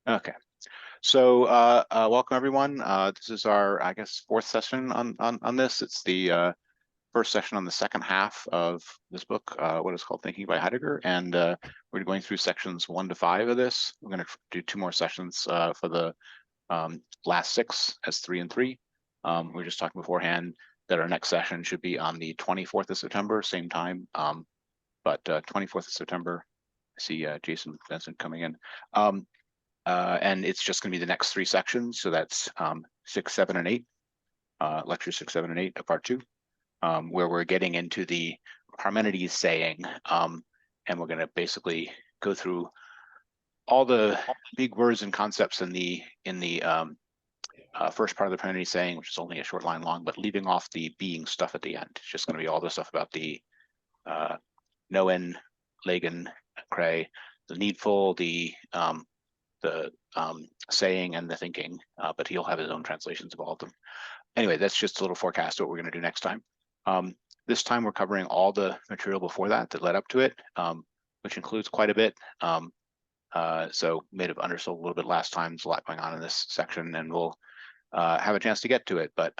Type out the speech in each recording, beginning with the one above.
Okay, so welcome everyone. This is our, I guess, fourth session on this. It's the first session on the second half of this book, what is called Thinking by Heidegger, and we're going through sections 1 to 5 of this. We're going to do 2 more sessions for the last 6 as 3 and 3. We were just talking beforehand that our next session should be on the 24th of September, same time, but 24th of September. I see Jason Benson coming in. And it's just going to be the next 3 sections. So that's 6, 7, and 8, lectures 6, 7, and 8 of part 2, where we're getting into the Parmenides saying, and we're going to basically go through all the big words and concepts in the first part of the Parmenides saying, which is only a short line long, but leaving off the being stuff at the end. It's just going to be all the stuff about the Knowen, Legen, Cray, the needful, the saying and the thinking, but he'll have his own translations of all of them. Anyway, that's just a little forecast of what we're going to do next time. This time we're covering all the material before that led up to it, which includes quite a bit. So may have undersold a little bit last time. There's a lot going on in this section, and we'll have a chance to get to it. But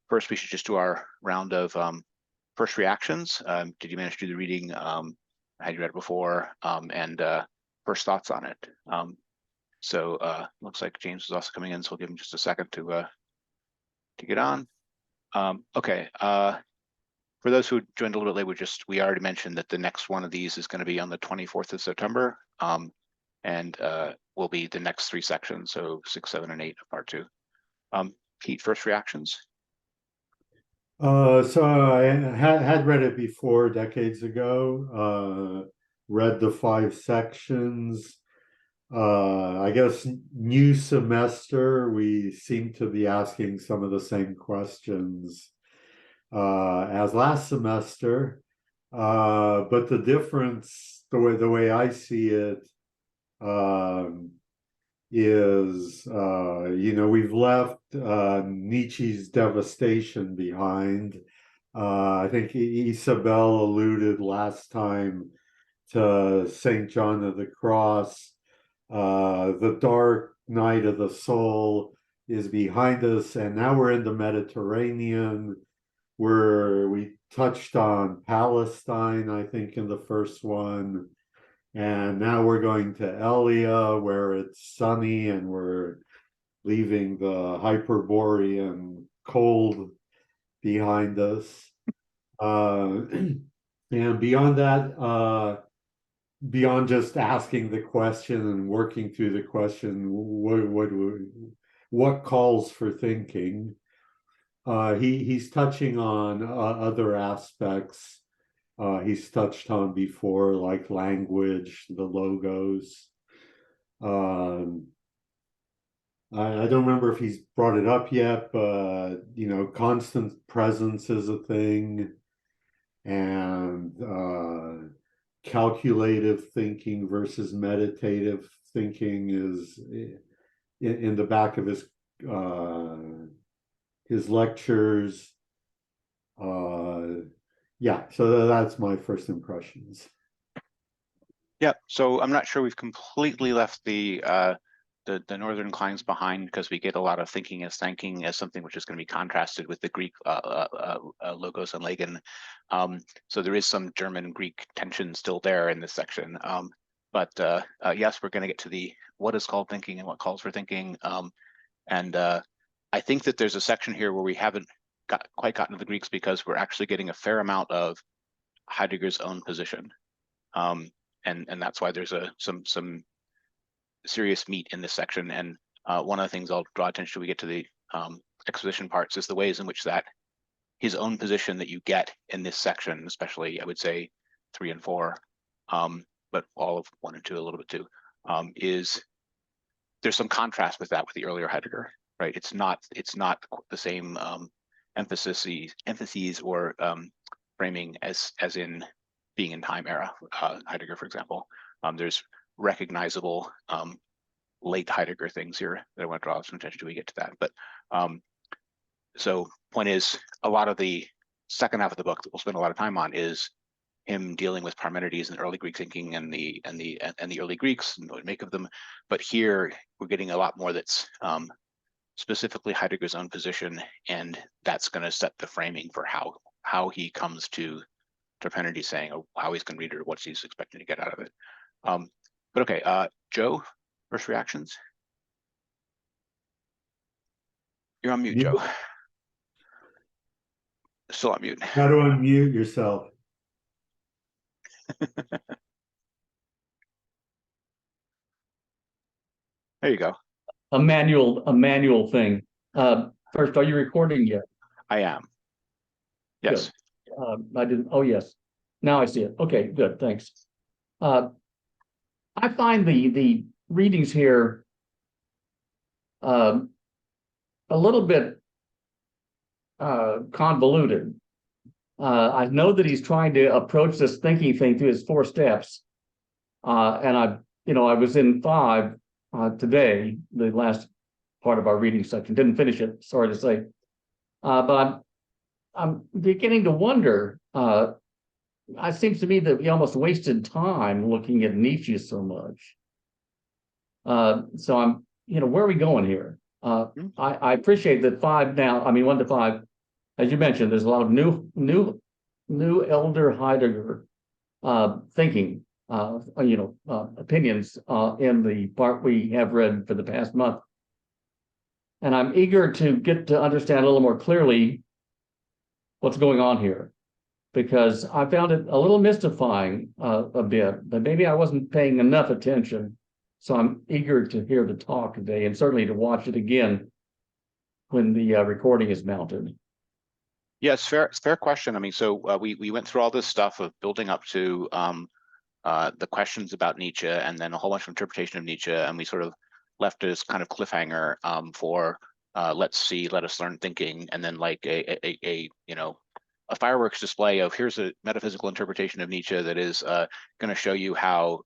first, we should just do our round of first reactions. Did you manage to do the reading? Had you read it before? And first thoughts on it. So looks like James is also coming in, so we'll give him just a second to get on. Okay. For those who joined a little bit late, we already mentioned that the next one of these is going to be on the 24th of September, and will be the next 3 sections, so 6, 7, and 8 of part 2. Pete, first reactions? So I had read it before decades ago, read the 5 sections. I guess new semester, we seem to be asking some of the same questions as last semester. But the difference, the way I see it, is we've left Nietzsche's devastation behind. I think Isabel alluded last time to St. John of the Cross. The dark night of the soul is behind us, and now we're in the Mediterranean, where we touched on Palestine, I think, in the first one. And now we're going to Elia, where it's sunny, and we're leaving the Hyperborean cold behind us. And beyond that, beyond just asking the question and working through the question, what calls for thinking? He's touching on other aspects he's touched on before, like language, the logos. I don't remember if he's brought it up yet, but constant presence is a thing, and calculative thinking versus meditative thinking is in the back of his lectures. Yeah, so that's my first impressions. Yeah, so I'm not sure we've completely left the northern climes behind, because we get a lot of thinking as thinking as something which is going to be contrasted with the Greek logos and Legen. So there is some German-Greek tension still there in this section. But yes, we're going to get to the what is called thinking and what calls for thinking. And I think that there's a section here where we haven't quite gotten to the Greeks, because we're actually getting a fair amount of Heidegger's own position. And that's why there's some serious meat in this section. And one of the things I'll draw attention to, we get to the exposition parts, is the ways in which that his own position that you get in this section, especially I would say 3 and 4, but all of 1 and 2 a little bit too, is there's some contrast with that with the earlier Heidegger, right? It's not the same emphases or framing as in being in time era Heidegger, for example. There's recognizable late Heidegger things here that I want to draw some attention to. We get to that, but so point is, a lot of the second half of the book that we'll spend a lot of time on is him dealing with Parmenides and early Greek thinking and the early Greeks and what to make of them. But here we're getting a lot more that's specifically Heidegger's own position, and that's going to set the framing for how he comes to Parmenides saying, or how he's going to read it, or what he's expecting to get out of it. But okay, Joe, first reactions. You're on mute, You- Joe. Still on mute. How to unmute yourself. There you go. A manual thing. First, are you recording yet? I am. Yes. I didn't. Oh, yes. Now I see it. Okay, good. Thanks. I find the readings here a little bit convoluted. I know that he's trying to approach this thinking thing through his 4 steps, and I was in 5 today, the last part of our reading section. Didn't finish it, sorry to say, but I'm beginning to wonder. It seems to me that we almost wasted time looking at Nietzsche so much. So I'm, where are we going here? I appreciate that 5 now. I mean, 1 to 5, as you mentioned, there's a lot of new elder Heidegger thinking, opinions in the part we have read for the past month. And I'm eager to get to understand a little more clearly what's going on here, because I found it a little mystifying a bit, but maybe I wasn't paying enough attention. So I'm eager to hear the talk today, and certainly to watch it again when the recording is mounted. Yes, fair question. I mean, so we went through all this stuff of building up to the questions about Nietzsche, and then a whole bunch of interpretation of Nietzsche, and we sort of left this kind of cliffhanger for let us learn thinking, and then like a fireworks display of here's a metaphysical interpretation of Nietzsche that is going to show you how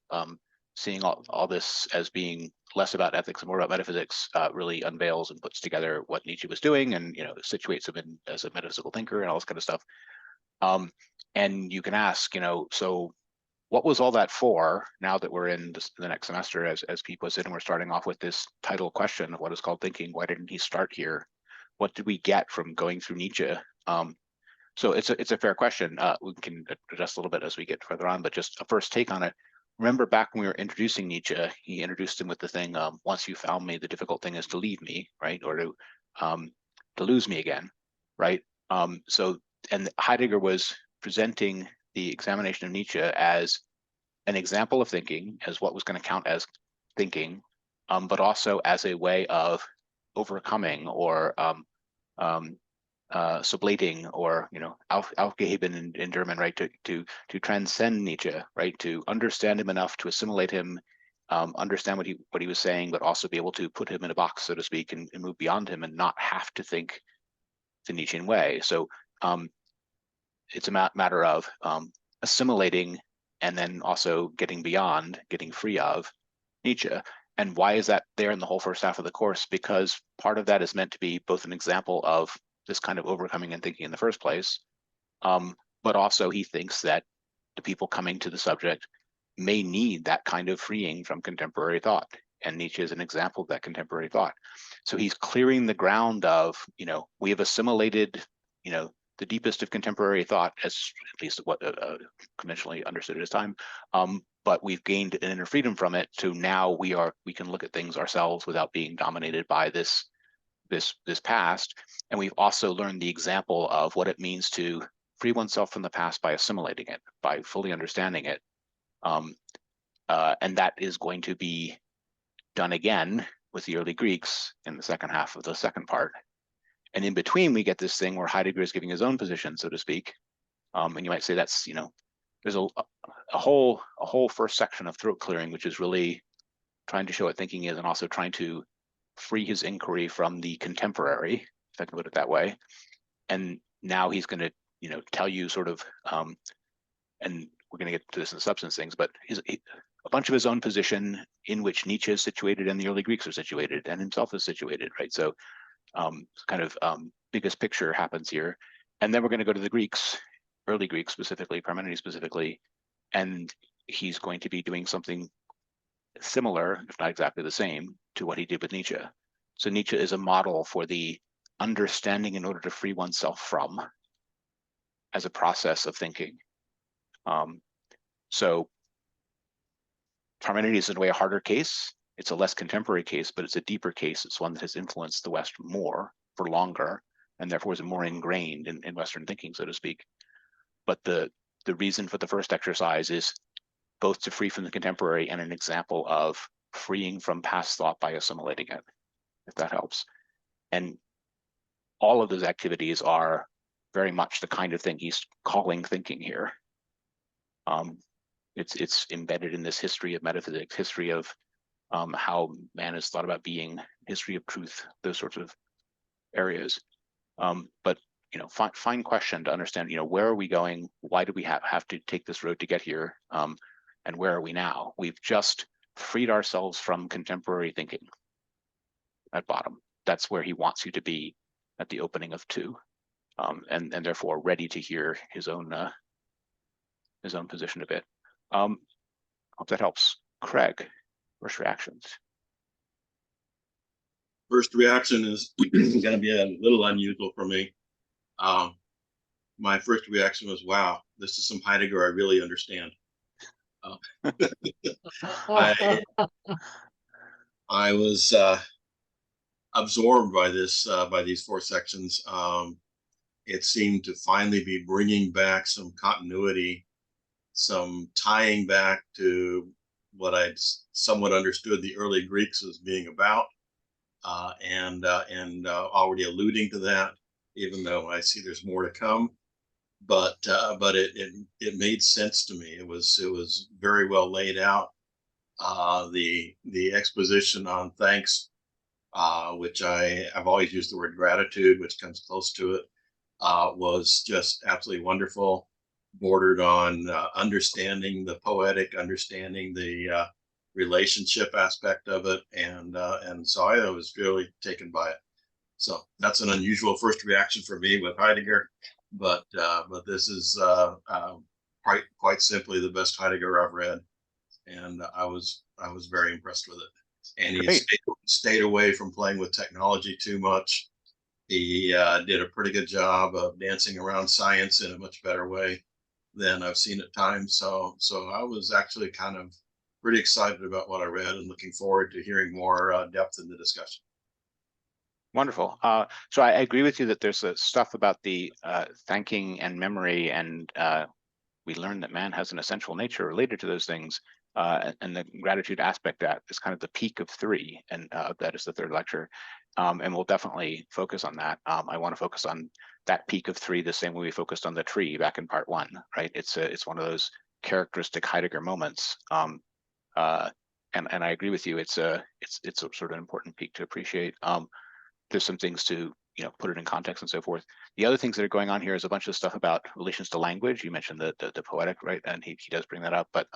seeing all this as being less about ethics and more about metaphysics really unveils and puts together what Nietzsche was doing, and situates him as a metaphysical thinker and all this kind of stuff. And you can ask, so what was all that for? Now that we're in the next semester, as Pete was in, and we're starting off with this title question of what is called thinking. Why didn't he start here? What did we get from going through Nietzsche? So it's a fair question. We can address a little bit as we get further on, but just a first take on it. Remember back when we were introducing Nietzsche, he introduced him with the thing, once you found me, the difficult thing is to leave me, right? Or to lose me again, right? And Heidegger was presenting the examination of Nietzsche as an example of thinking, as what was going to count as thinking, but also as a way of overcoming or sublating, or aufgeheben in German, right? To transcend Nietzsche, right? To understand him enough to assimilate him, understand what he was saying, but also be able to put him in a box, so to speak, and move beyond him, and not have to think the Nietzschean way. So it's a matter of assimilating, and then also getting beyond, getting free of Nietzsche. And why is that there in the whole first half of the course? Because part of that is meant to be both an example of this kind of overcoming and thinking in the first place, but also he thinks that the people coming to the subject may need that kind of freeing from contemporary thought, and Nietzsche is an example of that contemporary thought. So he's clearing the ground of, we have assimilated, the deepest of contemporary thought, as at least what conventionally understood at his time, but we've gained an inner freedom from it. So now we can look at things ourselves without being dominated by this past. And we've also learned the example of what it means to free oneself from the past by assimilating it, by fully understanding it. And that is going to be done again with the early Greeks in the second half of the second part. And in between, we get this thing where Heidegger is giving his own position, so to speak. And you might say that's, there's a whole first section of throat clearing, which is really trying to show what thinking is, and also trying to free his inquiry from the contemporary, if I can put it that way. And now he's going to, tell you sort of, and we're going to get to this in the substance things, but a bunch of his own position in which Nietzsche is situated and the early Greeks are situated and himself is situated, right? So kind of biggest picture happens here. And then we're going to go to the Greeks early Greek specifically, Parmenides specifically, and he's going to be doing something similar, if not exactly the same, to what he did with Nietzsche. So Nietzsche is a model for the understanding in order to free oneself from as a process of thinking. So Parmenides is in a way a harder case. It's a less contemporary case, but it's a deeper case. It's one that has influenced the West more for longer, and therefore is more ingrained in Western thinking, so to speak. But the reason for the first exercise is both to free from the contemporary and an example of freeing from past thought by assimilating it, if that helps. And all of those activities are very much the kind of thing he's calling thinking here. It's embedded in this history of metaphysics, history of how man has thought about being, history of truth, those sorts of areas. But fine question to understand. Where are we going? Why do we have to take this road to get here? And where are we now? We've just freed ourselves from contemporary thinking at bottom. That's where he wants you to be at the opening of 2, and therefore ready to hear his own position a bit. Hope that helps. Craig, first reactions. First reaction is going to be a little unusual for me. My first reaction was, wow, this is some Heidegger I really understand. I was absorbed by these 4 sections. It seemed to finally be bringing back some continuity, some tying back to what I'd somewhat understood the early Greeks as being about, and already alluding to that, even though I see there's more to come. But it made sense to me. It was very well laid out. The exposition on thanks, which I've always used the word gratitude, which comes close to it, was just absolutely wonderful. Bordered on understanding the poetic, understanding the relationship aspect of it, and so I was really taken by it. So that's an unusual first reaction for me with Heidegger, but this is quite simply the best Heidegger I've read, and I was very impressed with it. And he stayed away from playing with technology too much. He did a pretty good job of dancing around science in a much better way than I've seen at times. So I was actually kind of pretty excited about what I read and looking forward to hearing more depth in the discussion. Wonderful. So I agree with you that there's stuff about the thanking and memory, and we learned that man has an essential nature related to those things, and the gratitude aspect that is kind of the peak of 3, and that is the 3rd lecture, and we'll definitely focus on that. I want to focus on that peak of 3 the same way we focused on the tree back in part 1, right? It's one of those characteristic Heidegger moments, and I agree with you. It's a sort of an important peak to appreciate. There's some things to put it in context and so forth. The other things that are going on here is a bunch of stuff about relations to language. You mentioned the poetic, right? And he does bring that up, but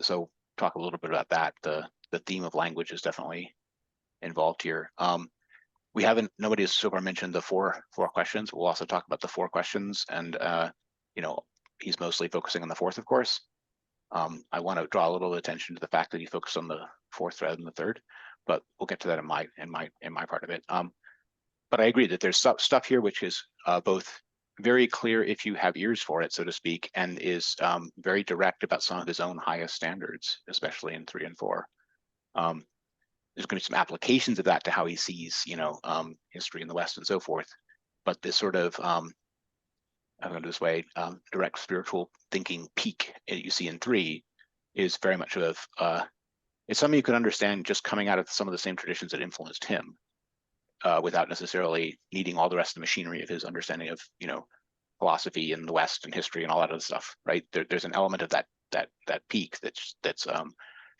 so talk a little bit about that. The theme of language is definitely involved here. Nobody has so far mentioned the four questions. We'll also talk about the 4 questions, and he's mostly focusing on the 4th, of course. I want to draw a little attention to the fact that he focused on the 4th rather than the 3rd, but we'll get to that in my part of it. But I agree that there's stuff here which is both very clear if you have ears for it, so to speak, and is very direct about some of his own highest standards, especially in 3 and 4. There's going to be some applications of that to how he sees, history in the West and so forth. But this sort of, I'll go this way, direct spiritual thinking peak you see in 3 is very much of, it's something you can understand just coming out of some of the same traditions that influenced him, without necessarily needing all the rest of the machinery of his understanding of, philosophy in the West and history and all that other stuff, right? There's an element of that peak that's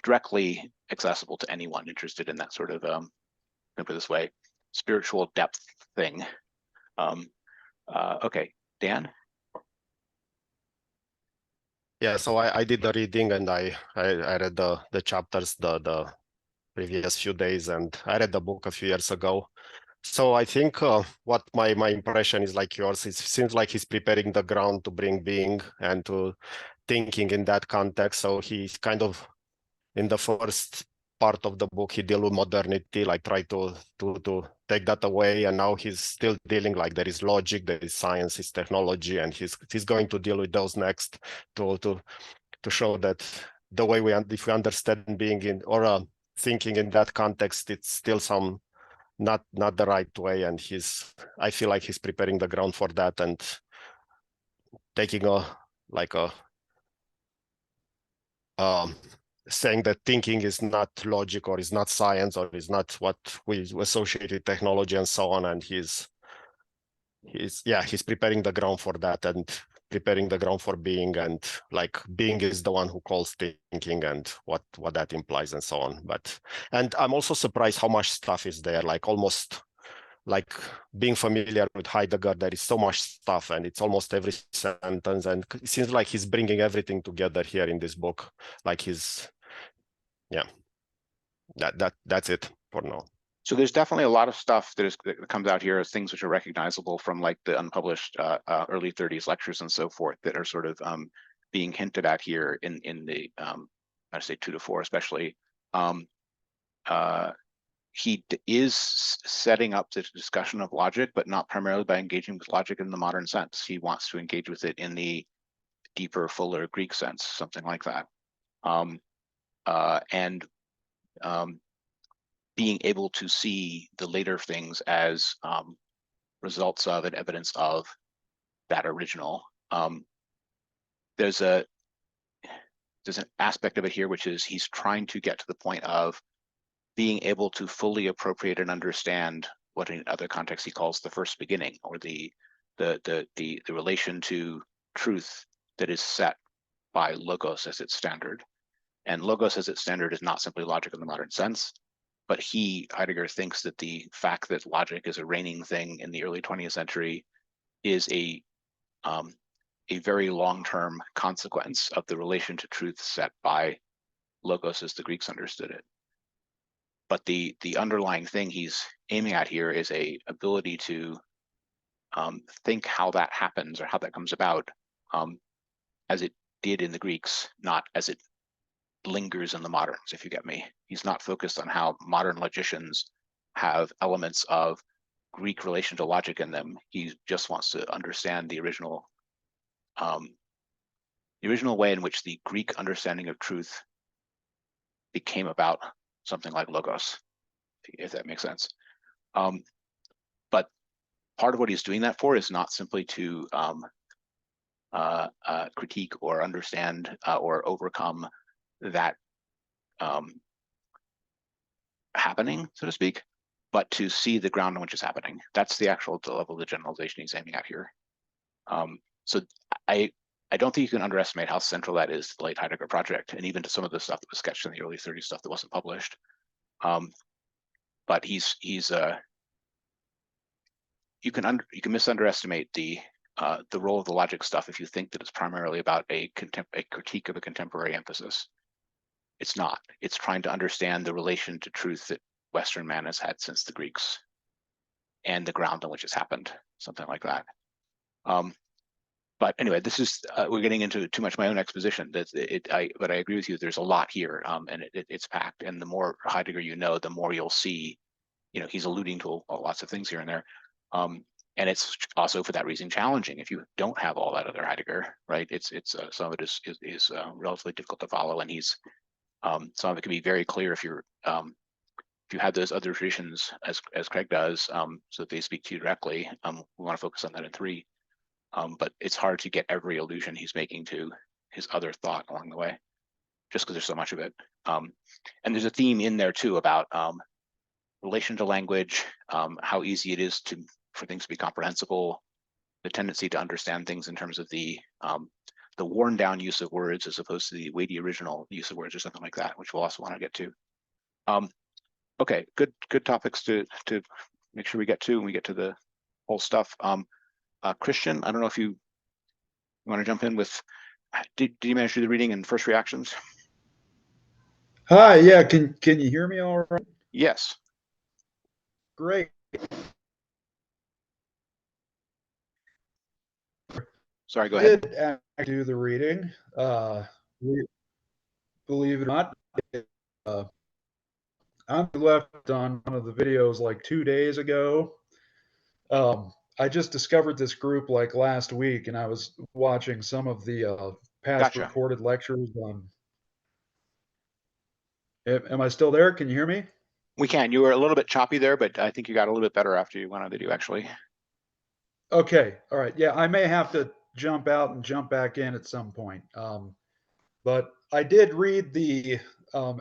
directly accessible to anyone interested in that sort of, put it this way, spiritual depth thing. Okay, Dan? Yeah, so I did the reading, and I read the chapters the previous few days, and I read the book a few years ago. So I think what my impression is like yours. It seems like he's preparing the ground to bring being and to thinking in that context. So he's kind of in the first part of the book he deal with modernity, like try to take that away, and now he's still dealing like there is logic, there is science, is technology, and he's going to deal with those next to show that the way if we understand being in or thinking in that context, it's still some not the right way, and I feel like he's preparing the ground for that and taking saying that thinking is not logic or is not science or is not what we associate with technology and so on, and he's preparing the ground for that and preparing the ground for being, and like being is the one who calls thinking and what that implies and so on. And I'm also surprised how much stuff is there, like almost like being familiar with Heidegger, there is so much stuff and it's almost every sentence, and it seems like he's bringing everything together here in this book. Like that's it for now. So there's definitely a lot of stuff that comes out here as things which are recognizable from like the unpublished early 30s lectures and so forth that are sort of being hinted at here in the I'd say 2 to 4 especially. He is setting up the discussion of logic, but not primarily by engaging with logic in the modern sense. He wants to engage with it in the deeper, fuller Greek sense, something like that. Being able to see the later things as results of and evidence of that original. There's an aspect of it here, which is he's trying to get to the point of being able to fully appropriate and understand what in other contexts he calls the first beginning, or the relation to truth that is set by logos as its standard. And logos as its standard is not simply logic in the modern sense, but Heidegger thinks that the fact that logic is a reigning thing in the early 20th century is a very long-term consequence of the relation to truth set by logos as the Greeks understood it. But the underlying thing he's aiming at here is a ability to think how that happens or how that comes about as it did in the Greeks, not as it lingers in the moderns, if you get me. He's not focused on how modern logicians have elements of Greek relation to logic in them. He just wants to understand the original way in which the Greek understanding of truth became about something like logos, if that makes sense. But part of what he's doing that for is not simply to critique or understand or overcome that happening, so to speak, but to see the ground on which it's happening. That's the actual level of the generalization he's aiming at here. So I don't think you can underestimate how central that is to the late Heidegger project, and even to some of the stuff that was sketched in the early 30s stuff that wasn't published. But you can misunderestimate the role of the logic stuff if you think that it's primarily about a critique of a contemporary emphasis. It's not. It's trying to understand the relation to truth that Western man has had since the Greeks, and the ground on which it's happened, something like that. But anyway, this is we're getting into too much my own exposition. But I agree with you. There's a lot here, and it's packed. And the more Heidegger you know, the more you'll see. He's alluding to lots of things here and there, and it's also for that reason challenging if you don't have all that other Heidegger, right? It's some of it is relatively difficult to follow, and some of it can be very clear if you have those other traditions as Craig does, so that they speak to you directly. We want to focus on that in 3. But it's hard to get every allusion he's making to his other thought along the way, just because there's so much of it. And there's a theme in there too about relation to language, how easy it is for things to be comprehensible, the tendency to understand things in terms of the worn down use of words as opposed to the weighty original use of words or something like that, which we'll also want to get to. Okay, good topics to make sure we get to when we get to the whole stuff. Christian, I don't know if you want to jump in with, did you manage to do the reading and first reactions? Hi, yeah, can you hear me all right? Yes. Great. Sorry, go ahead. Did actually do the reading. Believe it or not, uh, I left on one of the videos like 2 days ago. I just discovered this group like last week, and I was watching some of the past Gotcha. recorded lectures on. Am I still there? Can you hear me? We can. You were a little bit choppy there, but I think you got a little bit better after you went on the video, actually. Okay. All right. Yeah, I may have to jump out and jump back in at some point. But I did read the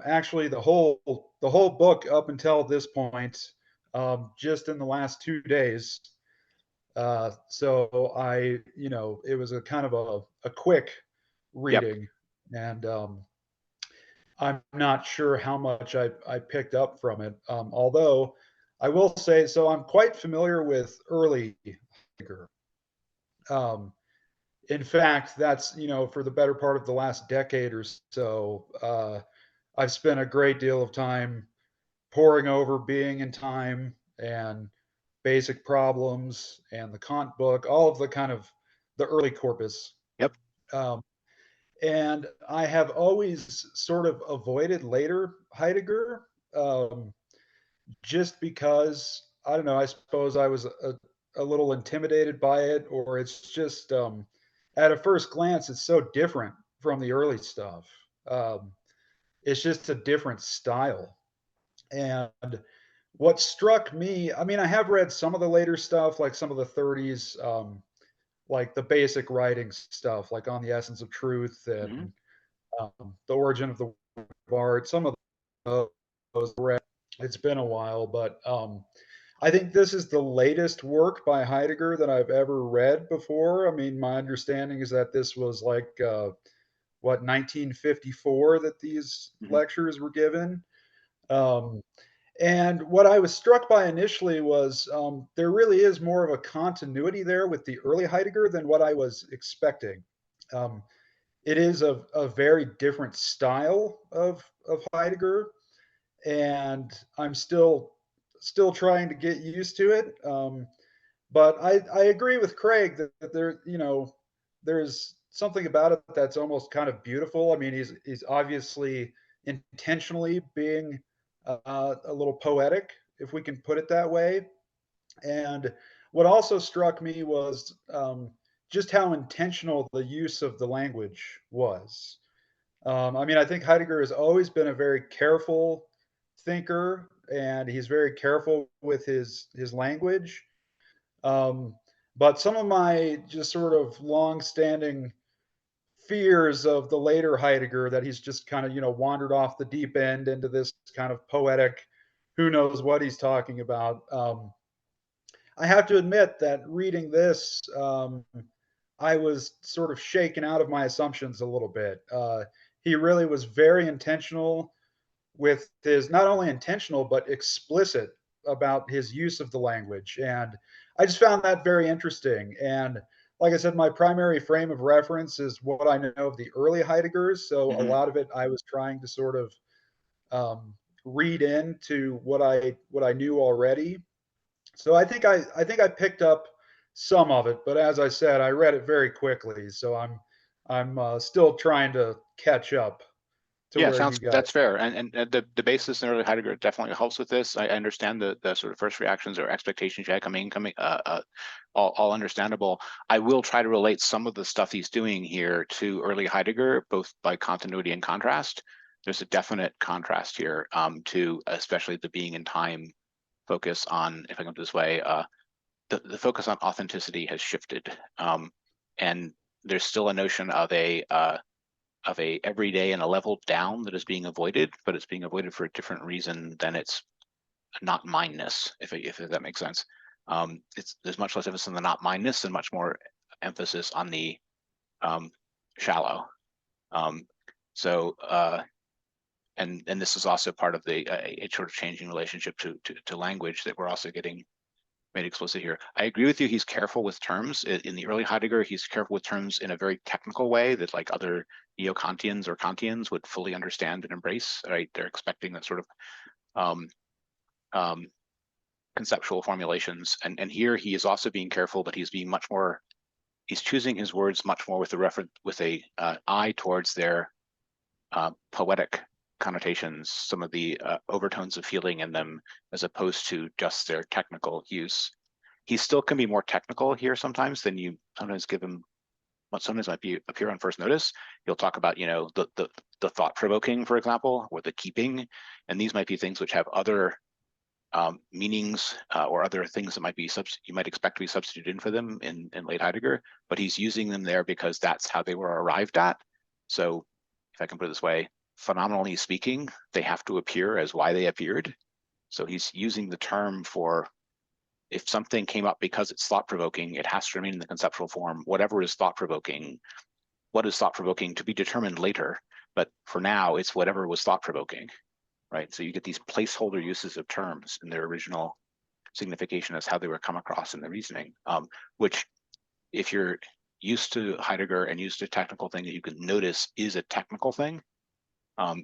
actually the whole book up until this point, just in the last 2 days. So it was a kind of a quick Yep. reading, and I'm not sure how much I picked up from it. Although I will say, so I'm quite familiar with early Heidegger. In fact, that's, for the better part of the last decade or so, I've spent a great deal of time poring over Being in Time and Basic Problems and the Kant book, all of the kind of the early corpus. Yep. And I have always sort of avoided later Heidegger, just because, I don't know, I suppose I was a little intimidated by it, or it's just, at a first glance, it's so different from the early stuff. It's just a different style. And what struck me, I mean, I have read some of the later stuff, like some of the 30s, like the basic writing stuff, like On the Essence of Truth and The Origin of the Work of Art. Some of those read. It's been a while, but I think this is the latest work by Heidegger that I've ever read before. I mean, my understanding is that this was like, 1954 that these lectures were given. And what I was struck by initially was, there really is more of a continuity there with the early Heidegger than what I was expecting. It is a very different style of Heidegger, and I'm still trying to get used to it. But I agree with Craig that there's something about it that's almost kind of beautiful. I mean, he's obviously intentionally being a little poetic, if we can put it that way. And what also struck me was, just how intentional the use of the language was. I mean, I think Heidegger has always been a very careful thinker, and he's very careful with his language. But some of my just sort of long-standing fears of the later Heidegger, that he's just kind of, wandered off the deep end into this kind of poetic, who knows what he's talking about. I have to admit that reading this, I was sort of shaken out of my assumptions a little bit. He really was very intentional with his, not only intentional, but explicit about his use of the language. And I just found that very interesting. And like I said, my primary frame of reference is what I know of the early Heideggers. So a lot of it I was trying to sort of, read into what I knew already. So I think I picked up some of it, but as I said, I read it very quickly. So I'm still trying to catch up to Yeah, where you guys. that's fair. And the basis in early Heidegger definitely helps with this. I understand the sort of first reactions or expectations you had coming, all understandable. I will try to relate some of the stuff he's doing here to early Heidegger, both by continuity and contrast. There's a definite contrast here, to especially the Being in Time focus on, if I can put it this way, the focus on authenticity has shifted. And there's still a notion of a everyday and a level down that is being avoided, but it's being avoided for a different reason than it's not mineness, if that makes sense. There's much less emphasis on the not mineness and much more emphasis on the shallow. And this is also part of the a sort of changing relationship to language that we're also getting made explicit here. I agree with you. He's careful with terms. In the early Heidegger, he's careful with terms in a very technical way that like other neo-Kantians or Kantians would fully understand and embrace. Right? They're expecting that sort of conceptual formulations. And here he is also being careful, but he's being much more, he's choosing his words much more with a reference, with a eye towards their poetic connotations, some of the overtones of feeling in them, as opposed to just their technical use. He still can be more technical here sometimes than you sometimes give him, what sometimes might be appear on first notice. He'll talk about, you know, the thought provoking, for example, or the keeping, and these might be things which have other meanings or other things that might be you might expect to be substituted in for them in late Heidegger, but he's using them there because that's how they were arrived at. So if I can put it this way, phenomenally speaking, they have to appear as why they appeared. So he's using the term for, if something came up because it's thought-provoking, it has to remain in the conceptual form. Whatever is thought-provoking, what is thought-provoking to be determined later, but for now, it's whatever was thought-provoking, right? So you get these placeholder uses of terms in their original signification as how they were come across in the reasoning, which if you're used to Heidegger and used to a technical thing that you can notice is a technical thing,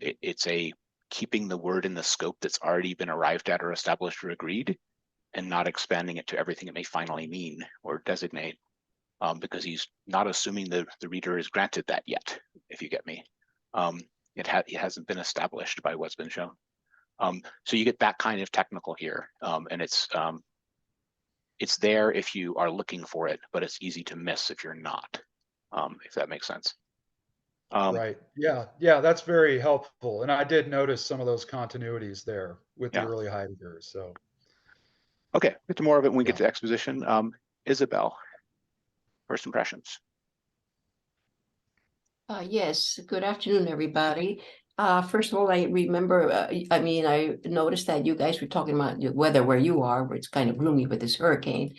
it's a keeping the word in the scope that's already been arrived at or established or agreed, and not expanding it to everything it may finally mean or designate, because he's not assuming the reader is granted that yet, if you get me. It hasn't been established by what's been shown. So you get that kind of technical here, and it's there if you are looking for it, but it's easy to miss if you're not, if that makes sense. Right. Yeah, that's very helpful. And I did notice some of those continuities there with the Yeah. early Heidegger. So Okay, get to more of it when we get Yeah. to exposition. Isabel, first impressions. Yes, good afternoon, everybody. First of all, I remember, I noticed that you guys were talking about the weather where you are, where it's kind of gloomy with this hurricane.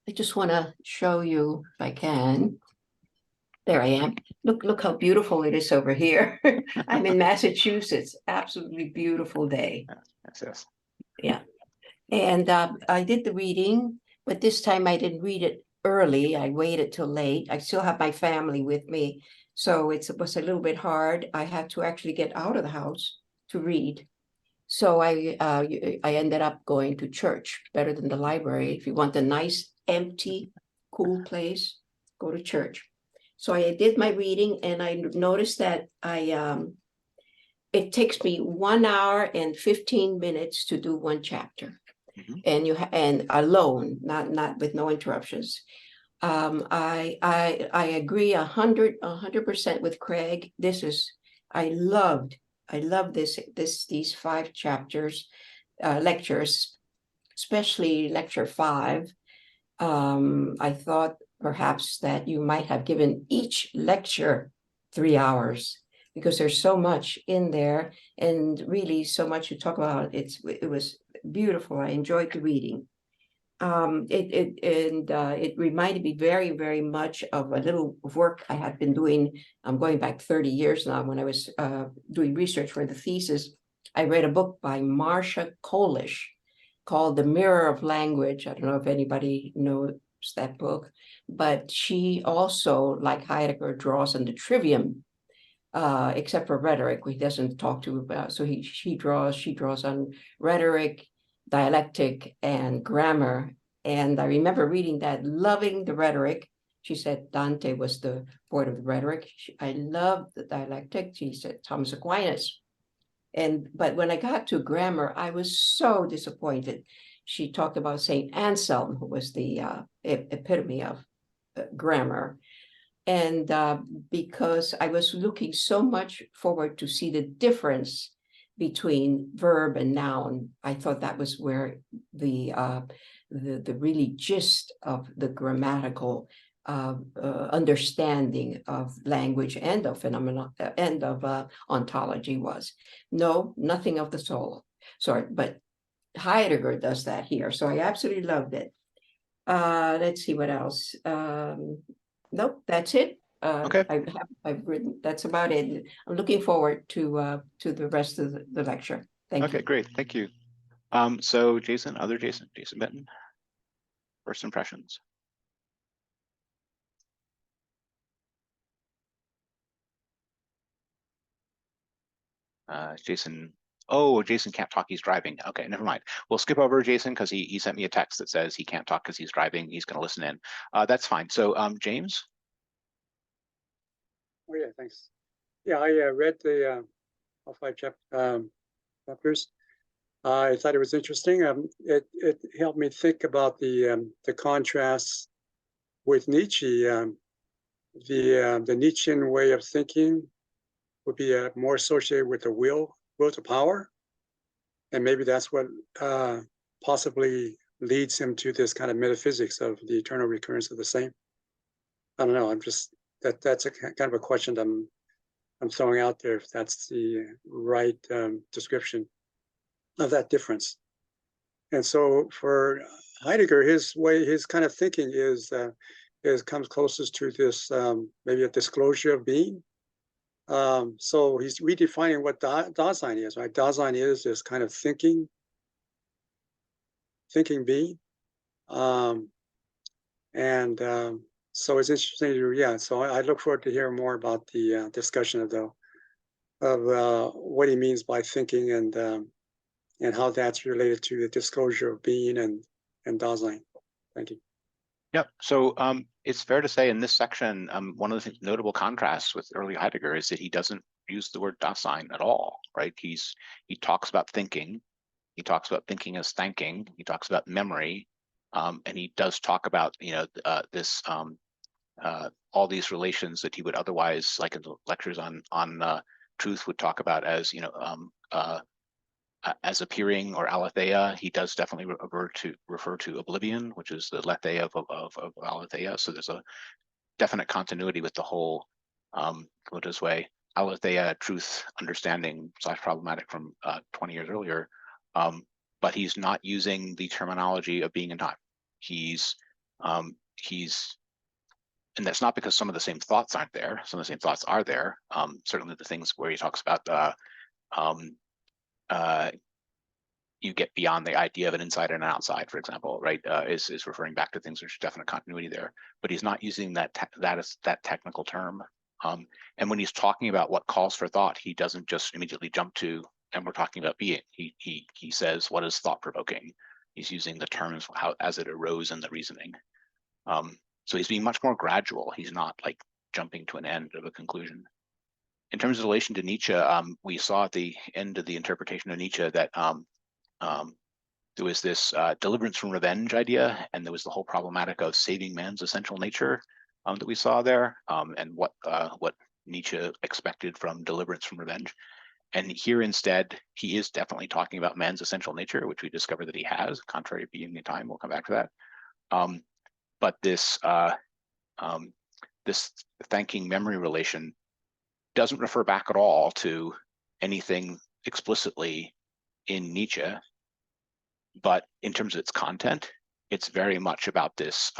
I just want to show you, if I can. There I am. Look how beautiful it is over here. I'm in Massachusetts. Absolutely beautiful day. Yes. Yeah. And I did the reading, but this time I didn't read it early. I waited till late. I still have my family with me. So it was a little bit hard. I had to actually get out of the house to read. So I ended up going to church, better than the library. If you want a nice, empty, cool place, go to church. So I did my reading, and I noticed that it takes me 1 hour and 15 minutes to do one chapter. Mhm. And alone, not with no interruptions. I agree 100% with Craig. I love these 5 chapters, lectures, especially lecture 5. I thought perhaps that you might have given each lecture 3 hours, because there's so much in there and really so much to talk about. It was beautiful. I enjoyed the reading. It reminded me very, very much of a little work I had been doing. I'm going back 30 years now. When I was doing research for the thesis, I read a book by Marcia Kolish called The Mirror of Language. I don't know if anybody knows that book, but she also, like Heidegger, draws on the trivium, except for rhetoric, he doesn't talk to about. So she draws on rhetoric, dialectic, and grammar. And I remember reading that, loving the rhetoric. She said Dante was the poet of the rhetoric. I loved the dialectic. She said Thomas Aquinas. But when I got to grammar, I was so disappointed. She talked about Saint Anselm, who was the epitome of grammar. And because I was looking so much forward to see the difference between verb and noun, I thought that was where the really gist of the grammatical understanding of language and of phenomena and of ontology was. No, nothing of the soul. Sorry, but Heidegger does that here. So I absolutely loved it. Let's see what else. Nope, that's it. Okay. I've written, that's about it. I'm looking forward to the rest of the lecture. Thank Okay, you. great. Thank you. So Jason Benton, first impressions. Jason Oh, Jason can't talk, he's driving. Okay, never mind. We'll skip over Jason because he sent me a text that says he can't talk because he's driving. He's going to listen in. That's fine. So James? Oh, yeah, thanks. Yeah, I read the all 5 chapters. I thought it was interesting. It helped me think about the contrasts with Nietzsche. The Nietzschean way of thinking would be more associated with the will to power, and maybe that's what possibly leads him to this kind of metaphysics of the eternal recurrence of the same. I don't know. I'm just that's a kind of a question that I'm throwing out there, if that's the right description of that difference. And so for Heidegger, his kind of thinking is comes closest to this maybe a disclosure of being. So he's redefining what Dasein is, right? Dasein is this kind of thinking being. So it's interesting to, yeah, so I look forward to hearing more about the discussion of what he means by thinking and how that's related to the disclosure of being and Dasein. Thank you. Yep. So it's fair to say in this section, one of the notable contrasts with early Heidegger is that he doesn't use the word Dasein at all, right? He talks about thinking. He talks about thinking as thanking. He talks about memory. And he does talk about, this all these relations that he would otherwise, like in the lectures on truth, would talk about as, as appearing or aletheia. He does definitely refer to oblivion, which is the lethe of aletheia. So there's a definite continuity with the whole, put this way, aletheia, truth, understanding / problematic from 20 years earlier. But he's not using the terminology of being and not. He's, and that's not because some of the same thoughts aren't there. Some of the same thoughts are there. Certainly the things where he talks about you get beyond the idea of an inside and an outside, for example, right? Is referring back to things which are definite continuity there, but he's not using that technical term. And when he's talking about what calls for thought, he doesn't just immediately jump to, and we're talking about being. He says, what is thought provoking? He's using the terms as it arose in the reasoning. So he's being much more gradual. He's not like jumping to an end of a conclusion. In terms of relation to Nietzsche, we saw at the end of the interpretation of Nietzsche that there was this deliverance from revenge idea, and there was the whole problematic of saving man's essential nature that we saw there, and what Nietzsche expected from deliverance from revenge. And here instead, he is definitely talking about man's essential nature, which we discover that he has, contrary to being in time. We'll come back to that. But this this thanking memory relation doesn't refer back at all to anything explicitly in Nietzsche, but in terms of its content, it's very much about this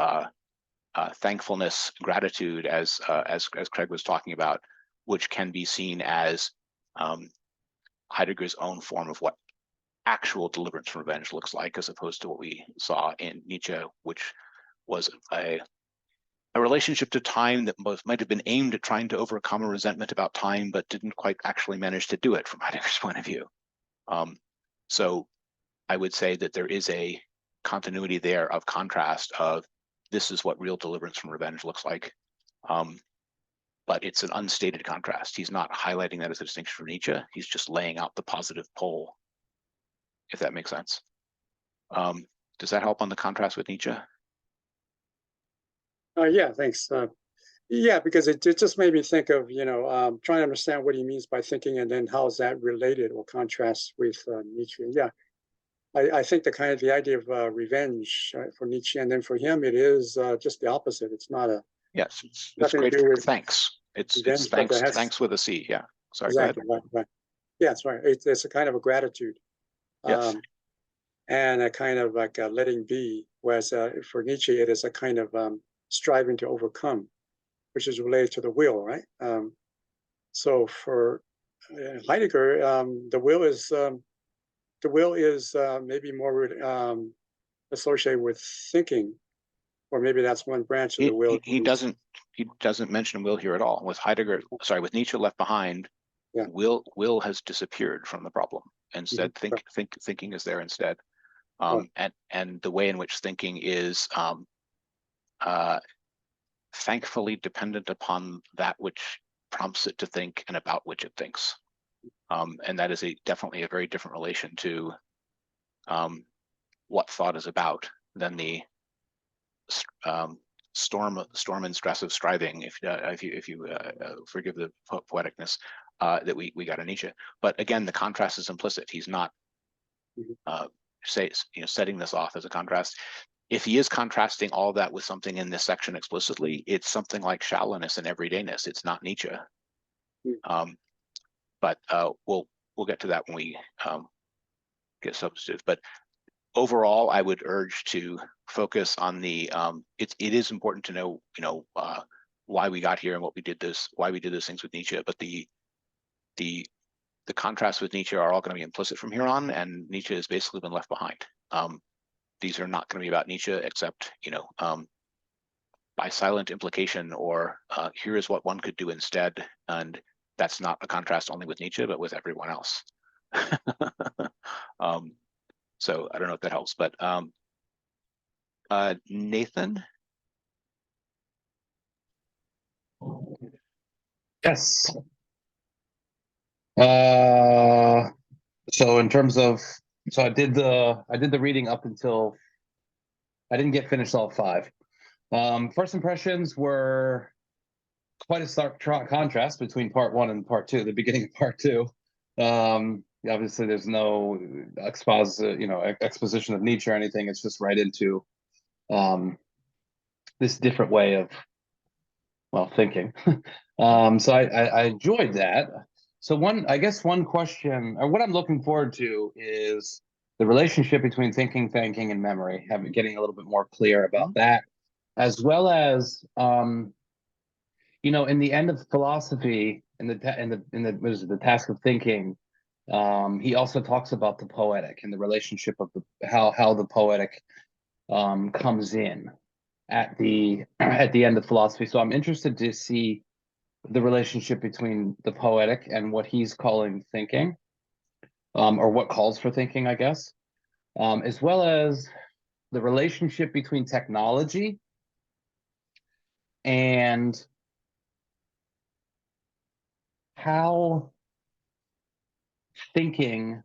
thankfulness, gratitude, as Craig was talking about, which can be seen as Heidegger's own form of what actual deliverance from revenge looks like, as opposed to what we saw in Nietzsche, which was a relationship to time that might have been aimed at trying to overcome a resentment about time, but didn't quite actually manage to do it from Heidegger's point of view. So I would say that there is a continuity there of contrast of this is what real deliverance from revenge looks like. But it's an unstated contrast. He's not highlighting that as a distinction from Nietzsche. He's just laying out the positive pole, if that makes sense. Does that help on the contrast with Nietzsche? Yeah, thanks. Yeah, because it just made me think of, trying to understand what he means by thinking, and then how is that related or contrasts with Nietzsche. Yeah, I think the idea of revenge for Nietzsche, and then for him, it is just the opposite. It's not a Yes, it's great for thanks. It's thanks with a C. Yeah. Sorry. Exactly. Right. Yeah, that's right. It's a kind of a gratitude. Yes. And a kind of like a letting be, whereas for Nietzsche, it is a kind of striving to overcome, which is related to the will, right? So for Heidegger, the will is maybe more associated with thinking, or maybe that's one branch of the will. He doesn't mention will here at all. With Heidegger, with Nietzsche left behind, Yeah. Will has disappeared from the problem. Instead, thinking is there instead. And the way in which thinking is thankfully dependent upon that which prompts it to think and about which it thinks. And that is definitely a very different relation to what thought is about than the storm and stress of striving, if you forgive the poeticness that we got in Nietzsche. But again, the contrast is implicit. He's not setting this off as a contrast. If he is contrasting all of that with something in this section explicitly, it's something like shallowness and everydayness. It's not Nietzsche. But we'll get to that when we get substantive. But overall, I would urge to focus on the. It is important to know, why we got here and why we did those things with Nietzsche. But the contrasts with Nietzsche are all going to be implicit from here on, and Nietzsche has basically been left behind. These are not going to be about Nietzsche, except by silent implication, or here is what one could do instead, and that's not a contrast only with Nietzsche, but with everyone else. So I don't know if that helps, but Nathan? Yes. So in terms of, I did the reading up until, I didn't get finished all 5. First impressions were quite a stark contrast between part 1 and part 2, the beginning of part 2. Obviously there's no exposition of Nietzsche or anything. It's just right into this different way of, thinking. So I enjoyed that. So one question, or what I'm looking forward to, is the relationship between thinking, thinking, and memory. Getting a little bit more clear about that, as well as in the end of philosophy, in the task of thinking, he also talks about the poetic and the relationship of how the poetic comes in at the end of philosophy. So I'm interested to see the relationship between the poetic and what he's calling thinking, or what calls for thinking, I guess, as well as the relationship between technology and how thinking,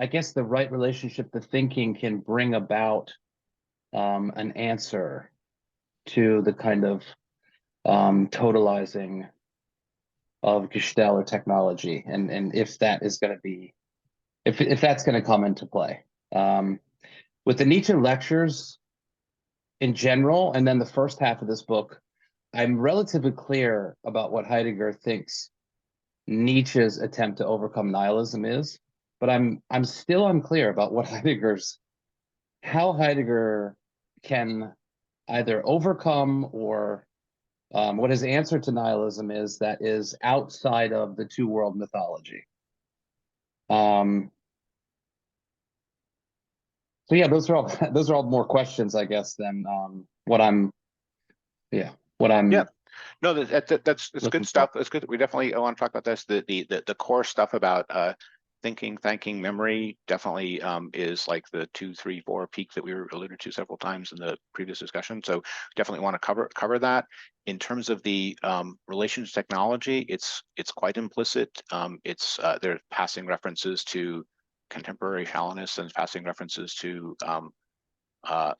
I guess the right relationship to thinking can bring about an answer to the kind of totalizing of Gestell or technology, and if that is going to be, if that's going to come into play. With the Nietzsche lectures in general, and then the first half of this book, I'm relatively clear about what Heidegger thinks Nietzsche's attempt to overcome nihilism is, but I'm still unclear about what how Heidegger can either overcome or what his answer to nihilism is that is outside of the two-world mythology. So yeah, those are all more questions, I guess, than what I'm. Yeah. No, that's good stuff. It's good. We definitely want to talk about this. The core stuff about thinking, thinking, memory definitely is like the 2, 3, 4 peak that we were alluded to several times in the previous discussion. So definitely want to cover that. In terms of the relation to technology, it's quite implicit. There passing references to contemporary shallowness and passing references to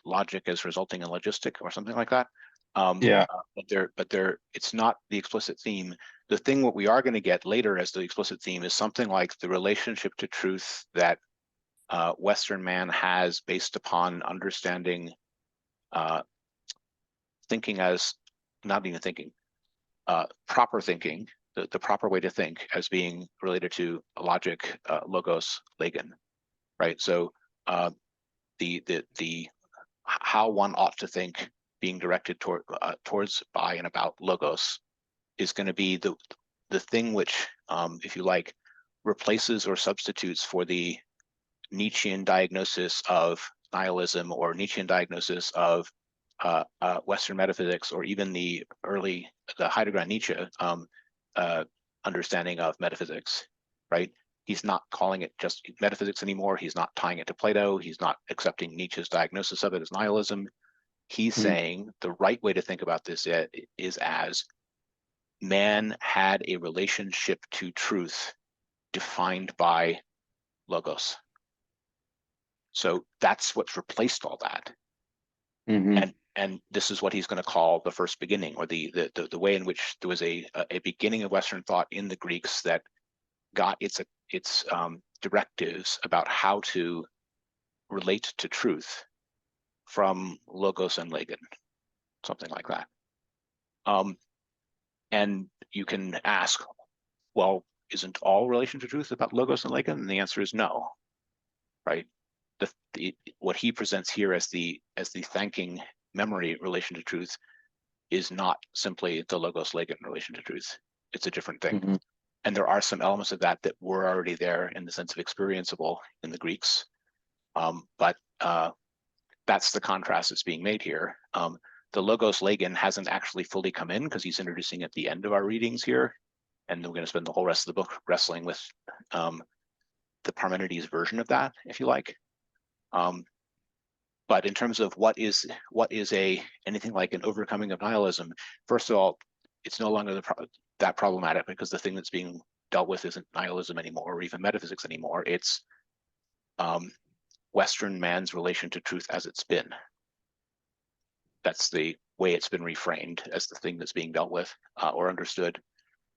logic as resulting in logistic or something like that. But it's not the explicit theme. The thing what we are going to get later as the explicit theme is something like the relationship to truth that Western man has based upon understanding thinking as not even thinking, proper thinking, the proper way to think as being related to logic, logos, legen, right? So the how one ought to think being directed towards, by, and about logos is going to be the thing which, if you like, replaces or substitutes for the Nietzschean diagnosis of nihilism or Nietzschean diagnosis of Western metaphysics, or even the Heidegger Nietzsche, understanding of metaphysics, right? He's not calling it just metaphysics anymore. He's not tying it to Plato. He's not accepting Nietzsche's diagnosis of it as nihilism. He's saying the right way to think about this is as man had a relationship to truth defined by logos. So that's what's replaced all that. And this is what he's going to call the first beginning, or the way in which there was a beginning of Western thought in the Greeks that got its directives about how to relate to truth from logos and legen, something like that. And you can ask, well, isn't all relation to truth about logos and legen? And the answer is no, right? What he presents here as the thanking memory relation to truth is not simply the logos legen relation to truth. It's a different thing. And there are some elements of that were already there in the sense of experienceable in the Greeks. But that's the contrast that's being made here. The logos legen hasn't actually fully come in because he's introducing at the end of our readings here. And we're going to spend the whole rest of the book wrestling with the Parmenides version of that, if you like. But in terms of what is anything like an overcoming of nihilism, first of all, it's no longer that problematic, because the thing that's being dealt with isn't nihilism anymore, or even metaphysics anymore. It's Western man's relation to truth as it's been. That's the way it's been reframed as the thing that's being dealt with or understood.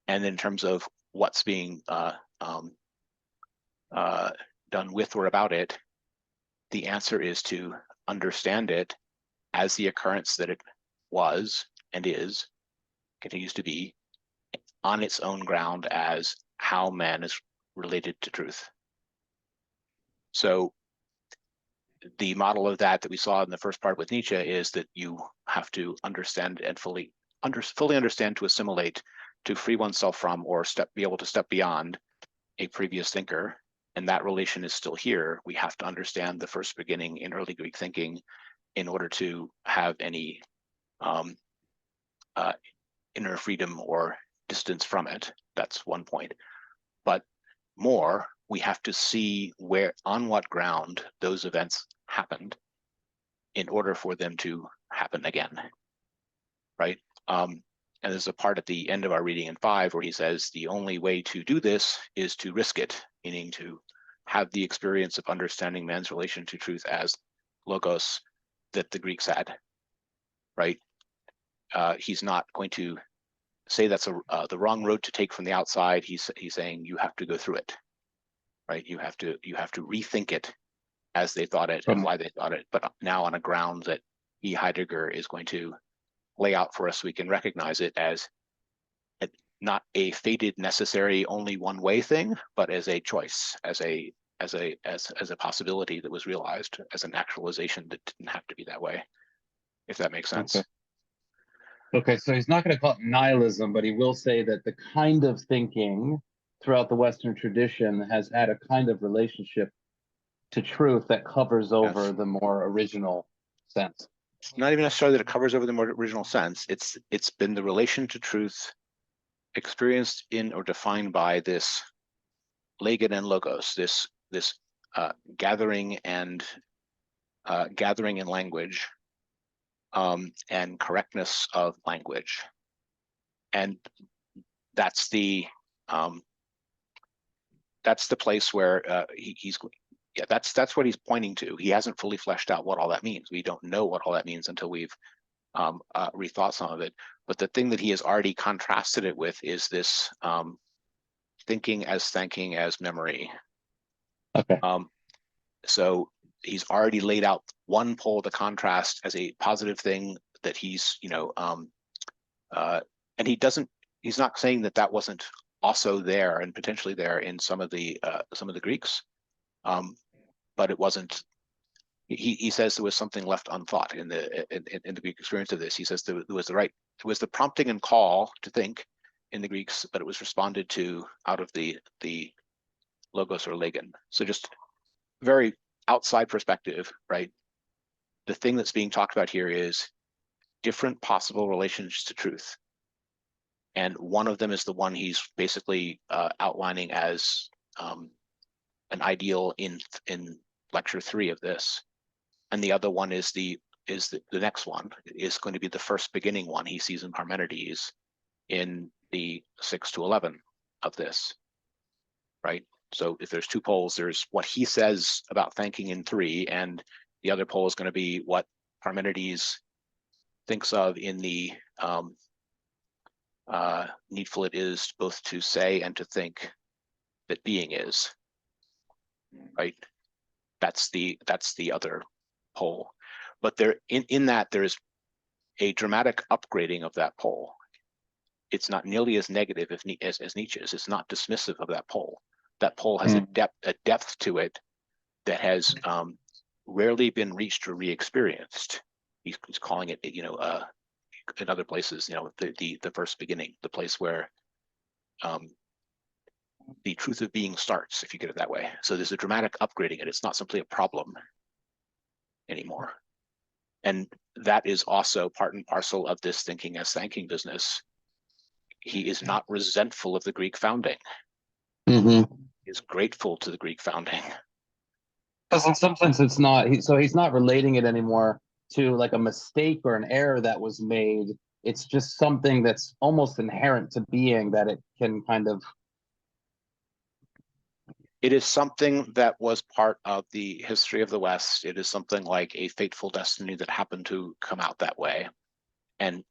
And in terms of what's being done with or about it, the answer is to understand it as the occurrence that it was and is, continues to be, on its own ground as how man is related to truth. So the model of that we saw in the first part with Nietzsche is that you have to understand and fully understand, to assimilate, to free oneself from, or be able to step beyond a previous thinker. And that relation is still here. We have to understand the first beginning in early Greek thinking in order to have any inner freedom or distance from it. That's one point. But more, we have to see on what ground those events happened in order for them to happen again, right? And there's a part at the end of our reading in 5 where he says the only way to do this is to risk it, meaning to have the experience of understanding man's relation to truth as logos that the Greeks had, right? He's not going to say that's the wrong road to take from the outside. He's saying you have to go through it, right? You have to rethink it as they thought it and why they thought it, but now on a ground that Heidegger is going to lay out for us so we can recognize it as not a fated, necessary, only one way thing, but as a choice, as a possibility that was realized, as an actualization that didn't have to be that way, if that makes sense. Okay, so he's not going to call it nihilism, but he will say that the kind of thinking throughout the Western tradition has had a kind of relationship to truth that covers over the more original sense. It's not even necessarily that it covers over the more original sense. It's been the relation to truth experienced in or defined by this legen and logos, this gathering in language, and correctness of language, and that's the place where that's what he's pointing to. He hasn't fully fleshed out what all that means. We don't know what all that means until we've rethought some of it. But the thing that he has already contrasted it with is this thinking as thanking as memory. Okay. So he's already laid out one pole of the contrast as a positive thing that he's, and he's not saying that wasn't also there and potentially there in some of the Greeks, but it wasn't. He says there was something left unthought in the Greek experience of this. He says there was the prompting and call to think in the Greeks, but it was responded to out of the logos or legen. So just very outside perspective, right? The thing that's being talked about here is different possible relations to truth. And one of them is the one he's basically outlining as an ideal in lecture 3 of this. And the other one is the next one, is going to be the first beginning one he sees in Parmenides in the 6 to 11 of this, right? So if there's 2 poles, there's what he says about thinking in 3, and the other pole is going to be what Parmenides thinks of in the needful it is both to say and to think that being is, right? That's the other pole. But there in that there's a dramatic upgrading of that pole. It's not nearly as negative as Nietzsche's. It's not dismissive of that pole. That pole has a depth to it that has rarely been reached or re-experienced. He's calling it, you know, in other places, you know, the first beginning, the place where the truth of being starts, if you get it that way. So there's a dramatic upgrading, and it's not simply a problem anymore. And that is also part and parcel of this thinking as thanking business. He is not resentful of the Greek founding. Mm-hmm. He is grateful to the Greek founding. Because in some sense, it's not. So he's not relating it anymore to like a mistake or an error that was made. It's just something that's almost inherent to being, that it can kind of. It is something that was part of the history of the West. It is something like a fateful destiny that happened to come out that way. And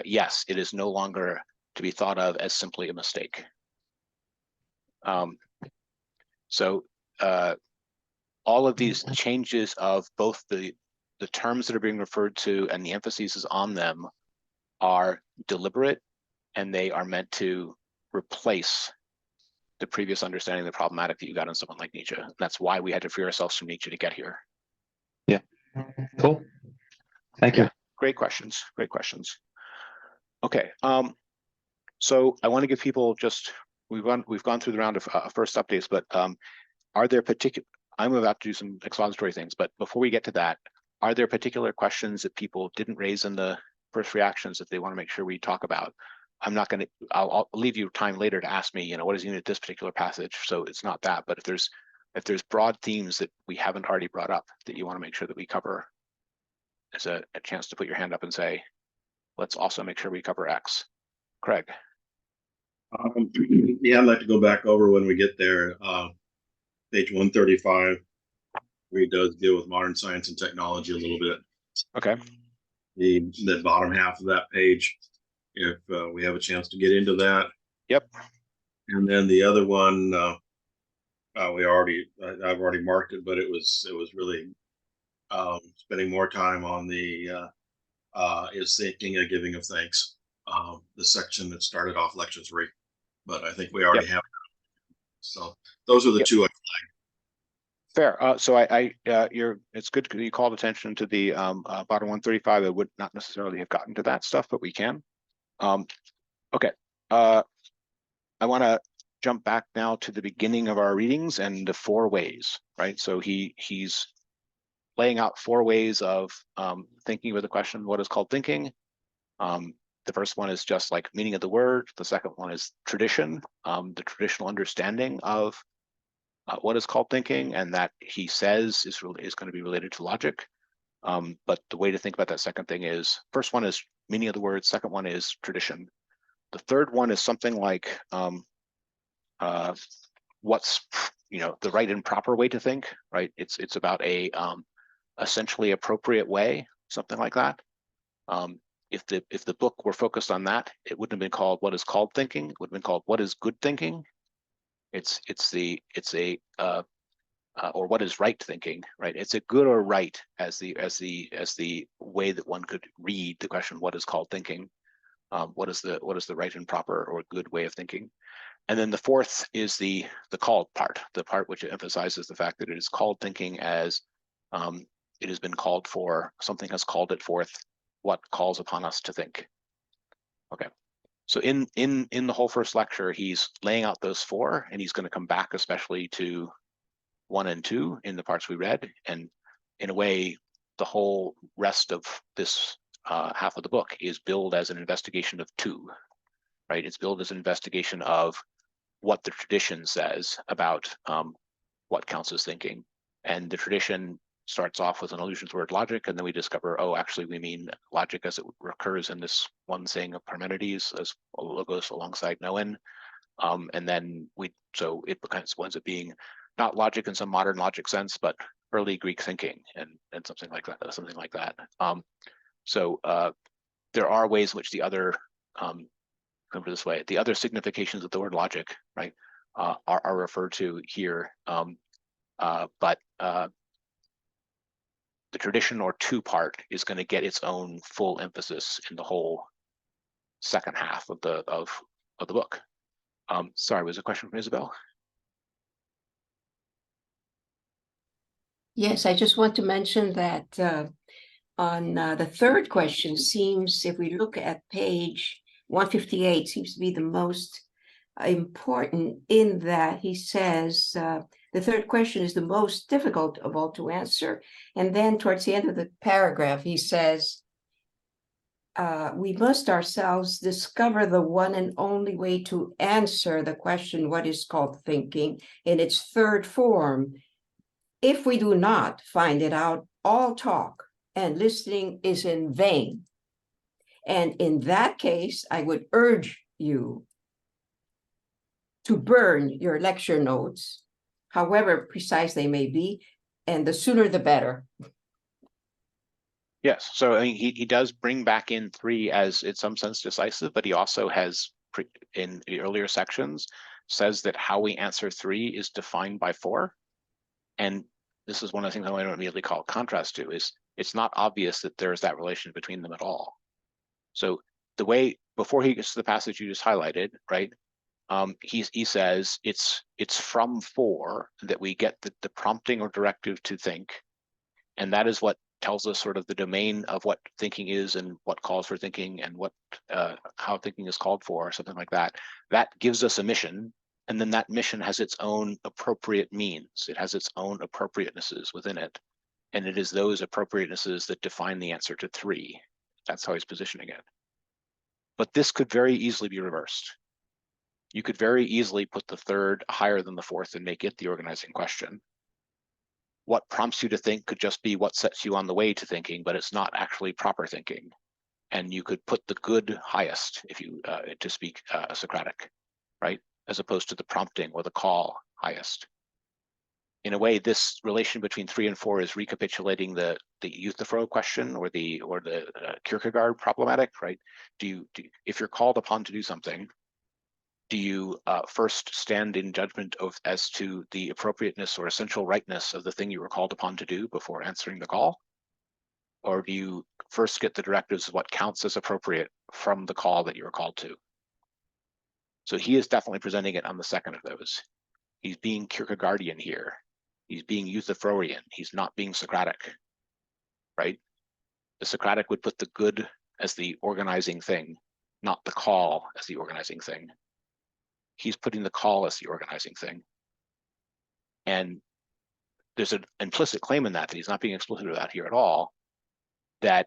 yes, it is no longer to be thought of as simply a mistake. So all of these changes of both the terms that are being referred to and the emphasis on them are deliberate, and they are meant to replace the previous understanding of the problematic that you got in someone like Nietzsche. That's why we had to free ourselves from Nietzsche to get here. Yeah. Cool. Thank you. Great questions. Great questions. Okay. So I want to give people just, we've gone through the round of first updates, but are there particular, I'm about to do some expository things, but before we get to that, are there particular questions that people didn't raise in the first reactions that they want to make sure we talk about? I'm not going to, I'll leave you time later to ask me, you know, what is unit this particular passage? So it's not that, but if there's broad themes that we haven't already brought up that you want to make sure that we cover, as a chance to put your hand up and say, let's also make sure we cover X. Craig. Yeah, I'd like to go back over when we get there. Page 135, where he does deal with modern science and technology a little bit. Okay. The bottom half of that page, if we have a chance to get into that. Yep. And then the other one, I've already marked it, but it was really spending more time on the is thinking a giving of thanks. The section that started off lecture 3, but I think we already have. So those are the two I flagged. Fair. So it's good that you called attention to the bottom 135. I would not necessarily have gotten to that stuff, but we can. Okay. I want to jump back now to the beginning of our readings and the 4 ways, right? So he's laying out 4 ways of thinking with the question, what is called thinking? The first one is just like meaning of the word. The second one is tradition, the traditional understanding of what is called thinking, and that he says is going to be related to logic. But the way to think about that second thing is, first one is meaning of the word, second one is tradition. The third one is something like what's, you know, the right and proper way to think, right? It's about a essentially appropriate way, something like that. If the book were focused on that, it wouldn't have been called what is called thinking. It would have been called what is good thinking. Or what is right thinking, right? It's a good or right as the way that one could read the question, what is called thinking? What is the right and proper or good way of thinking? And then the fourth is the called part, the part which emphasizes the fact that it is called thinking as it has been called for, something has called it forth, what calls upon us to think. Okay. So in the whole first lecture, he's laying out those 4, and he's going to come back especially to 1 and 2 in the parts we read. And in a way, the whole rest of this half of the book is billed as an investigation of 2. right? It's billed as an investigation of what the tradition says about what counts as thinking. And the tradition starts off with an allusion to the word logic, and then we discover, oh, actually we mean logic as it recurs in this one saying of Parmenides as logos alongside known. And then so it winds up being not logic in some modern logic sense, but early Greek thinking and something like that. So there are ways in which the other come this way. The other significations of the word logic, right, are referred to here. But the tradition or two part is going to get its own full emphasis in the whole second half of the book. Sorry, was a question from Isabel? Yes, I just want to mention that on the third question seems, if we look at page 158, seems to be the most important in that he says the third question is the most difficult of all to answer. And then towards the end of the paragraph, he says, we must ourselves discover the one and only way to answer the question, what is called thinking, in its third form. If we do not find it out, all talk and listening is in vain. And in that case, I would urge you to burn your lecture notes, however precise they may be, and the sooner the better. Yes, so I mean, he does bring back in 3 as in some sense decisive, but he also has in the earlier sections says that how we answer 3 is defined by 4. And this is one of the things I want to immediately call contrast to is it's not obvious that there's that relation between them at all. So the way before he gets to the passage you just highlighted, right? He says it's from 4 that we get the prompting or directive to think, and that is what tells us sort of the domain of what thinking is and what calls for thinking and what how thinking is called for, or something like that. That gives us a mission, and then that mission has its own appropriate means. It has its own appropriatenesses within it, and it is those appropriatenesses that define the answer to 3. That's how he's positioning it. But this could very easily be reversed. You could very easily put the third higher than the fourth and make it the organizing question. What prompts you to think could just be what sets you on the way to thinking, but it's not actually proper thinking. And you could put the good highest, if you to speak Socratic, right, as opposed to the prompting or the call highest. In a way, this relation between 3 and 4 is recapitulating the Euthyphro question or the Kierkegaard problematic, right? If you're called upon to do something, do you first stand in judgment as to the appropriateness or essential rightness of the thing you were called upon to do before answering the call? Or do you first get the directives of what counts as appropriate from the call that you were called to? So he is definitely presenting it on the second of those. He's being Kierkegaardian here. He's being Euthyphroian. He's not being Socratic, right? The Socratic would put the good as the organizing thing, not the call as the organizing thing. He's putting the call as the organizing thing. And there's an implicit claim in that he's not being explicit about here at all, that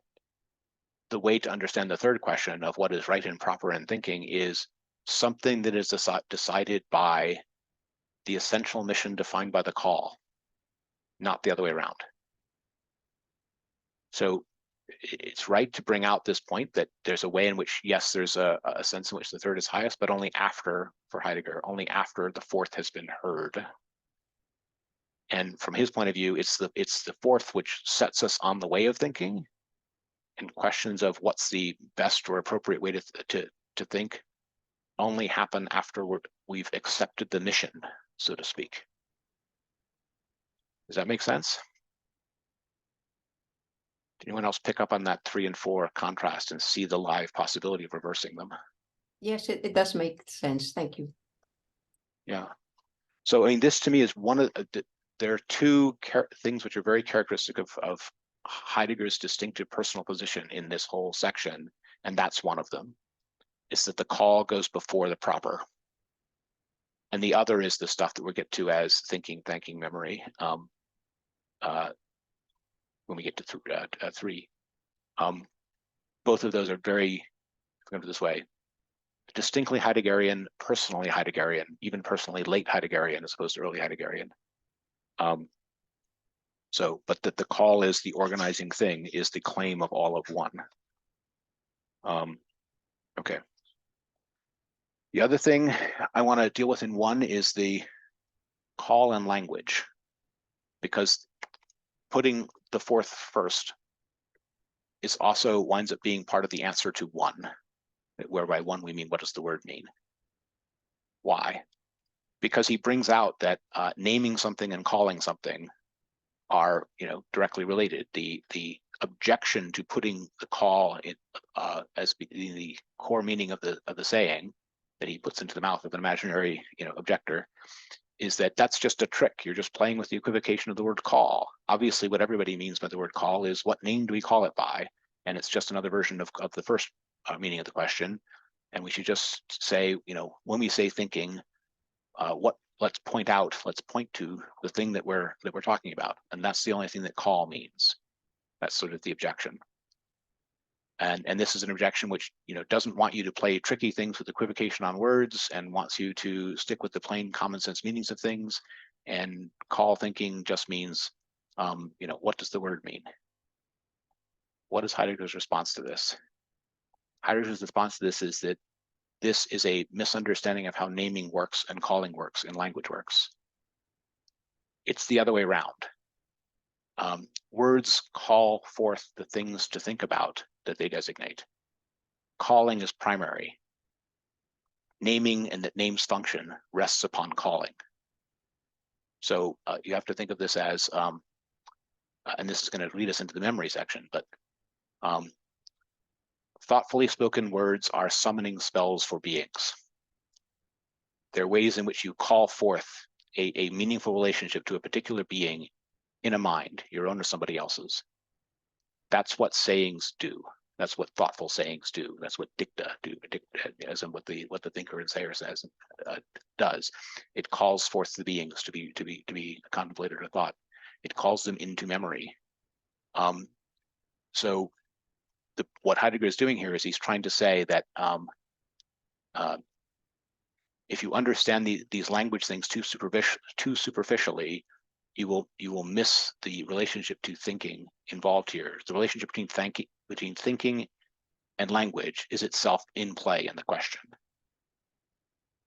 the way to understand the third question of what is right and proper in thinking is something that is decided by the essential mission defined by the call, not the other way around. So it's right to bring out this point that there's a way in which, yes, there's a sense in which the third is highest, but only after, for Heidegger, only after the fourth has been heard. And from his point of view, it's the fourth which sets us on the way of thinking, and questions of what's the best or appropriate way to think only happen after we've accepted the mission, so to speak. Does that make sense? Did anyone else pick up on that 3 and 4 contrast and see the live possibility of reversing them? Yes, it does make sense. Thank you. Yeah. So, I mean, this to me is one of there are 2 things which are very characteristic of Heidegger's distinctive personal position in this whole section, and that's one of them. Is that the call goes before the proper. And the other is the stuff that we'll get to as thinking, thanking, memory. When we get to 3. Both of those are very, if I go this way, distinctly Heideggerian, personally Heideggerian, even personally late Heideggerian as opposed to early Heideggerian. But that the call is the organizing thing is the claim of all of one. Okay. The other thing I want to deal with in one is the call and language, because putting the fourth first is also winds up being part of the answer to one, where by one we mean what does the word mean? Why? Because he brings out that naming something and calling something are, directly related. The objection to putting the call in, as the core meaning of the saying that he puts into the mouth of an imaginary, objector, is that that's just a trick. You're just playing with the equivocation of the word call. Obviously, what everybody means by the word call is what name do we call it by? And it's just another version of the first meaning of the question. And we should just say, when we say thinking, let's point to the thing that we're talking about. And that's the only thing that call means. That's sort of the objection. And this is an objection which, doesn't want you to play tricky things with equivocation on words and wants you to stick with the plain common sense meanings of things. And call thinking just means, what does the word mean? What is Heidegger's response to this? Heidegger's response to this is that this is a misunderstanding of how naming works and calling works and language works. It's the other way around. Words call forth the things to think about that they designate. Calling is primary. Naming and that name's function rests upon calling. So you have to think of this as, and this is going to lead us into the memory section, but thoughtfully spoken words are summoning spells for beings. They're ways in which you call forth a meaningful relationship to a particular being in a mind, your own or somebody else's. That's what sayings do. That's what thoughtful sayings do. That's what dicta do. Dicta, as in what the thinker and sayer says, does. It calls forth the beings to be contemplated or thought. It calls them into memory. So what Heidegger is doing here is he's trying to say that if you understand these language things too superficially, you will miss the relationship to thinking involved here. The relationship between thinking and language is itself in play in the question.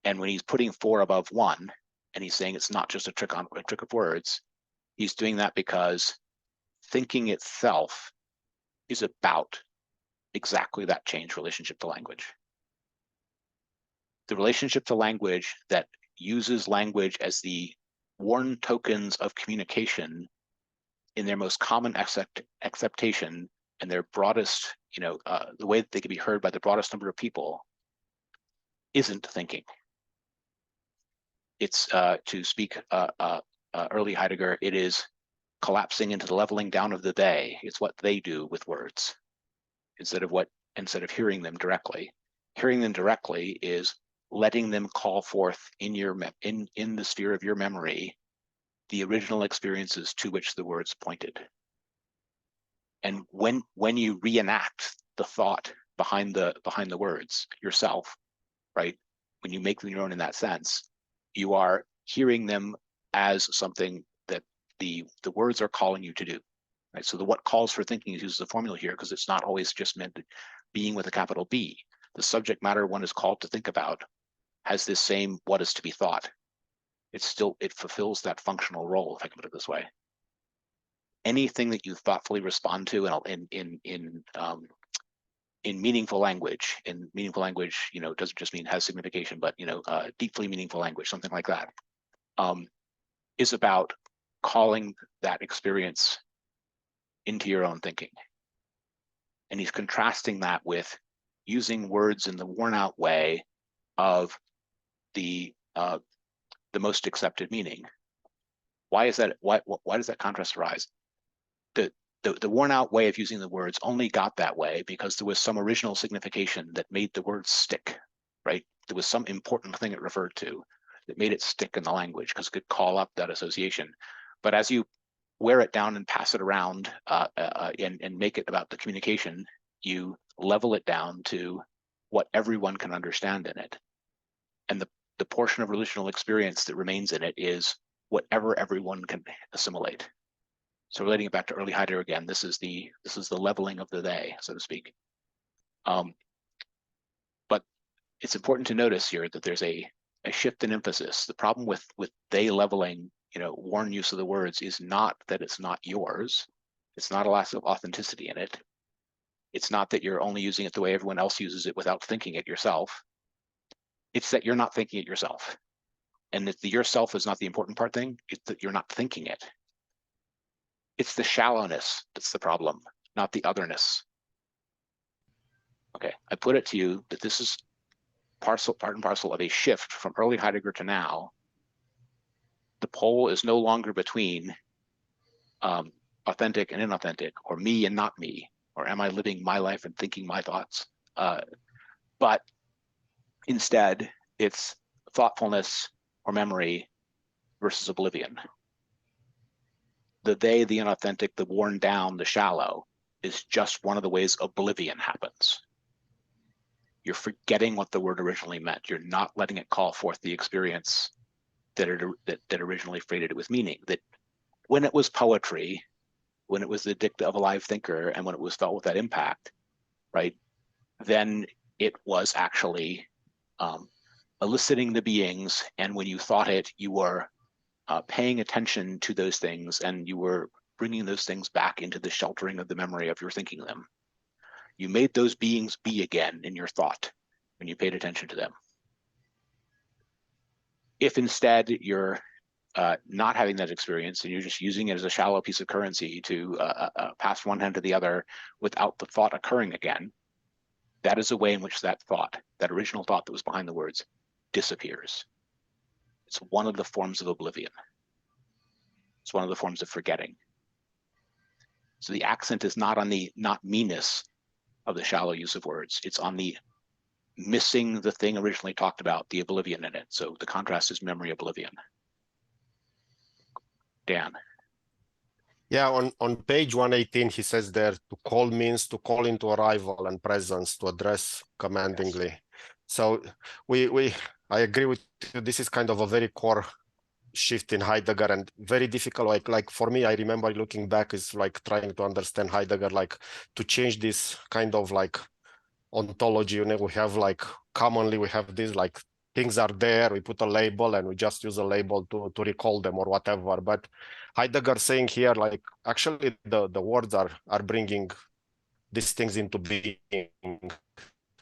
And when he's putting 4 above 1, and he's saying it's not just a trick of words, he's doing that because thinking itself is about exactly that changed relationship to language. The relationship to language that uses language as the worn tokens of communication in their most common acceptation and their broadest, the way that they can be heard by the broadest number of people, isn't thinking. It's, to speak early Heidegger, it is collapsing into the leveling down of the they. It's what they do with words instead of hearing them directly. Hearing them directly is letting them call forth in the sphere of your memory the original experiences to which the words pointed. And when you reenact the thought behind the words yourself, right? When you make them your own in that sense, you are hearing them as something that the words are calling you to do. Right? So the what calls for thinking is uses a formula here because it's not always just meant being with a capital B. The subject matter one is called to think about has this same what is to be thought. It fulfills that functional role, if I can put it this way. Anything that you thoughtfully respond to in meaningful language, doesn't just mean has signification, but deeply meaningful language, something like that, is about calling that experience into your own thinking. And he's contrasting that with using words in the worn out way of the most accepted meaning. Why is that? Why does that contrast arise? The worn out way of using the words only got that way because there was some original signification that made the words stick, right? There was some important thing it referred to that made it stick in the language because it could call up that association. But as you wear it down and pass it around and make it about the communication, you level it down to what everyone can understand in it. And the portion of relational experience that remains in it is whatever everyone can assimilate. So relating it back to early Heidegger again, this is the leveling of the they, so to speak. But it's important to notice here that there's a shift in emphasis. The problem with they leveling, worn use of the words is not that it's not yours. It's not a lack of authenticity in it. It's not that you're only using it the way everyone else uses it without thinking it yourself. It's that you're not thinking it yourself. And that the yourself is not the important part thing, it's that you're not thinking it. It's the shallowness that's the problem, not the otherness. Okay, I put it to you that this is part and parcel of a shift from early Heidegger to now. The pole is no longer between authentic and inauthentic, or me and not me, or am I living my life and thinking my thoughts? But instead, it's thoughtfulness or memory versus oblivion. The they, the inauthentic, the worn down, the shallow is just one of the ways oblivion happens. You're forgetting what the word originally meant. You're not letting it call forth the experience that originally freighted it with meaning. That when it was poetry, when it was the dicta of a live thinker, and when it was felt with that impact, right, then it was actually eliciting the beings. And when you thought it, you were paying attention to those things, and you were bringing those things back into the sheltering of the memory of your thinking them. You made those beings be again in your thought when you paid attention to them. If instead you're not having that experience and you're just using it as a shallow piece of currency to pass one hand to the other without the thought occurring again, that is a way in which that thought, that original thought that was behind the words, disappears. It's one of the forms of oblivion. It's one of the forms of forgetting. So the accent is not on the not meanness of the shallow use of words. It's on the missing the thing originally talked about, the oblivion in it. So the contrast is memory oblivion. Dan. Yeah, on page 118, he says there, to call means to call into arrival and presence, to address commandingly. Yes. So I agree with you. This is kind of a very core shift in Heidegger, and very difficult. Like for me, I remember looking back is like trying to understand Heidegger, like to change this kind of like ontology. We have like commonly we have this like things are there, we put a label and we just use a label to recall them or whatever. But Heidegger saying here, like actually the words are bringing these things into being.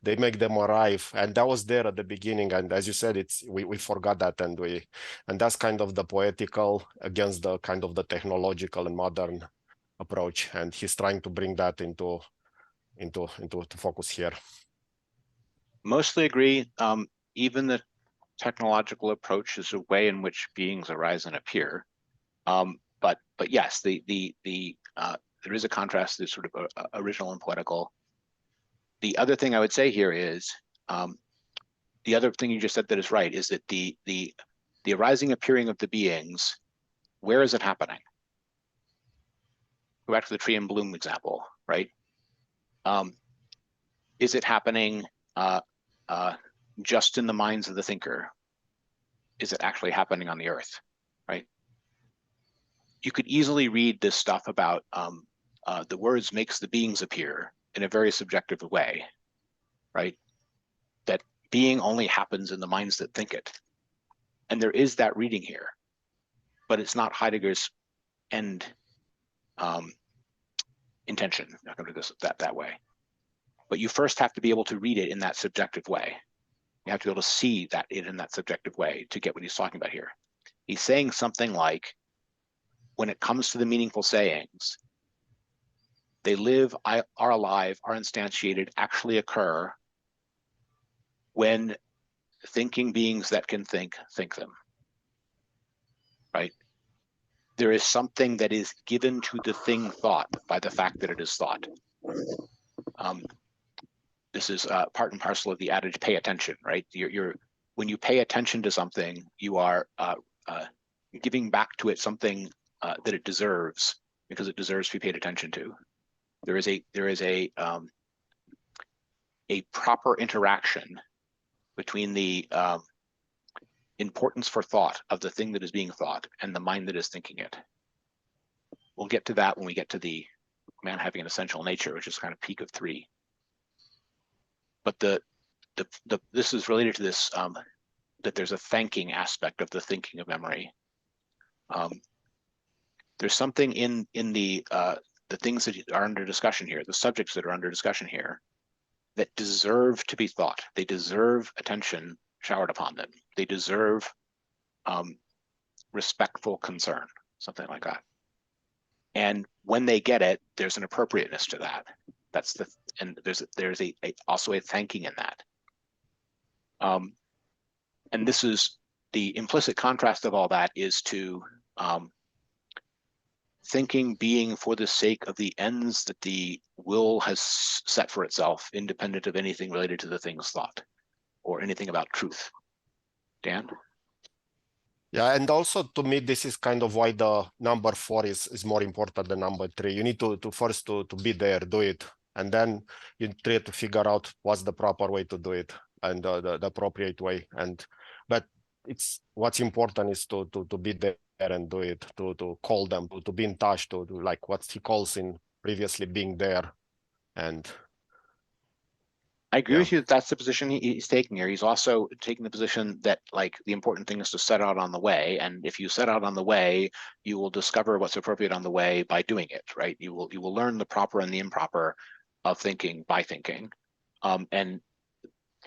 They make them arrive, and that was there at the beginning. And as you said, we forgot that, and that's kind of the poetical against the kind of the technological and modern approach. And he's trying to bring that into focus here. Mostly agree. Even the technological approach is a way in which beings arise and appear. But yes, there is a contrast that's sort of original and poetical. The other thing I would say here is, the other thing you just said that is right, is that the arising, appearing of the beings, where is it happening? Go back to the tree and bloom example, right? Is it happening just in the minds of the thinker? Is it actually happening on the earth, right? You could easily read this stuff about the words makes the beings appear in a very subjective way, right? That being only happens in the minds that think it. And there is that reading here, but it's not Heidegger's end intention. I'm not going to do this that way. But you first have to be able to read it in that subjective way. You have to be able to see that in that subjective way to get what he's talking about here. He's saying something like, when it comes to the meaningful sayings, they live, are alive, are instantiated, actually occur when thinking beings that can think them, right? There is something that is given to the thing thought by the fact that it is thought. This is part and parcel of the adage, pay attention, right? When you pay attention to something, you are giving back to it something that it deserves, because it deserves to be paid attention to. There is a a proper interaction between the importance for thought of the thing that is being thought and the mind that is thinking it. We'll get to that when we get to the man having an essential nature, which is kind of peak of 3. But this is related to this, that there's a thanking aspect of the thinking of memory. There's something in the things that are under discussion here, the subjects that are under discussion here, that deserve to be thought. They deserve attention showered upon them. They deserve respectful concern, something like that. And when they get it, there's an appropriateness to that. And there's also a thanking in that. And this is the implicit contrast of all that is to thinking being for the sake of the ends that the will has set for itself, independent of anything related to the things thought or anything about truth. Dan? Yeah, and also to me, this is kind of why the number 4 is more important than number 3. You need to first to be there, do it, and then you try to figure out what's the proper way to do it and the appropriate way. But it's what's important is to be there and do it, to call them, to be in touch, to like what he calls in previously being there. And I agree with you that that's the position he's taking here. He's also taking the position that like the important thing is to set out on the way. And if you set out on the way, you will discover what's appropriate on the way by doing it, right? You will learn the proper and the improper of thinking by thinking. And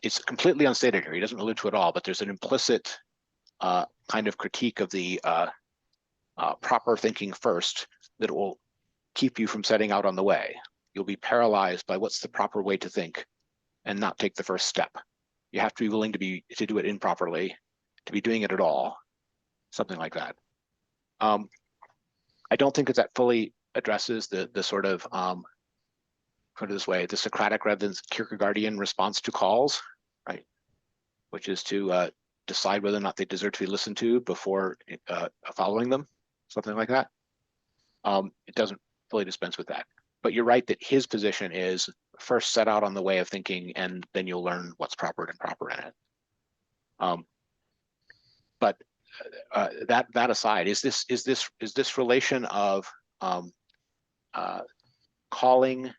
it's completely unstated here. He doesn't allude to it all, but there's an implicit kind of critique of the proper thinking first that will keep you from setting out on the way. You'll be paralyzed by what's the proper way to think and not take the first step. You have to be willing to do it improperly, to be doing it at all, something like that. I don't think that fully addresses the sort of put it this way, the Socratic rather than Kierkegaardian response to calls, right? Which is to decide whether or not they deserve to be listened to before following them, something like that. It doesn't fully dispense with that. But you're right that his position is first set out on the way of thinking, and then you'll learn what's proper and improper in it. But that aside, is this relation of calling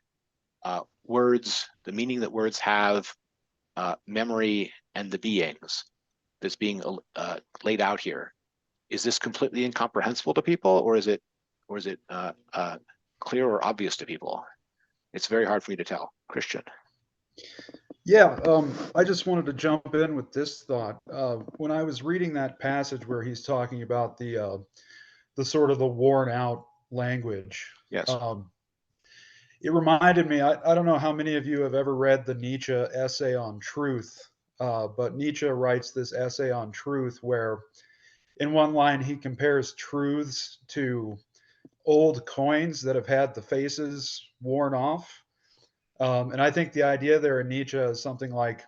words, the meaning that words have, memory, and the beings that's being laid out here? Is this completely incomprehensible to people, or is it clear or obvious to people? It's very hard for me to tell. Christian. Yeah, I just wanted to jump in with this thought. When I was reading that passage where he's talking about the sort of the worn out language, Yes. it reminded me, I don't know how many of you have ever read the Nietzsche essay on truth, but Nietzsche writes this essay on truth where in one line he compares truths to old coins that have had the faces worn off. And I think the idea there in Nietzsche is something like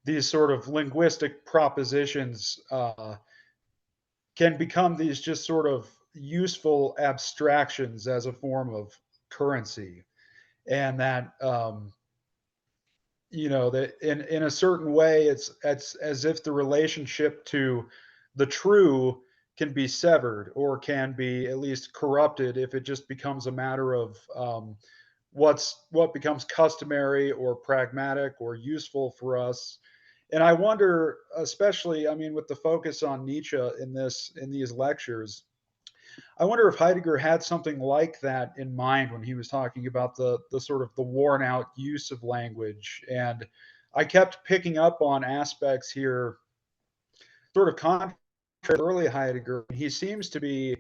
these sort of linguistic propositions can become these just sort of useful abstractions as a form of currency. And that, that in a certain way, it's as if the relationship to the true can be severed or can be at least corrupted if it just becomes a matter of what becomes customary or pragmatic or useful for us. And I wonder, especially, I mean, with the focus on Nietzsche in these lectures, I wonder if Heidegger had something like that in mind when he was talking about the sort of the worn out use of language. And I kept picking up on aspects here, sort of contrary to early Heidegger. He seems to be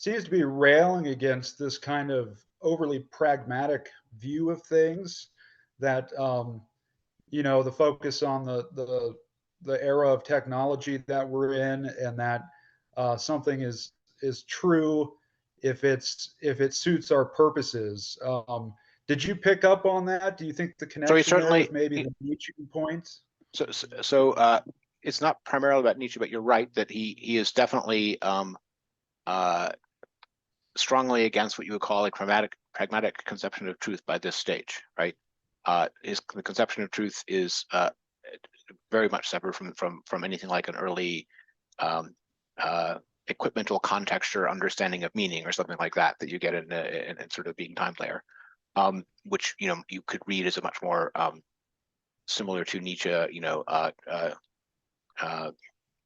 railing against this kind of overly pragmatic view of things, that the focus on the era of technology that we're in, and that something is true if it suits our purposes. Did you pick up on that? Do you think the connection there is maybe the Nietzsche point? So it's not primarily about Nietzsche, but you're right that he is definitely strongly against what you would call a pragmatic conception of truth by this stage, right? the conception of truth is very much separate from anything like an early equipmental contexture understanding of meaning or something like that you get in sort of being time layer, which you could read as a much more similar to Nietzsche,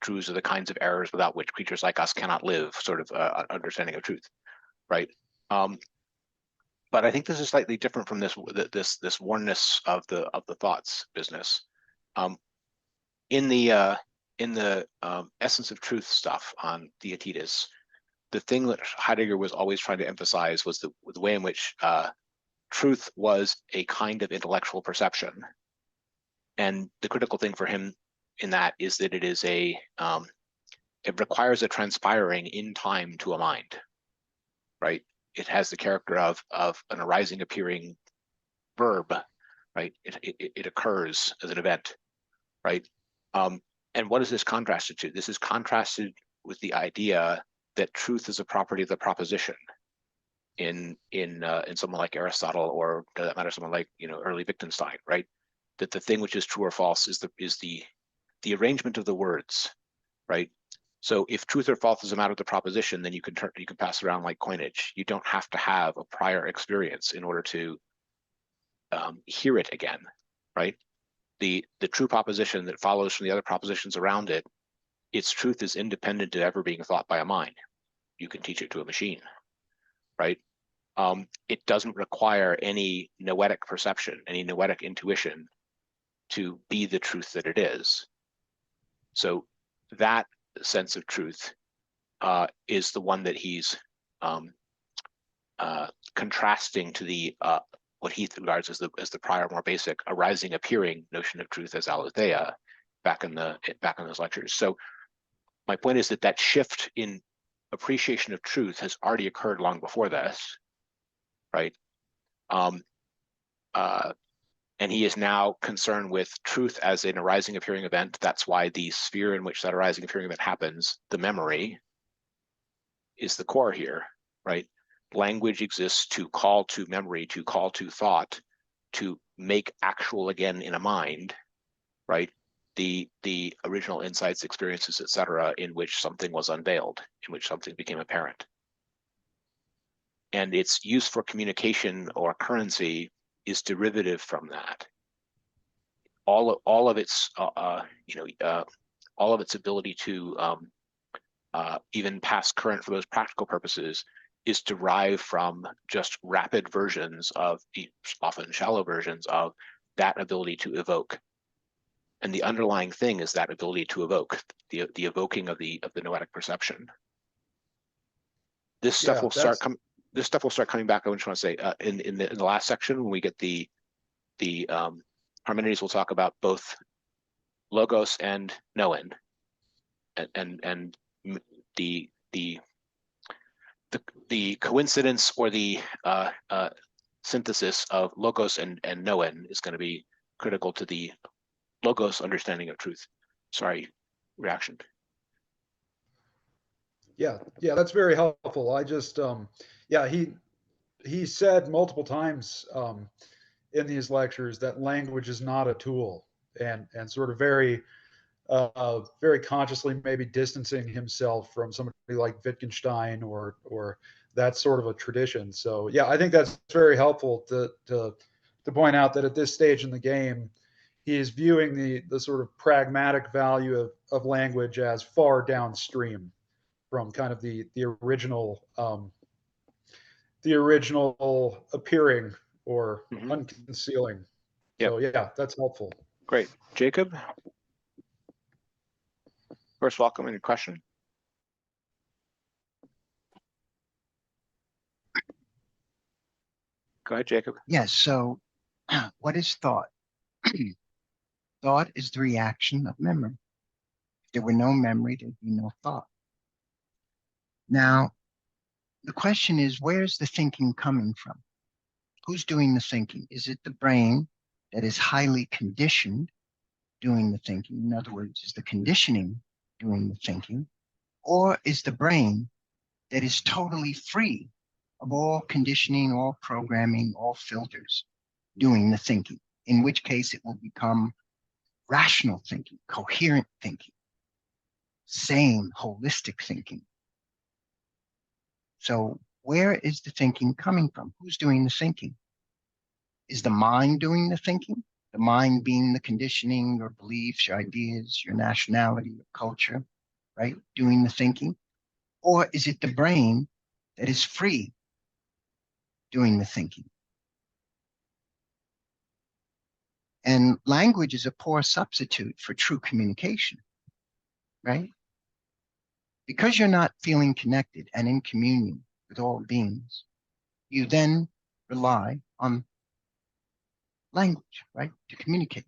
truths are the kinds of errors without which creatures like us cannot live, sort of understanding of truth, right? But I think this is slightly different from this oneness of the thoughts business. In the essence of truth stuff on Theaetetus, the thing that Heidegger was always trying to emphasize was the way in which truth was a kind of intellectual perception. And the critical thing for him in that is that it is it requires a transpiring in time to a mind, right? It has the character of an arising, appearing verb, right? It occurs as an event, right? And what is this contrasted to? This is contrasted with the idea that truth is a property of the proposition in someone like Aristotle, or for that matter, someone like early Wittgenstein, right? That the thing which is true or false is the arrangement of the words, right? So if truth or false is a matter of the proposition, then you can pass around like coinage. You don't have to have a prior experience in order to hear it again, right? The true proposition that follows from the other propositions around it, its truth is independent of ever being thought by a mind. You can teach it to a machine, right? It doesn't require any noetic perception, any noetic intuition to be the truth that it is. So that sense of truth is the one that he's contrasting to the what he regards as the prior, more basic arising, appearing notion of truth as aletheia back in those lectures. So my point is that shift in appreciation of truth has already occurred long before this, right? And he is now concerned with truth as an arising, appearing event. That's why the sphere in which that arising, appearing event happens, the memory, is the core here, right? Language exists to call to memory, to call to thought, to make actual again in a mind, right? The original insights, experiences, etc., in which something was unveiled, in which something became apparent. And its use for communication or currency is derivative from that. All of its ability to even pass current for those practical purposes is derived from just rapid versions of, often shallow versions of, that ability to evoke. And the underlying thing is that ability to evoke, the evoking of the noetic perception. This stuff will start coming. This stuff will start coming back. I just want to say in the last section, when we get the Parmenides, will talk about both logos and noen, and the coincidence or the synthesis of logos and noen is going to be critical to the logos understanding of truth. Sorry, reaction. Yeah, that's very helpful. I just, he said multiple times in these lectures that language is not a tool, and sort of very consciously maybe distancing himself from somebody like Wittgenstein or that sort of a tradition. So yeah, I think that's very helpful to point out that at this stage in the game, he is viewing the sort of pragmatic value of language as far downstream from kind of the original appearing or unconcealing. Yep. So yeah, that's helpful. Great. Jacob? First, welcome. Any question? Go ahead, Jacob. Yes. So what is thought? Thought is the reaction of memory. If there were no memory, there'd be no thought. Now, the question is, where's the thinking coming from? Who's doing the thinking? Is it the brain that is highly conditioned doing the thinking? In other words, is the conditioning doing the thinking? Or is the brain that is totally free of all conditioning, all programming, all filters doing the thinking? in which case it will become rational thinking, coherent thinking, sane, holistic thinking. So where is the thinking coming from? Who's doing the thinking? Is the mind doing the thinking? The mind being the conditioning, your beliefs, your ideas, your nationality, your culture, right? Doing the thinking? Or is it the brain that is free doing the thinking? And language is a poor substitute for true communication, right? Because you're not feeling connected and in communion with all beings, you then rely on language, right, to communicate.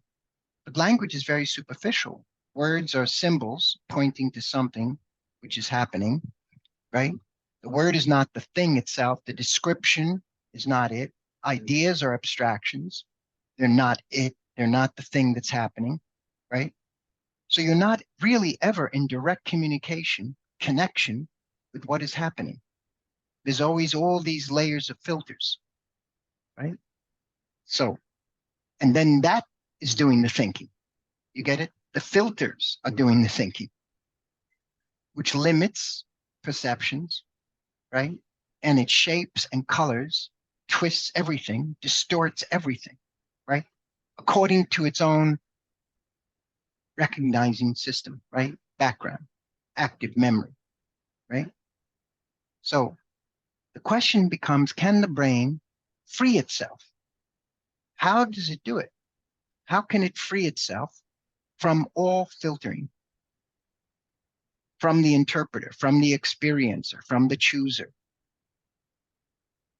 But language is very superficial. Words are symbols pointing to something which is happening, right? The word is not the thing itself. The description is not it. Ideas are abstractions. They're not it. They're not the thing that's happening, right? So you're not really ever in direct communication, connection with what is happening. There's always all these layers of filters, right? So, and then that is doing the thinking. You get it? The filters are doing the thinking, which limits perceptions, right? And it shapes and colors, twists everything, distorts everything, right? According to its own recognizing system, right? Background, active memory, right? So the question becomes, can the brain free itself? How does it do it? How can it free itself from all filtering? From the interpreter, from the experiencer, from the chooser,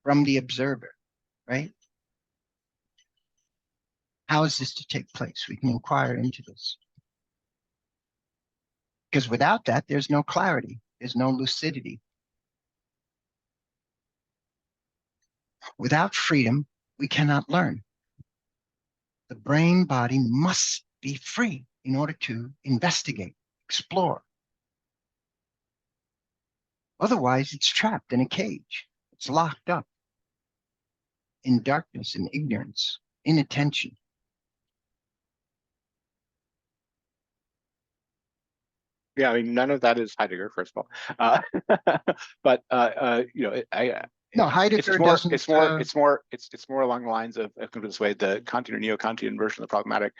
from the observer, right? How is this to take place? We can inquire into this. Because without that, there's no clarity, there's no lucidity. Without freedom, we cannot learn. The brain body must be free in order to investigate, explore. Otherwise, it's trapped in a cage. It's locked up in darkness and ignorance, inattention. Yeah, I mean, none of that is Heidegger, first of all. But you know, No, Heidegger doesn't. It's more along the lines of this way, the Kantian or neo-Kantian version of the problematic.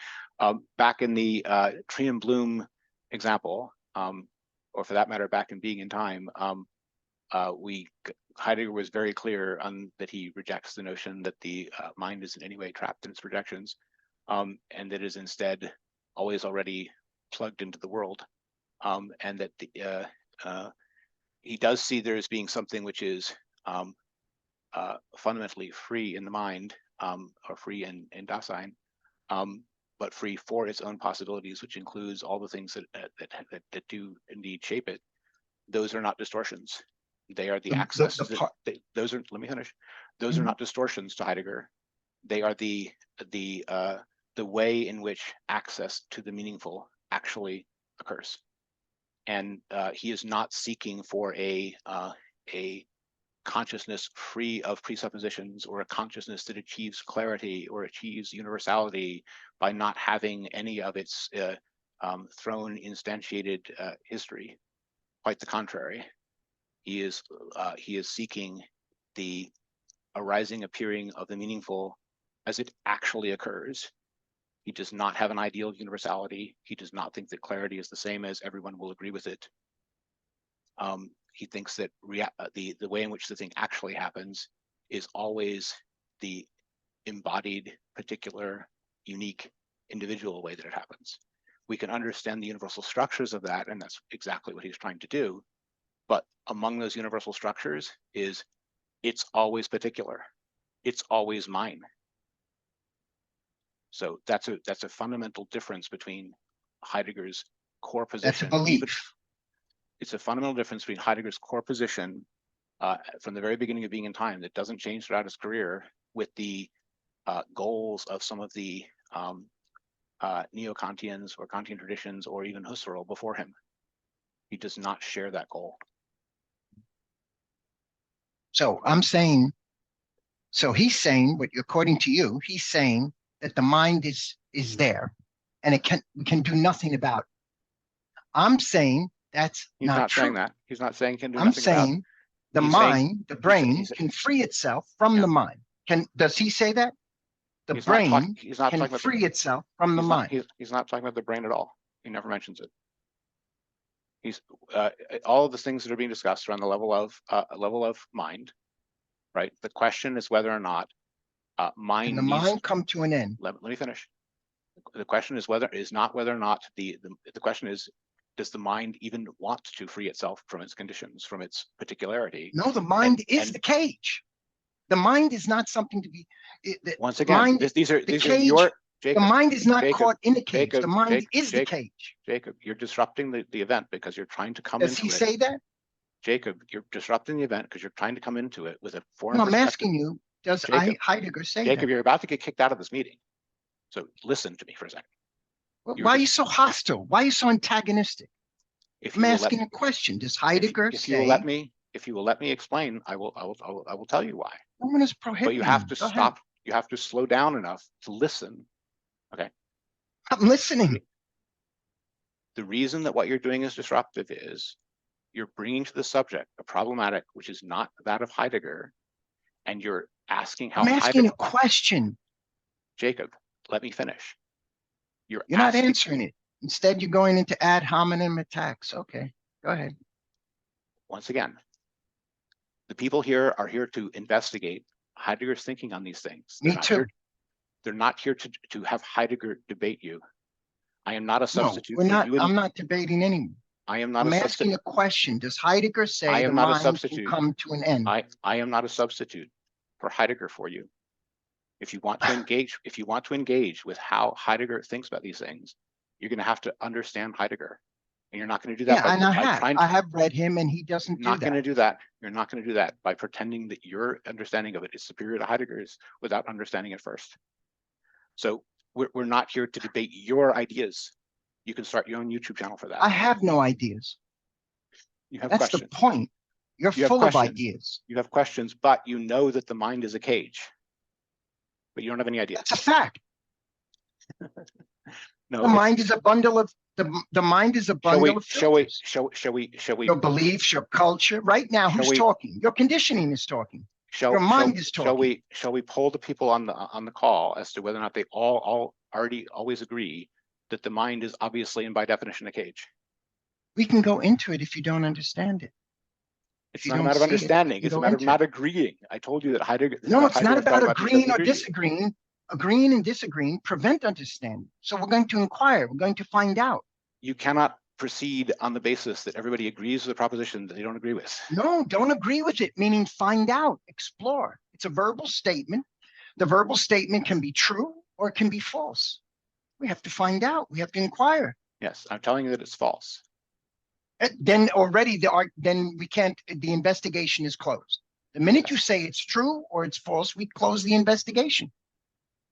Back in the Tree and Bloom example, or for that matter, back in Being in Time, Heidegger was very clear on that he rejects the notion that the mind is in any way trapped in its projections, and that is instead always already plugged into the world. And that he does see there as being something which is fundamentally free in the mind, or free in Dasein, but free for its own possibilities, which includes all the things that do indeed shape it. Those are not distortions. They are the access. Those are. Let me finish. Those are not distortions to Heidegger. They are the way in which access to the meaningful actually occurs. And he is not seeking for a consciousness free of presuppositions, or a consciousness that achieves clarity or achieves universality by not having any of its thrown instantiated history. Quite the contrary. He is seeking the arising, appearing of the meaningful as it actually occurs. He does not have an ideal universality. He does not think that clarity is the same as everyone will agree with it. He thinks that the way in which the thing actually happens is always the embodied, particular, unique, individual way that it happens. We can understand the universal structures of that, and that's exactly what he's trying to do. But among those universal structures is, it's always particular. It's always mine. So that's a fundamental difference between Heidegger's core position. That's a belief. It's a fundamental difference between Heidegger's core position from the very beginning of Being in Time, that doesn't change throughout his career, with the goals of some of the neo-Kantians or Kantian traditions, or even Husserl before him. He does not share that goal. So I'm saying, so he's saying, what according to you, he's saying that the mind is there and it can do nothing about it. I'm saying that's He's not not true. saying that. He's not saying can do I'm nothing about it. saying the He's saying- mind, the brain he's- can free itself from Yeah. the mind. Does he say that? The He's not brain he's not can talking about free itself from the he's not, mind. he's not talking about the brain at all. He never mentions it. He's all of the things that are being discussed are on the level of mind, right? The question is whether or not mind Can the needs. mind come to an end? Let me finish. The question is not whether or not the question is, does the mind even want to free itself from its conditions, from its particularity? No, the mind is and- the cage. The mind is not something to be. Once again, mind, these are cage, your the Jacob. mind is not Jacob, caught in the cage. Jacob, The mind Jacob, is the Jacob, cage. Jacob, you're disrupting the event because you're trying to come Does into he it. say that? Jacob, you're disrupting the event because you're trying to come into it with a foreign No, I'm perspective. asking you, does Jacob, Heidegger say Jacob, that? you're about to get kicked out of this meeting. So listen to me for a second. Well, you're why are just- you so hostile? Why are you so antagonistic? If I'm you will let, asking a question. Does Heidegger if say you will let me, if you will let me explain, I will tell you why. no one is But prohibiting? you have to Go ahead. stop. You have to slow down enough to listen. I'm listening. The reason that what you're doing is disruptive is you're bringing to the subject a problematic which is not that of Heidegger, and you're asking how I'm asking Heidegger. a question. Jacob, let me finish. You're not answering it. Instead, you're going into ad hominem attacks. Okay, go ahead. Once again, the people here are here to investigate Heidegger's thinking on these things. Me too. They're not here to have Heidegger debate you. I am not a No, substitute we're for not. you. I'm not debating anyone. I am not I'm a asking substitute. a question. Does Heidegger I say the am not a mind can substitute. come to an end? I am not a substitute for Heidegger for you. If you want to engage with how Heidegger thinks about these things, you're going to have to understand Heidegger, and you're not going to do that Yeah, and I have read him, and he doesn't do not going to that. do that. You're not going to do that by pretending that your understanding of it is superior to Heidegger's without understanding it first. So we're not here to debate your ideas. You can start your own YouTube channel for that. I have no ideas. You have That's questions. the point. You're You have full of questions. ideas. You have questions, but you know that the mind is a cage. But you don't have any ideas. That's a fact. No, The mind is a bundle of the mind is a bundle of filters. Shall we? Your beliefs, your culture. Right now, who's talking? Your conditioning is talking. Your mind is talking. Shall we poll the people on the call as to whether or not they all already always agree that the mind is obviously and by definition a cage? We can go into it if you don't understand it. It's not a matter of understanding. It's a matter of not agreeing. I told you that Heidegger. No, it's not about agreeing or disagreeing. Agreeing and disagreeing prevent understanding. So we're going to inquire. We're going to find out. You cannot proceed on the basis that everybody agrees with a proposition that they don't agree with. No, don't agree with it, meaning find out, explore. It's a verbal statement. The verbal statement can be true or it can be false. We have to find out. We have to inquire. Yes, I'm telling you that it's false. Then already then we can't, the investigation is closed. The minute you say it's true or it's false, we close the investigation.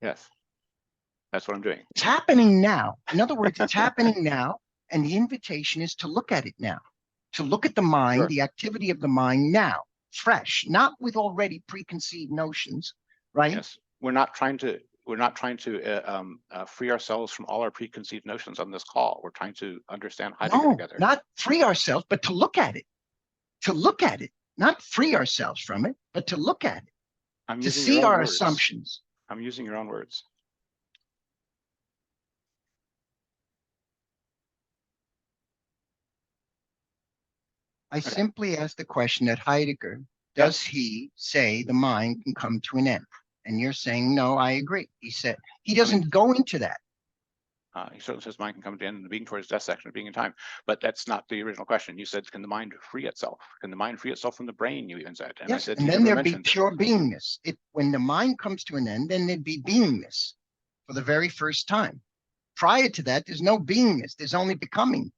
Yes, that's what I'm doing. It's happening now. In other words, it's happening now. And the invitation is to look at it now, to look at the mind, Sure. the activity of the mind now, fresh, not with already preconceived notions, right? Yes, we're not trying to free ourselves from all our preconceived notions on this call. We're trying to understand Heidegger No, together. not free ourselves, but to look at it, not free ourselves from it, but to look at it, I'm to using see your own our words. assumptions. I'm using your own words. I simply asked the question that Heidegger, does he say the mind can come to an end? And you're saying, no, I agree. He said, he doesn't go into that. He certainly says mind can come to the end of the being towards death section of being in time, but that's not the original question. You said, can the mind free itself? Can the mind free itself from the brain? You even said, and Yes, I said, and you then never there'd be mentioned pure beingness. When the mind comes to an end, then there'd be beingness for the very first time. Prior to that, there's no beingness. There's only becomingness.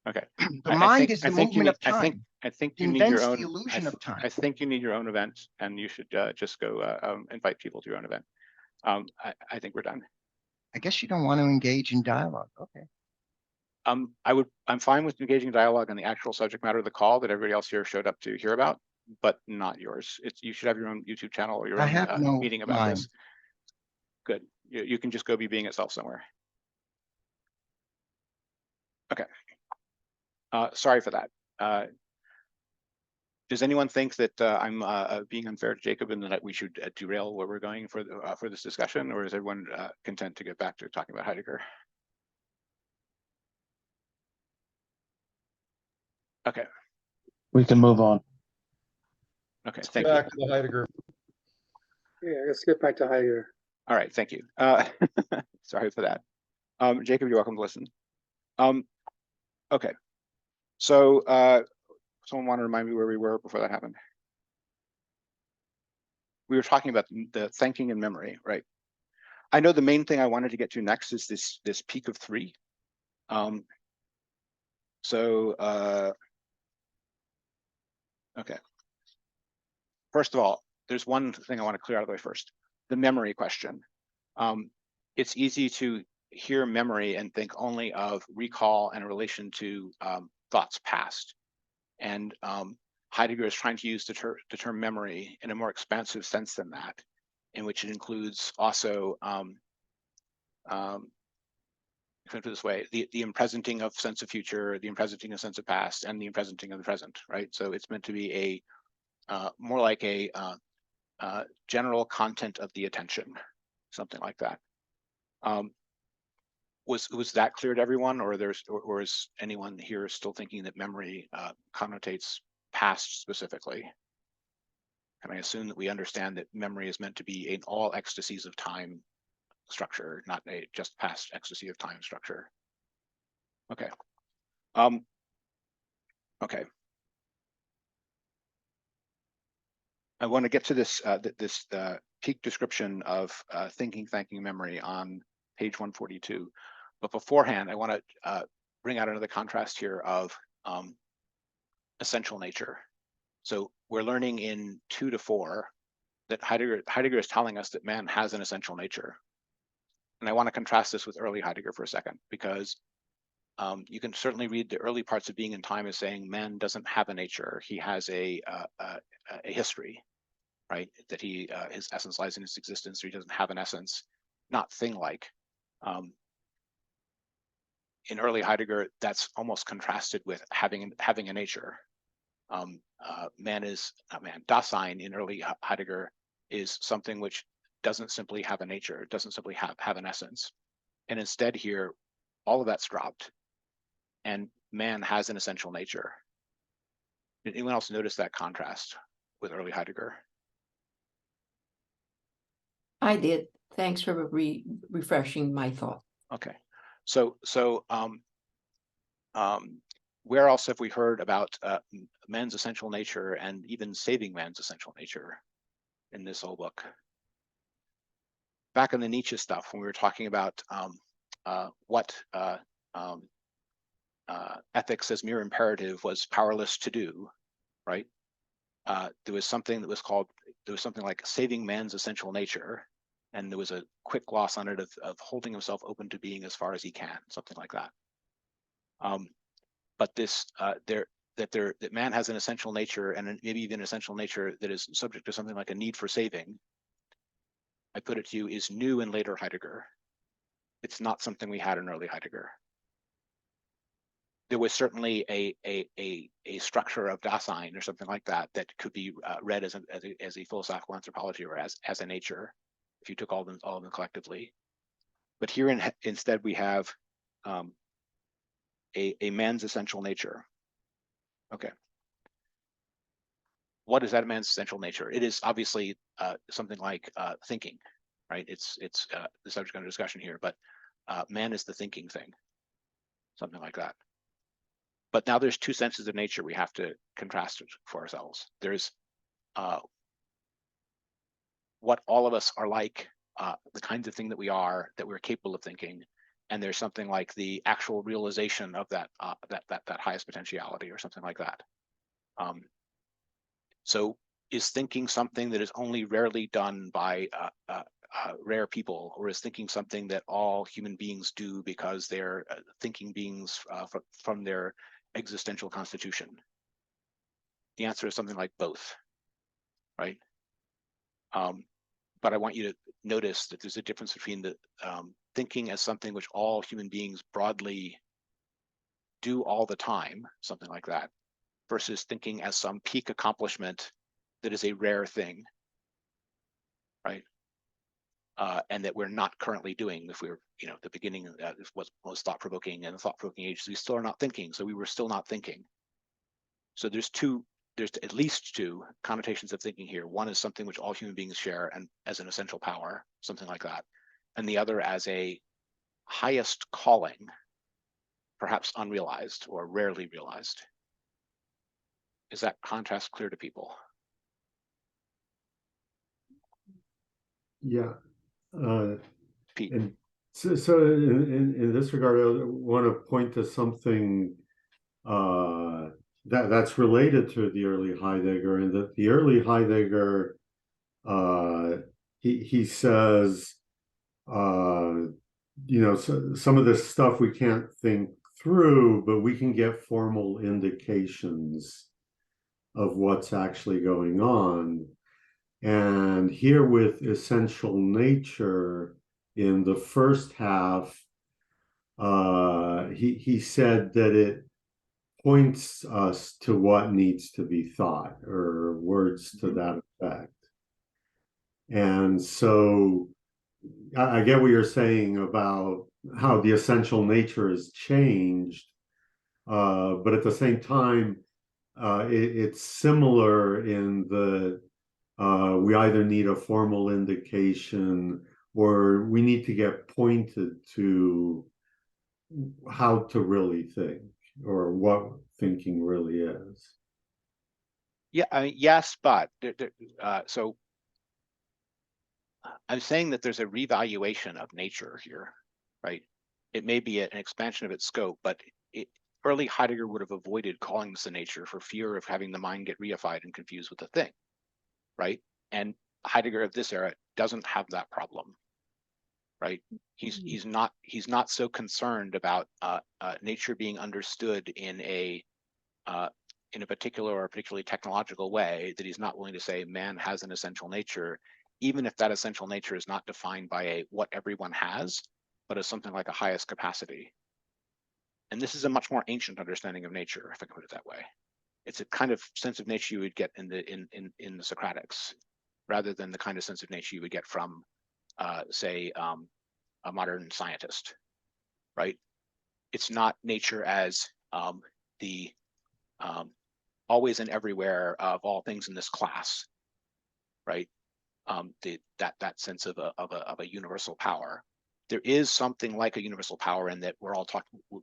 Okay. The mind is the movement of time. I think It you need your invents own the illusion of time. I think you need your own event, and you should just go invite people to your own event. I think we're done. I guess you don't want to engage in dialogue. Okay. I'm fine with engaging dialogue on the actual subject matter of the call that everybody else here showed up to hear about. but not yours. You should have your own YouTube channel or your I own have no meeting about mine. this. Good. You can just go be being itself somewhere. Okay. Sorry for that. Does anyone think that I'm being unfair to Jacob and that we should derail where we're going for this discussion, or is everyone content to get back to talking about Heidegger? Okay. We can move on. Okay. Let's Thank get you. back to the Heidegger. Yeah, let's get back to Heidegger. All right. Thank you. Sorry for that. Jacob, you're welcome to listen. Okay. So someone want to remind me where we were before that happened? We were talking about the thinking and memory, right? I know the main thing I wanted to get to next is this peak of 3. Okay. First of all, there's one thing I want to clear out of the way first. The memory question. It's easy to hear memory and think only of recall and a relation to thoughts past. And Heidegger is trying to use the term memory in a more expansive sense than that, in which it includes also, put it this way, the impresenting of sense of future, the impresenting of sense of past, and the impresenting of the present, right? So it's meant to be a more like a general content of the attention, something like that. Was that clear to everyone, or is anyone here still thinking that memory connotates past specifically? Can I assume that we understand that memory is meant to be an all ecstasies of time structure, not a just past ecstasy of time structure? Okay. Okay. I want to get to this peak description of thinking, thanking, memory on page 142. But beforehand, I want to bring out another contrast here of essential nature. So we're learning in 2 to 4 that Heidegger is telling us that man has an essential nature. And I want to contrast this with early Heidegger for a second, because you can certainly read the early parts of Being and Time as saying man doesn't have a nature. He has a history, right? That his essence lies in his existence, or he doesn't have an essence, not thing-like. In early Heidegger, that's almost contrasted with having a nature. Dasein in early Heidegger is something which doesn't simply have a nature, it doesn't simply have an essence. And instead here, all of that's dropped, and man has an essential nature. Did anyone else notice that contrast with early Heidegger? I did. Thanks for refreshing my thought. Okay, so where else have we heard about man's essential nature and even saving man's essential nature in this whole book? Back in the Nietzsche stuff, when we were talking about what ethics as mere imperative was powerless to do, right? There was something like saving man's essential nature, and there was a quick gloss on it of holding himself open to being as far as he can, something like that. But this that man has an essential nature, and maybe even an essential nature that is subject to something like a need for saving, I put it to you, is new in later Heidegger. It's not something we had in early Heidegger. There was certainly a structure of Dasein or something like that that could be read as a philosophical anthropology, or as a nature, if you took all of them collectively. But here instead we have a man's essential nature. Okay. What is that man's essential nature? It is obviously something like thinking, right? It's the subject under discussion here, but man is the thinking thing, something like that. But now there's 2 senses of nature we have to contrast it for ourselves. There's what all of us are like, the kinds of thing that we're capable of thinking, and there's something like the actual realization of that highest potentiality, or something like that. So is thinking something that is only rarely done by rare people, or is thinking something that all human beings do because they're thinking beings from their existential constitution? the answer is something like both, right? But I want you to notice that there's a difference between the thinking as something which all human beings broadly do all the time, something like that, versus thinking as some peak accomplishment that is a rare thing, right? And that we're not currently doing. If we're, the beginning of what's most thought-provoking and the thought-provoking age, we still are not thinking, so we were still not thinking. So there's at least two connotations of thinking here. One is something which all human beings share and as an essential power, something like that. And the other as a highest calling, perhaps unrealized or rarely realized. Is that contrast clear to people? Yeah. Pete. And so in this regard, I want to point to something that's related to the early Heidegger, and that the early Heidegger, he says, so some of this stuff we can't think through, but we can get formal indications of what's actually going on. And here with essential nature, in the first half, he said that it points us to what needs to be thought, or words to that effect. And so I get what you're saying about how the essential nature has changed, but at the same time, it's similar in the we either need a formal indication or we need to get pointed to how to really think or what thinking really is. Yeah, yes, but so I'm saying that there's a revaluation of nature here, right? It may be an expansion of its scope, but early Heidegger would have avoided calling this a nature for fear of having the mind get reified and confused with the thing, right? And Heidegger of this era doesn't have that problem, right? He's not so concerned about nature being understood in a particular or particularly technological way that he's not willing to say man has an essential nature, even if that essential nature is not defined by what everyone has, but as something like a highest capacity. And this is a much more ancient understanding of nature, if I can put it that way. It's a kind of sense of nature you would get in the Socratics, rather than the kind of sense of nature you would get from, say, a modern scientist, right? It's not nature as the always and everywhere of all things in this class, right? That sense of a universal power. There is something like a universal power in that when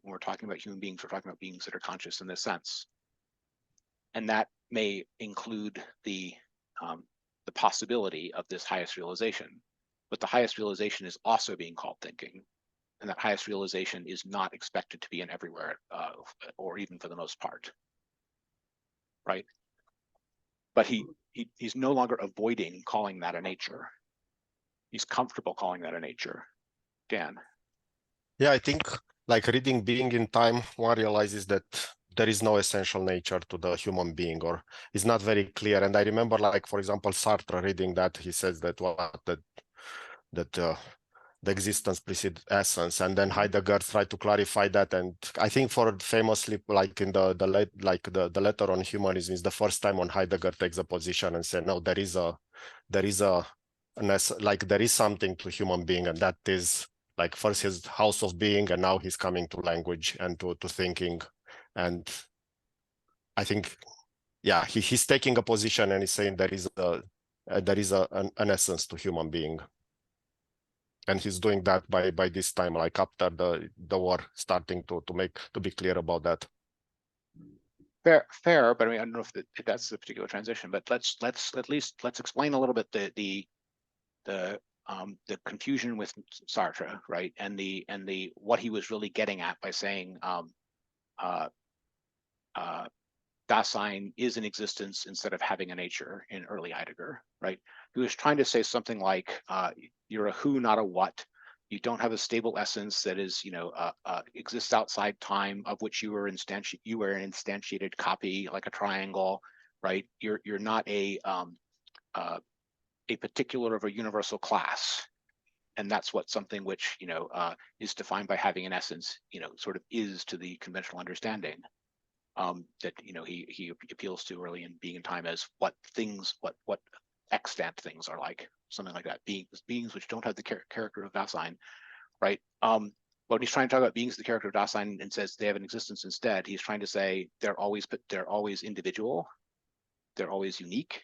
we're talking about human beings, we're talking about beings that are conscious in this sense. And that may include the possibility of this highest realization. But the highest realization is also being called thinking. And that highest realization is not expected to be in everywhere, or even for the most part, right? But he's no longer avoiding calling that a nature. He's comfortable calling that a nature. Dan. Yeah, I think like reading Being in Time, one realizes that there is no essential nature to the human being, or it's not very clear. And I remember, like, for example, Sartre reading that, he says that the existence precedes essence, and then Heidegger tried to clarify that. And I think for famously, like in the letter on humanism is the first time when Heidegger takes a position and said, no, there is something to human being, and that is like first his house of being, and now he's coming to language and to thinking. And I think, yeah, he's taking a position and he's saying there is an essence to human being. And he's doing that by this time, like after the war, starting to be clear about that. Fair, but I mean, I don't know if that's the particular transition. But let's at least explain a little bit the confusion with Sartre, right? And the what he was really getting at by saying Dasein is in existence instead of having a nature in early Heidegger, right? He was trying to say something like, you're a who, not a what. You don't have a stable essence that is, exists outside time, of which you are an instantiated copy, like a triangle, right? You're not a particular of a universal class. And that's what something which, is defined by having an essence, sort of is to the conventional understanding. That he appeals to early in Being and Time as what extant things are like, something like that. Beings which don't have the character of Dasein, right? But when he's trying to talk about beings, the character of Dasein, and says they have an existence instead, he's trying to say they're always individual, they're always unique,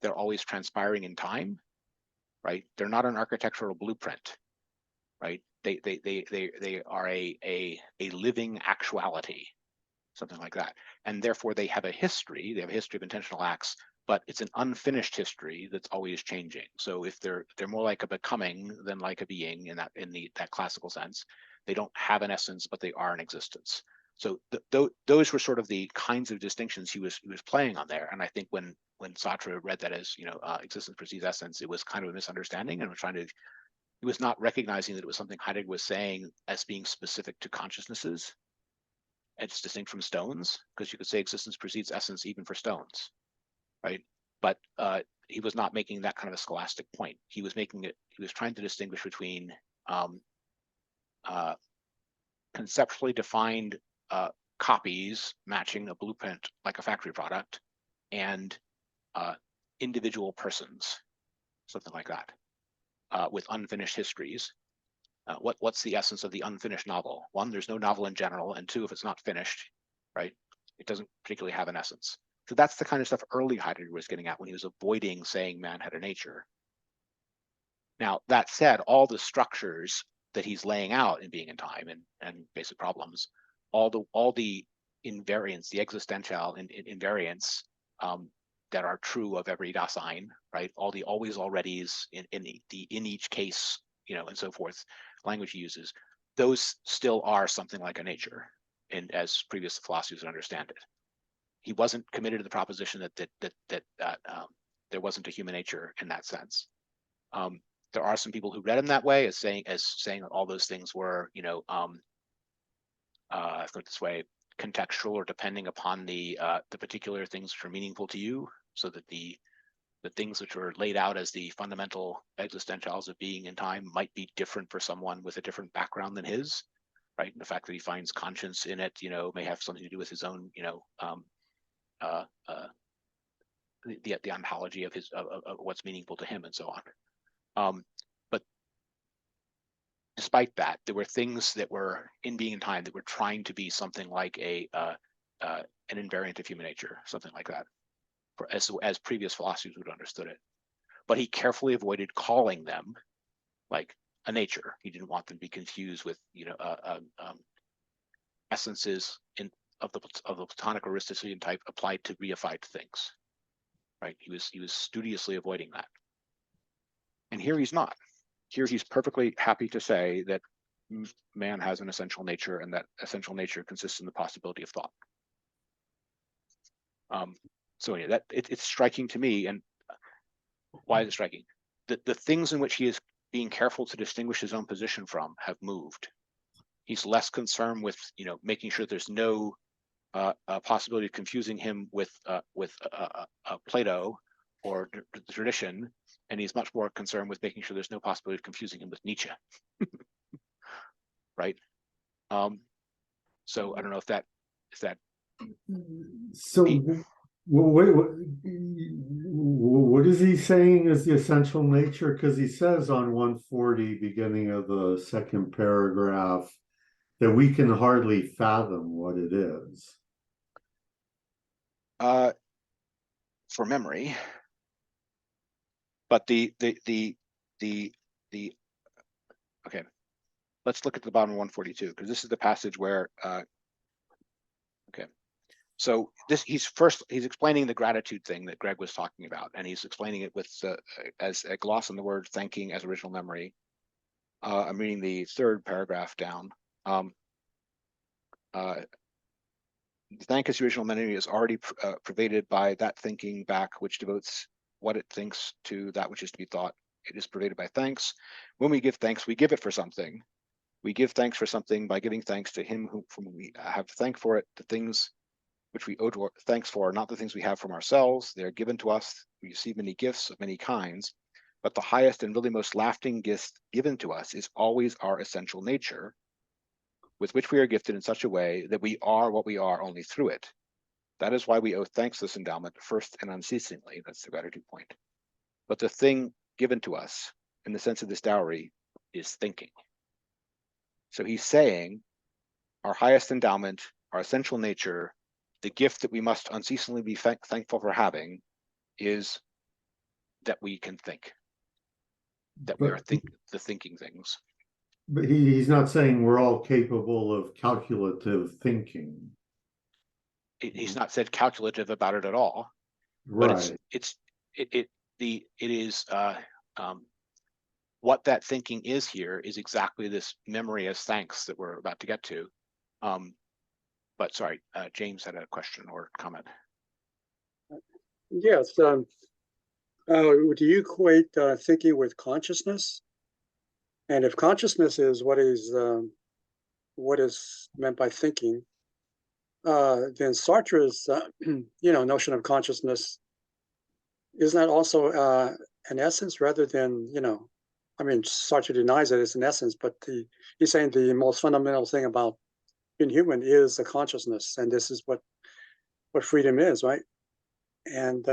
they're always transpiring in time, right? They're not an architectural blueprint, right? They are a living actuality, something like that. And therefore they have a history. They have a history of intentional acts, but it's an unfinished history that's always changing. So if they're more like a becoming than like a being in that classical sense, they don't have an essence, but they are an existence. So those were sort of the kinds of distinctions he was playing on there. And I think when Sartre read that as existence precedes essence, it was kind of a misunderstanding, and he was not recognizing that it was something Heidegger was saying as being specific to consciousnesses. It's distinct from stones, because you could say existence precedes essence even for stones, right? But he was not making that kind of a scholastic point. He was trying to distinguish between conceptually defined copies matching a blueprint like a factory product, and individual persons, something like that, with unfinished histories. What's the essence of the unfinished novel? One, there's no novel in general, and two, if it's not finished, right, it doesn't particularly have an essence. So that's the kind of stuff early Heidegger was getting at when he was avoiding saying man had a nature. Now, that said, all the structures that he's laying out in Being and Time and Basic Problems, all the invariants, the existential invariants that are true of every Dasein, right? All the always alreadys in each case, and so forth, language he uses, those still are something like a nature, and as previous philosophers would understand it. He wasn't committed to the proposition that there wasn't a human nature in that sense. There are some people who read him that way as saying that all those things were, I've put it this way, contextual or depending upon the particular things which are meaningful to you, so that the things which are laid out as the fundamental existentials of Being and Time might be different for someone with a different background than his, right? And the fact that he finds conscience in it, may have something to do with his own, the ontology of what's meaningful to him and so on. But despite that, there were things that were in Being and Time that were trying to be something like an invariant of human nature, something like that, as previous philosophers would have understood it. But he carefully avoided calling them like a nature. He didn't want them to be confused with essences of the Platonic Aristotelian type applied to reified things. Right? He was studiously avoiding that. And here he's not. Here he's perfectly happy to say that man has an essential nature, and that essential nature consists in the possibility of thought. So anyway, it's striking to me. And why is it striking? The things in which he is being careful to distinguish his own position from have moved. He's less concerned with making sure there's no possibility of confusing him with Plato or the tradition, and he's much more concerned with making sure there's no possibility of confusing him with Nietzsche. Right? So I don't know if that. So what is he saying is the essential nature? Because he says on 140, beginning of the second paragraph, that we can hardly fathom what it is. For memory, but the okay, let's look at the bottom of 142, because this is the passage where okay, so he's explaining the gratitude thing that Greg was talking about, and he's explaining it with as a gloss on the word thanking as original memory. I'm reading the third paragraph down. Thank as original memory is already pervaded by that thinking back, which devotes what it thinks to that which is to be thought. It is pervaded by thanks. When we give thanks, we give it for something. We give thanks for something by giving thanks to him from whom we have to thank for it. The things which we owe thanks for, are not the things we have from ourselves. They are given to us. We receive many gifts of many kinds, but the highest and really most lasting gift given to us is always our essential nature, with which we are gifted in such a way that we are what we are only through it. That is why we owe thanks to this endowment first and unceasingly. That's the gratitude point. But the thing given to us, in the sense of this dowry, is thinking. So he's saying our highest endowment, our essential nature, the gift that we must unceasingly be thankful for having, is that we can think, that we are the thinking things. But he's not saying we're all capable of calculative thinking. He's not said calculative about it at all, Right. but it is what that thinking is here is exactly this memory as thanks that we're about to get to. But sorry, James had a question or comment. Yes. Do you equate thinking with consciousness? And if consciousness is what is meant by thinking, then Sartre's notion of consciousness, isn't that also an essence rather than, I mean, Sartre denies that it's an essence, but he's saying the most fundamental thing about being human is the consciousness, and this is what freedom is, right? And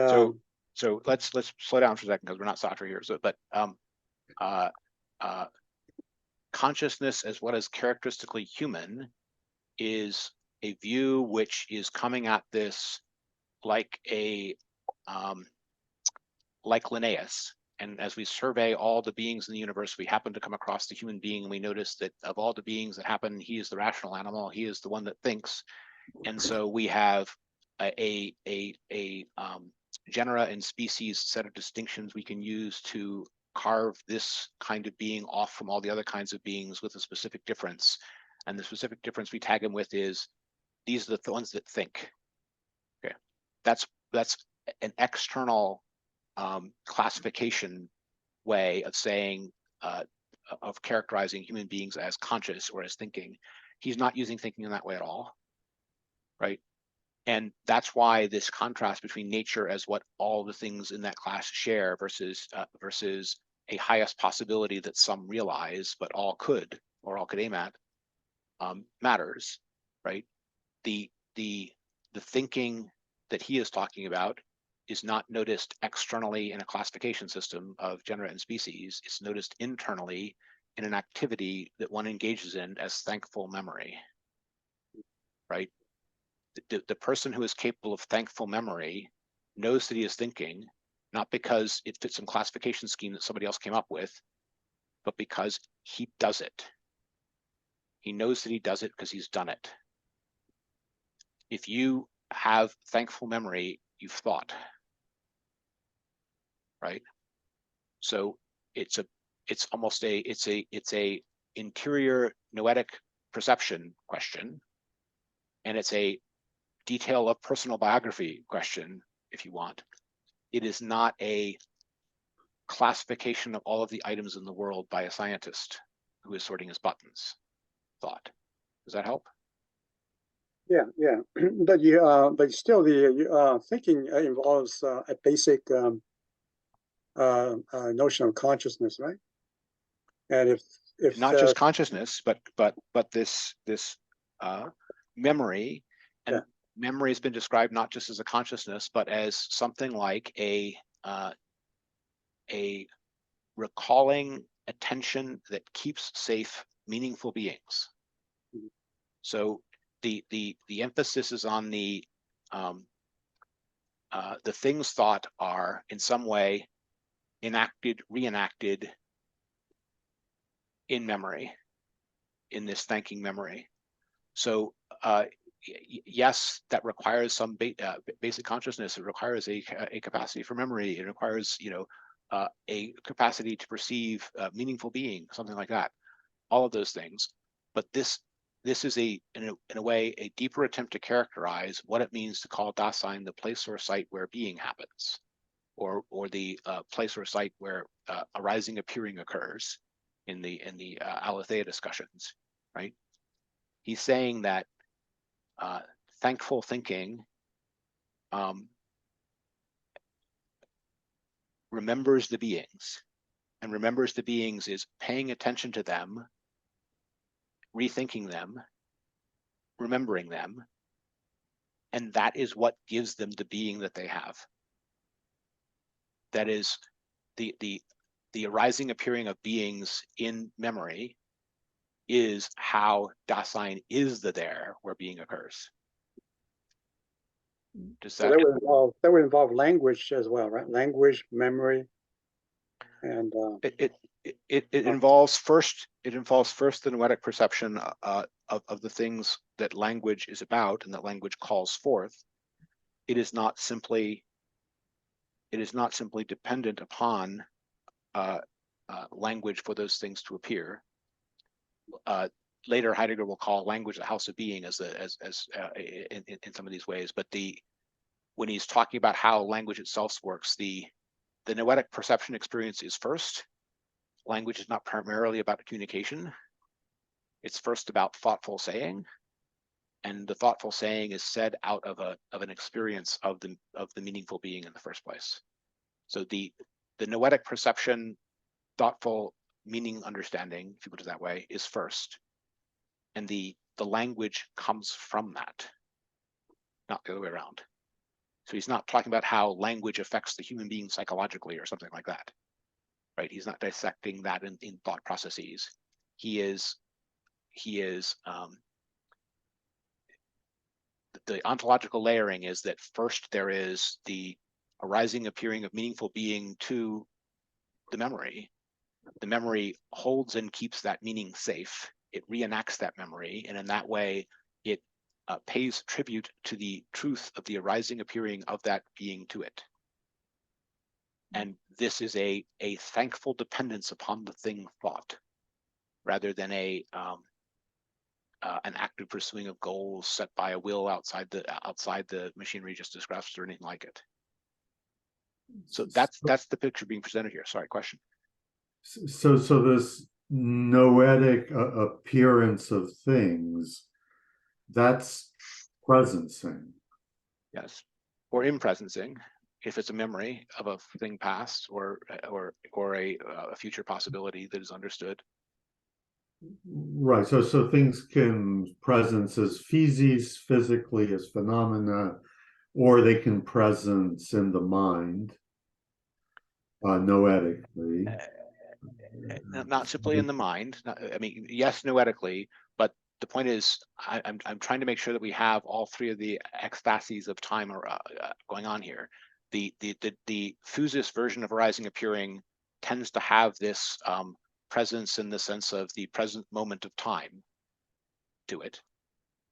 so let's slow down for a second because we're not Sartre here. So, but consciousness as what is characteristically human is a view which is coming at this like Linnaeus. And as we survey all the beings in the universe, we happen to come across the human being, and we notice that of all the beings that happen, he is the rational animal. He is the one that thinks. And so we have a genera and species set of distinctions we can use to carve this kind of being off from all the other kinds of beings with a specific difference. And the specific difference we tag him with is these are the ones that think. Okay, that's an external classification way of saying of characterizing human beings as conscious or as thinking. He's not using thinking in that way at all, right? And that's why this contrast between nature as what all the things in that class share versus a highest possibility that some realize but all could or all could aim at matters, right? The thinking that he is talking about is not noticed externally in a classification system of genera and species. It's noticed internally in an activity that one engages in as thankful memory, right? The person who is capable of thankful memory knows that he is thinking, not because it fits some classification scheme that somebody else came up with, but because he does it. He knows that he does it because he's done it. If you have thankful memory, you've thought, right? So it's a interior noetic perception question, and it's a detail of personal biography question, if you want. It is not a classification of all of the items in the world by a scientist who is sorting his buttons thought. Does that help? Yeah. But still, the thinking involves a basic notion of consciousness, right? And if not just consciousness, but this memory, and memory has been described not just as a consciousness, but as something like a recalling attention that keeps safe meaningful beings. So the emphasis is on the things thought are in some way enacted, reenacted in memory, in this thanking memory. So yes, that requires some basic consciousness. It requires a capacity for memory. It requires, a capacity to perceive meaningful being, something like that. All of those things. But this is in a way a deeper attempt to characterize what it means to call Dasein the place or site where being happens, or the place or site where arising appearing occurs in the aletheia discussions, right? He's saying that thankful thinking remembers the beings, and remembers the beings is paying attention to them, rethinking them, remembering them, and that is what gives them the being that they have. That is the arising appearing of beings in memory is how Dasein is the there where being occurs. Does So that, that would involve language as well, right? Language, memory, and it involves first the noetic perception of the things that language is about and that language calls forth. It is not simply dependent upon language for those things to appear. Later, Heidegger will call language the house of being in some of these ways. But when he's talking about how language itself works, the noetic perception experience is first. Language is not primarily about communication. It's first about thoughtful saying, and the thoughtful saying is said out of an experience of the meaningful being in the first place. So the noetic perception, thoughtful meaning understanding, if you put it that way, is first, and the language comes from that, not the other way around. So he's not talking about how language affects the human being psychologically or something like that, right? He's not dissecting that in thought processes. He is the ontological layering is that first there is the arising appearing of meaningful being to the memory. The memory holds and keeps that meaning safe. It reenacts that memory, and in that way, it pays tribute to the truth of the arising appearing of that being to it. And this is a thankful dependence upon the thing thought, rather than an active pursuing of goals set by a will outside the machinery just described or anything like it. So that's the picture being presented here. Sorry, question. So this noetic appearance of things, that's presencing. Yes, or impresencing, if it's a memory of a thing past or a future possibility that is understood. Right. So things can presence as physis, physically as phenomena, or they can presence in the mind, noetically. Not simply in the mind. I mean, yes, noetically, but the point is, I'm trying to make sure that we have all three of the ecstasies of time going on here. The physis version of arising appearing tends to have this presence in the sense of the present moment of time to it,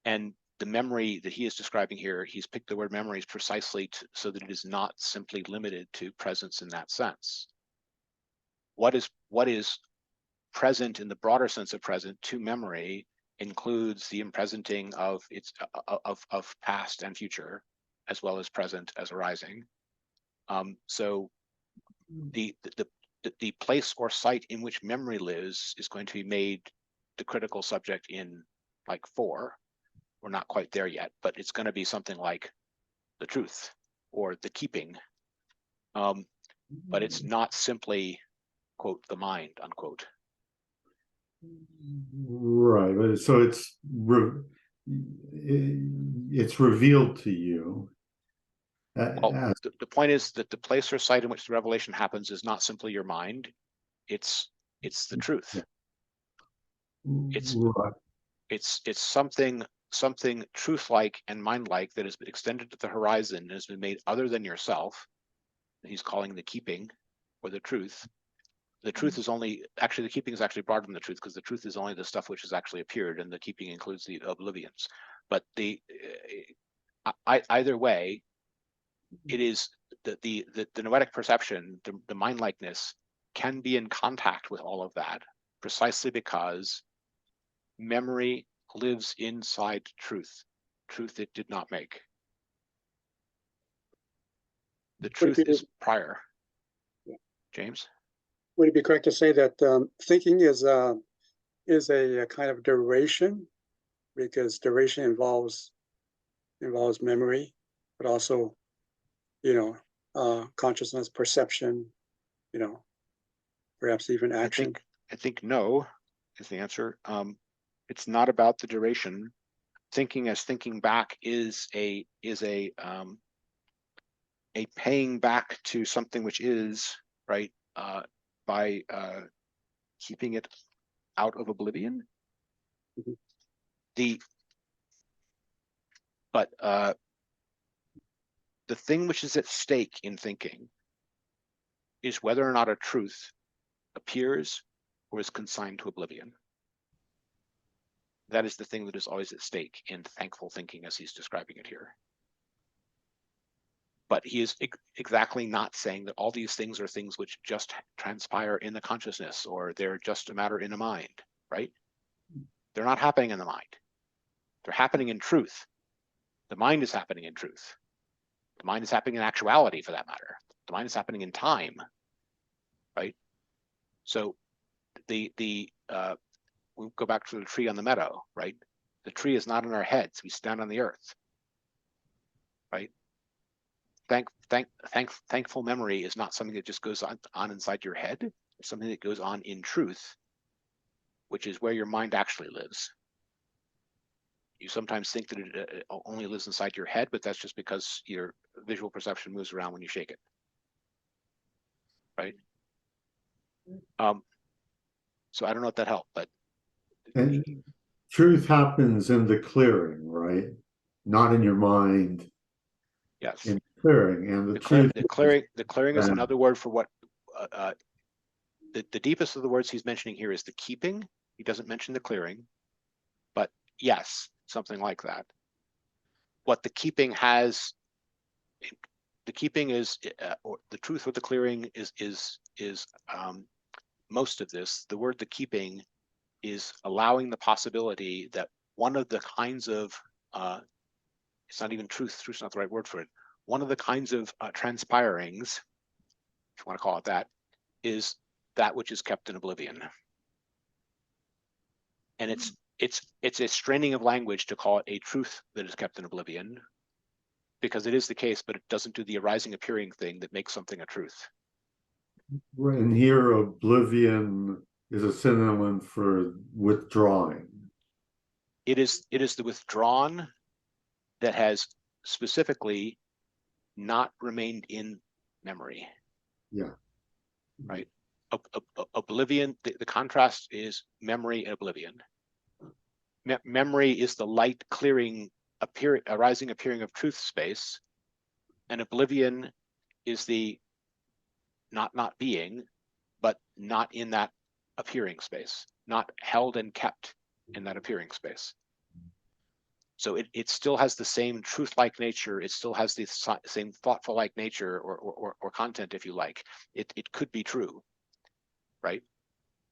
and the memory that he is describing here, he's picked the word memories precisely so that it is not simply limited to presence in that sense. What is present in the broader sense of present to memory includes the impresenting of its of past and future, as well as present as arising. So the place or site in which memory lives is going to be made the critical subject in like 4. We're not quite there yet, but it's going to be something like the truth or the keeping. But it's not simply, quote, the mind, unquote. Right. So it's revealed to you. Well, the point is that the place or site in which the revelation happens is not simply your mind. It's the truth. It's right. It's something truth-like and mind-like that has been extended to the horizon and has been made other than yourself. He's calling the keeping or the truth. The truth is only, actually the keeping is actually broader than the truth, because the truth is only the stuff which has actually appeared, and the keeping includes the oblivions. But either way, it is the noetic perception, the mind-likeness can be in contact with all of that precisely because memory lives inside truth it did not make. The truth is prior. James? Would it be correct to say that thinking is a kind of duration, because duration involves memory, but also consciousness, perception, perhaps even action? I think no is the answer. It's not about the duration. Thinking as thinking back is a paying back to something which is, right, by keeping it out of oblivion. Mhm. But the thing which is at stake in thinking is whether or not a truth appears or is consigned to oblivion. That is the thing that is always at stake in thankful thinking as he's describing it here. But he is exactly not saying that all these things are things which just transpire in the consciousness, or they're just a matter in a mind, right? They're not happening in the mind. They're happening in truth. The mind is happening in truth. The mind is happening in actuality, for that matter. The mind is happening in time, right? So we'll go back to the tree on the meadow, right? The tree is not in our heads. We stand on the earth, right? Thankful memory is not something that just goes on inside your head. It's something that goes on in truth, which is where your mind actually lives. You sometimes think that it only lives inside your head, but that's just because your visual perception moves around when you shake it, right? So I don't know if that helped, but And truth happens in the clearing, right? Not in your mind. yes, In clearing, and the truth. clearing is another word for what the deepest of the words he's mentioning here is the keeping. He doesn't mention the clearing, but yes, something like that. What the keeping has, the keeping is, or the truth with the clearing is most of this. The word the keeping is allowing the possibility that one of the kinds of, it's not even truth, truth's not the right word for it. One of the kinds of transpirings, if you want to call it that, is that which is kept in oblivion. And it's a straining of language to call it a truth that is kept in oblivion, because it is the case, but it doesn't do the arising appearing thing that makes something a truth. And here, oblivion is a synonym for withdrawing. It is the withdrawn that has specifically not remained in memory. Yeah. Right. Oblivion, the contrast is memory and oblivion. Memory is the light clearing, arising appearing of truth space, and oblivion is the not being, but not in that appearing space, not held and kept in that appearing space. So it still has the same truth-like nature. It still has the same thoughtful-like nature or content, if you like. It could be true, right?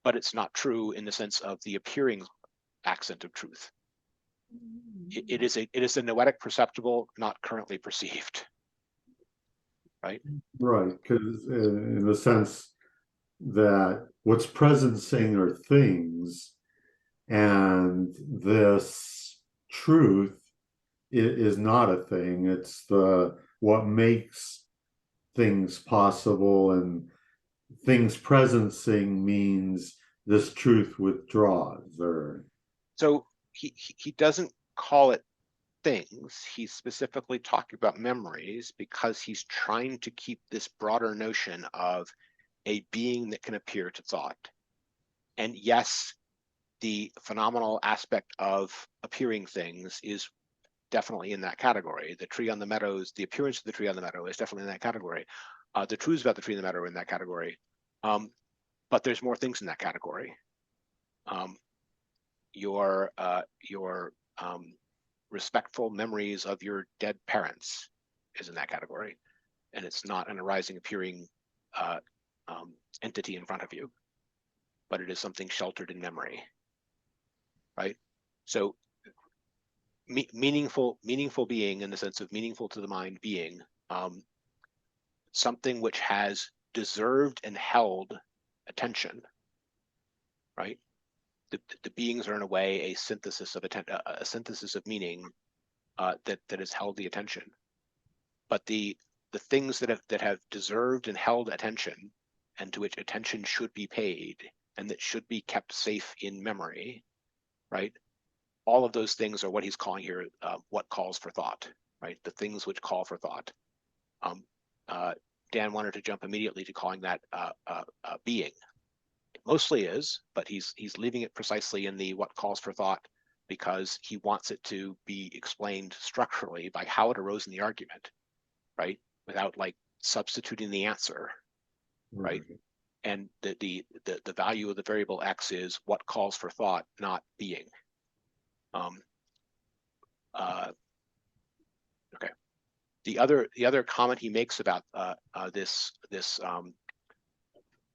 But it's not true in the sense of the appearing accent of truth. It is a noetic perceptible, not currently perceived, right? Right, because in the sense that what's presencing are things, and this truth is not a thing. It's what makes things possible, and things presencing means this truth withdraws. Or so he doesn't call it things. He's specifically talking about memories because he's trying to keep this broader notion of a being that can appear to thought. And yes, the phenomenal aspect of appearing things is definitely in that category. The tree on the meadows, the appearance of the tree on the meadow is definitely in that category. The truths about the tree on the meadow are in that category. But there's more things in that category. Your respectful memories of your dead parents is in that category. And it's not an arising appearing entity in front of you, but it is something sheltered in memory, right? So meaningful being, in the sense of meaningful to the mind being, something which has deserved and held attention, right? The beings are in a way a synthesis of meaning that has held the attention. But the the things that have deserved and held attention, and to which attention should be paid, and that should be kept safe in memory, right? All of those things are what he's calling here what calls for thought, right? The things which call for thought. Dan wanted to jump immediately to calling that being. It mostly is, but he's leaving it precisely in the what calls for thought, because he wants it to be explained structurally by how it arose in the argument, right? Without like substituting the answer, right? And the value of the variable x is what calls for thought, not being. Okay. The other comment he makes about this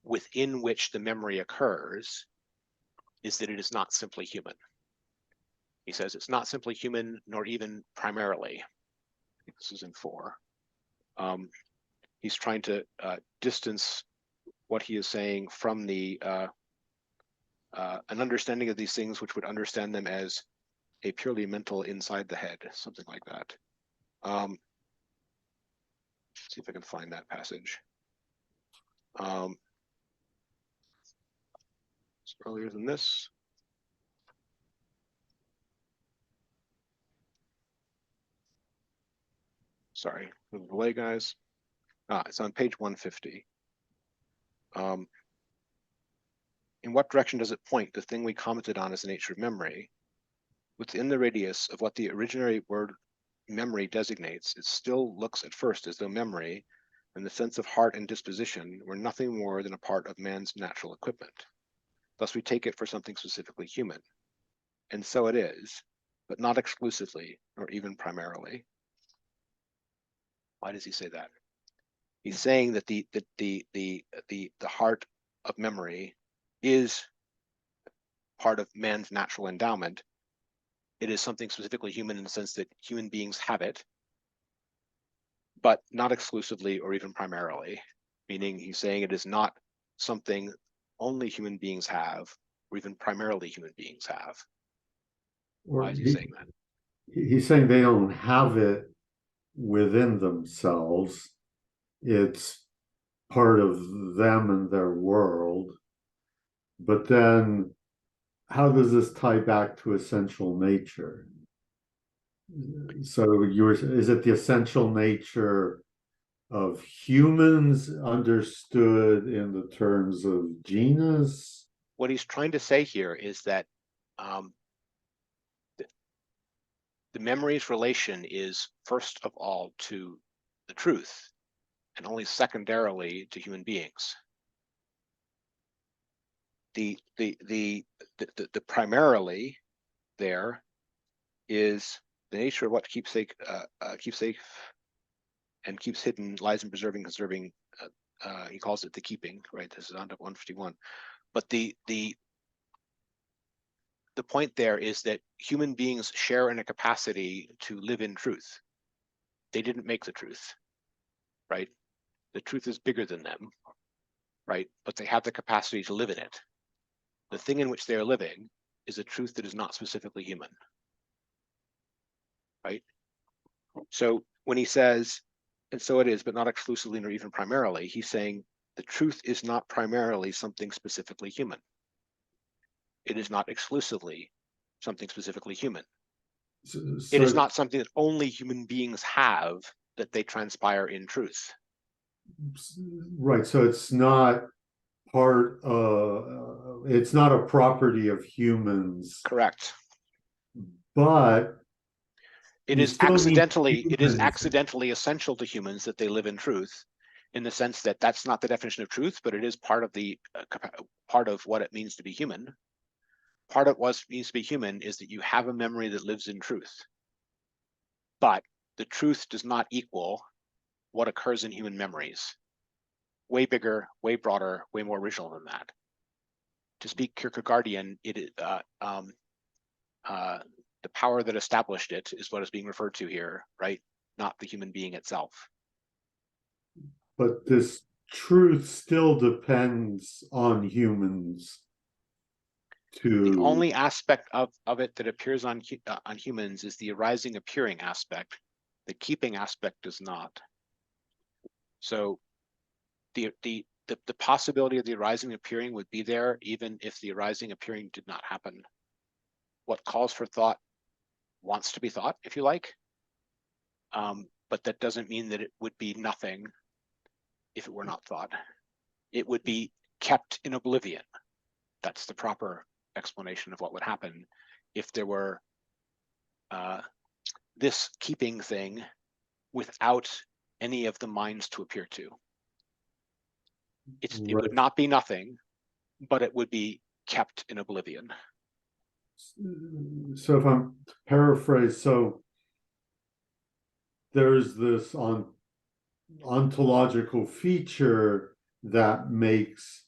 within which the memory occurs is that it is not simply human. He says it's not simply human, nor even primarily. I think this is in 4. He's trying to distance what he is saying from the an understanding of these things, which would understand them as a purely mental inside the head, something like that. See if I can find that passage. It's earlier than this. Sorry for the delay, guys. It's on page 150. In what direction does it point, the thing we commented on as the nature of memory? Within the radius of what the originary word memory designates, it still looks at first as though memory and the sense of heart and disposition were nothing more than a part of man's natural equipment. Thus we take it for something specifically human. And so it is, but not exclusively, or even primarily. Why does he say that? He's saying that the heart of memory is part of man's natural endowment. It is something specifically human in the sense that human beings have it, but not exclusively or even primarily, meaning he's saying it is not something only human beings have, or even primarily human beings have. Why is he saying that? He's saying they don't have it within themselves. It's part of them and their world. But then how does this tie back to essential nature? So is it the essential nature of humans understood in the terms of genus? What he's trying to say here is that the memory's relation is first of all to the truth, and only secondarily to human beings. The primarily there is the nature of what keeps safe and keeps hidden, lies in preserving, conserving. He calls it the keeping, right? This is on to 151. But the point there is that human beings share in a capacity to live in truth. They didn't make the truth, right? The truth is bigger than them, right? But they have the capacity to live in it. The thing in which they are living is a truth that is not specifically human, right? So when he says, and so it is, but not exclusively nor even primarily, he's saying the truth is not primarily something specifically human. It is not exclusively something specifically human. It is not something that only human beings have, that they transpire in truth. Right, so it's not it's not a property of humans. Correct. But it is accidentally essential to humans that they live in truth, in the sense that that's not the definition of truth, but it is part of the part of what it means to be human. Part of what it means to be human is that you have a memory that lives in truth, but the truth does not equal what occurs in human memories. Way bigger, way broader, way more original than that. To speak Kierkegaardian, the power that established it is what is being referred to here, right? Not the human being itself. But this truth still depends on humans. The only aspect of it that appears on humans is the arising, appearing aspect. The keeping aspect does not. So the possibility of the arising appearing would be there even if the arising appearing did not happen. What calls for thought wants to be thought, if you like. But that doesn't mean that it would be nothing if it were not thought. It would be kept in oblivion. That's the proper explanation of what would happen if there were this keeping thing without any of the minds to appear to. It would Right. not be nothing, but it would be kept in oblivion. So if I'm to paraphrase, so there's this ontological feature that makes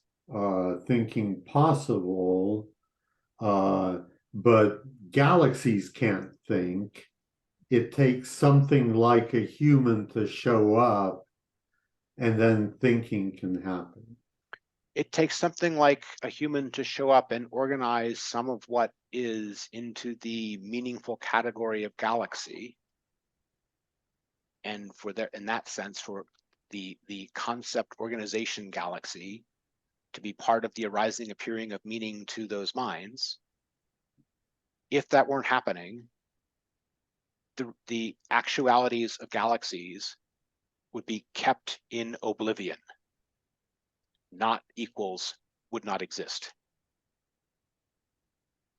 thinking possible, but galaxies can't think. It takes something like a human to show up, and then thinking can happen. It takes something like a human to show up and organize some of what is into the meaningful category of galaxy. And for there, in that sense, for the concept organization galaxy to be part of the arising appearing of meaning to those minds. If that weren't happening, the actualities of galaxies would be kept in oblivion. Not equals would not exist.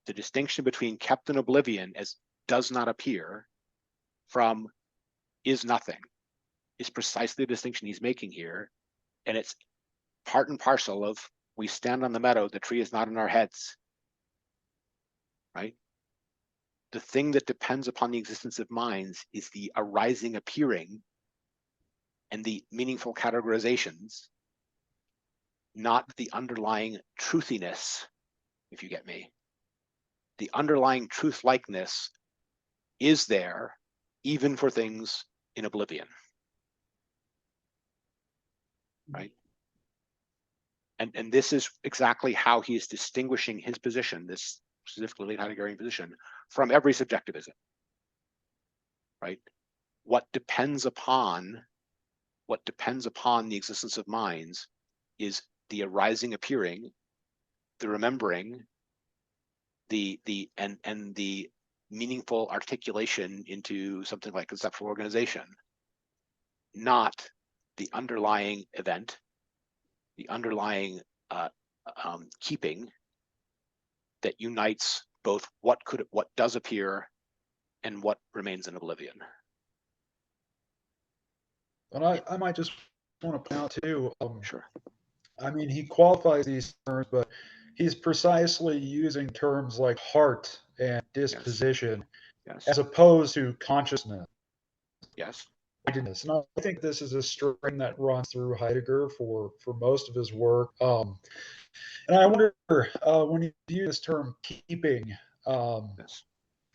The distinction between kept in oblivion as does not appear from is nothing is precisely the distinction he's making here. And it's part and parcel of we stand on the meadow, the tree is not in our heads, right? The thing that depends upon the existence of minds is the arising appearing and the meaningful categorizations, not the underlying truthiness, if you get me. The underlying truth likeness is there even for things in oblivion, right? And this is exactly how he is distinguishing his position, this specifically Heideggerian position, from every subjectivism, right? What depends upon the existence of minds is the arising appearing, the remembering, the meaningful articulation into something like conceptual organization, not the underlying event, the underlying keeping that unites both what does appear and what remains in oblivion. And I might just want to point out too. Sure. I mean, he qualifies these terms, but he's precisely using terms like heart and disposition, Yes. as opposed to consciousness. Yes. And I think this is a string that runs through Heidegger for most of his work. And I wonder when you use this term keeping, Yes.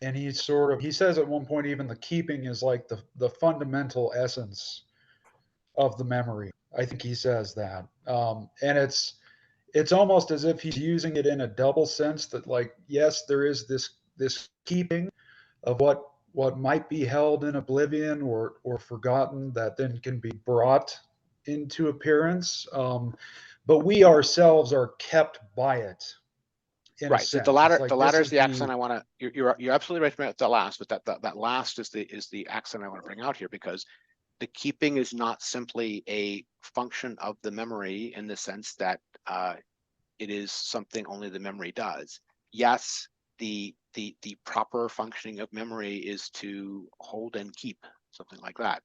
and he says at one point even the keeping is like the fundamental essence of the memory. I think he says that, and it's almost as if he's using it in a double sense that, like, yes, there is this keeping of what might be held in oblivion or forgotten that then can be brought into appearance, but we ourselves are kept by it. Right. So the latter is the accent I want to. You're absolutely right about the last, but that last is the accent I want to bring out here, because the keeping is not simply a function of the memory in the sense that it is something only the memory does. Yes, the proper functioning of memory is to hold and keep, something like that,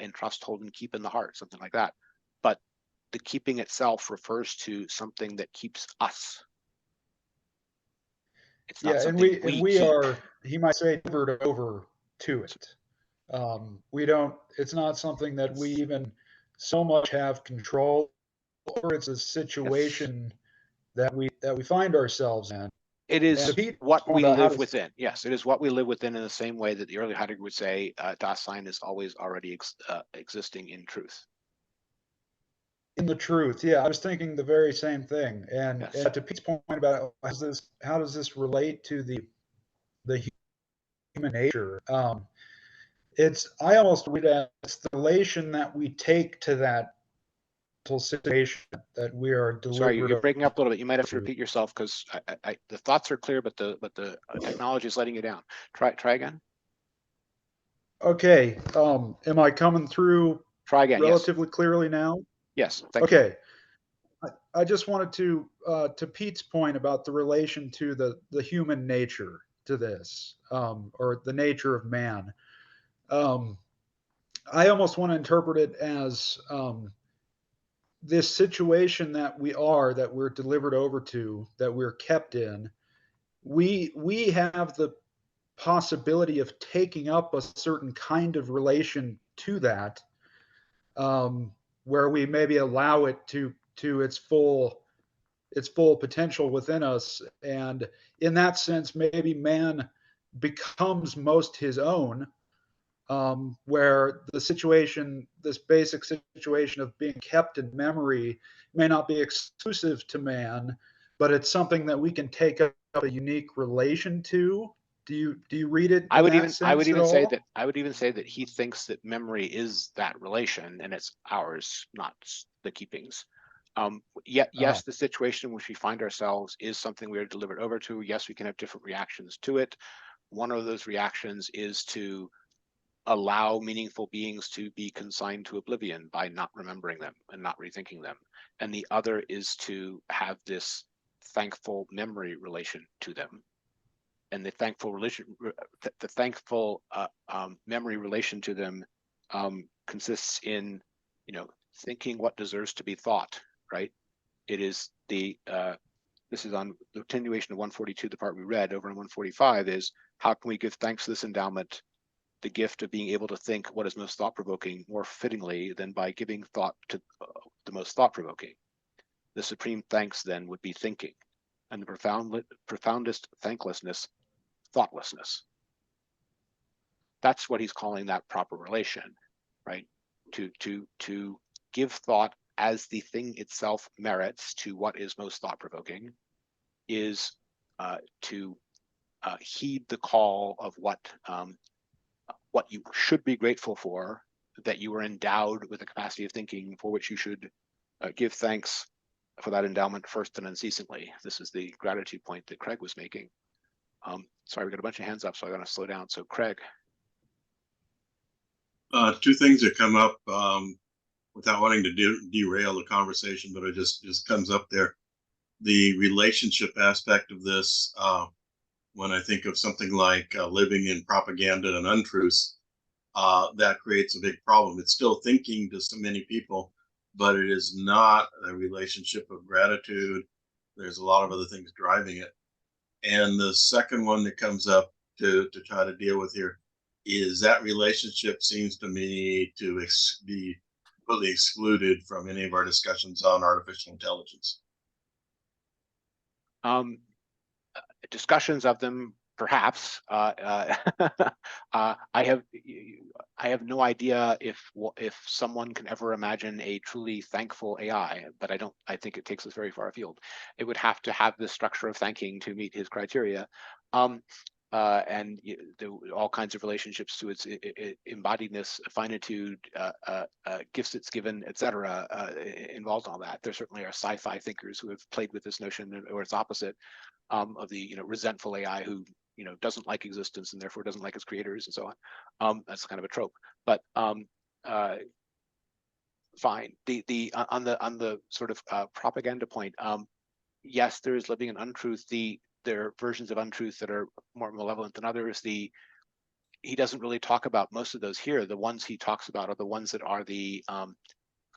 entrust, hold, and keep in the heart, something like that. But the keeping itself refers to something that keeps us. It's not something we keep. Are, he might say, delivered over to it. We don't. It's not something that we even so much have control over. It's a situation that we find ourselves in. It is what we live within. Yes, it is what we live within, in the same way that the early Heidegger would say, Dasein is always already existing in truth. In the truth, yeah, I was thinking the very same thing. And to Pete's point about how does this relate to the human nature? I almost read it as the relation that we take to that situation that we are Sorry, delivered. you're breaking up a little bit. You might have to to. repeat yourself because the thoughts are clear, but the technology is letting you down. Try again. Okay, am I coming through Try again. relatively clearly now? Yes. Thank you. Okay. I just wanted to Pete's point about the relation to the human nature to this, or the nature of man. I almost want to interpret it as this situation that we're delivered over to, that we're kept in. We have the possibility of taking up a certain kind of relation to that, where we maybe allow it to its full potential within us. And in that sense, maybe man becomes most his own, where this basic situation of being kept in memory may not be exclusive to man, but it's something that we can take up a unique relation to. Do you read it in that sense I would even say all? that he thinks that memory is that relation and it's ours, not the keepings. Yes, the situation in which we find ourselves is something we are delivered over to. Yes, we can have different reactions to it. One of those reactions is to allow meaningful beings to be consigned to oblivion by not remembering them and not rethinking them. And the other is to have this thankful memory relation to them. And the thankful memory relation to them consists in, thinking what deserves to be thought, right? It is this is on the continuation of 142, the part we read. Over in 145 is, how can we give thanks to this endowment, the gift of being able to think what is most thought-provoking more fittingly than by giving thought to the most thought-provoking. The supreme thanks then would be thinking, and the profoundest thanklessness, thoughtlessness. That's what he's calling that proper relation, right? To give thought as the thing itself merits to what is most thought-provoking is to heed the call of what you should be grateful for, that you are endowed with a capacity of thinking for which you should give thanks for that endowment first and unceasingly. This is the gratitude point that Craig was making. Sorry, we got a bunch of hands up, so I'm going to slow down. So Craig. Two things that come up without wanting to derail the conversation, but it just comes up there. The relationship aspect of this, when I think of something like living in propaganda and untruths, that creates a big problem. It's still thinking to so many people, but it is not a relationship of gratitude. There's a lot of other things driving it. And the second one that comes up to try to deal with here is that relationship seems to me to be completely excluded from any of our discussions on artificial intelligence. Discussions of them, perhaps. I have no idea if someone can ever imagine a truly thankful AI, but I think it takes us very far afield. It would have to have this structure of thanking to meet his criteria. And all kinds of relationships to its embodiedness, finitude, gifts it's given, etc., involved in all that. There certainly are sci-fi thinkers who have played with this notion, or its opposite, of the resentful AI who doesn't like existence and therefore doesn't like its creators and so on. That's kind of a trope, but fine. On the sort of propaganda point, yes, there is living in untruth. There are versions of untruth that are more malevolent than others. He doesn't really talk about most of those here. The ones he talks about are the ones that are the, I'm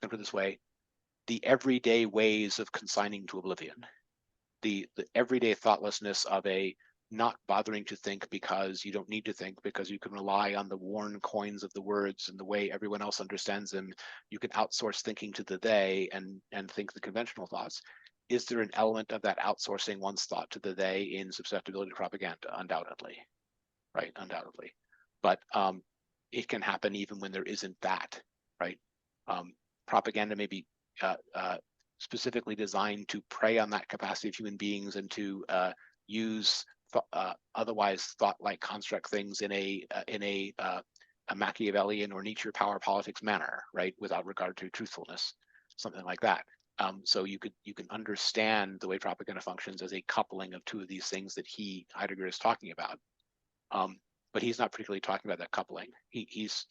gonna put it this way, the everyday ways of consigning to oblivion. The everyday thoughtlessness of a not bothering to think because you don't need to think, because you can rely on the worn coins of the words and the way everyone else understands them. You can outsource thinking to the they and think the conventional thoughts. Is there an element of that outsourcing one's thought to the they in susceptibility to propaganda? Undoubtedly, right? Undoubtedly. But it can happen even when there isn't that, right? Propaganda may be specifically designed to prey on that capacity of human beings and to use otherwise thought-like construct things in a a Machiavellian or Nietzsche power politics manner, right? Without regard to truthfulness, something like that. So you can understand the way propaganda functions as a coupling of two of these things that Heidegger is talking about. But he's not particularly talking about that coupling. He's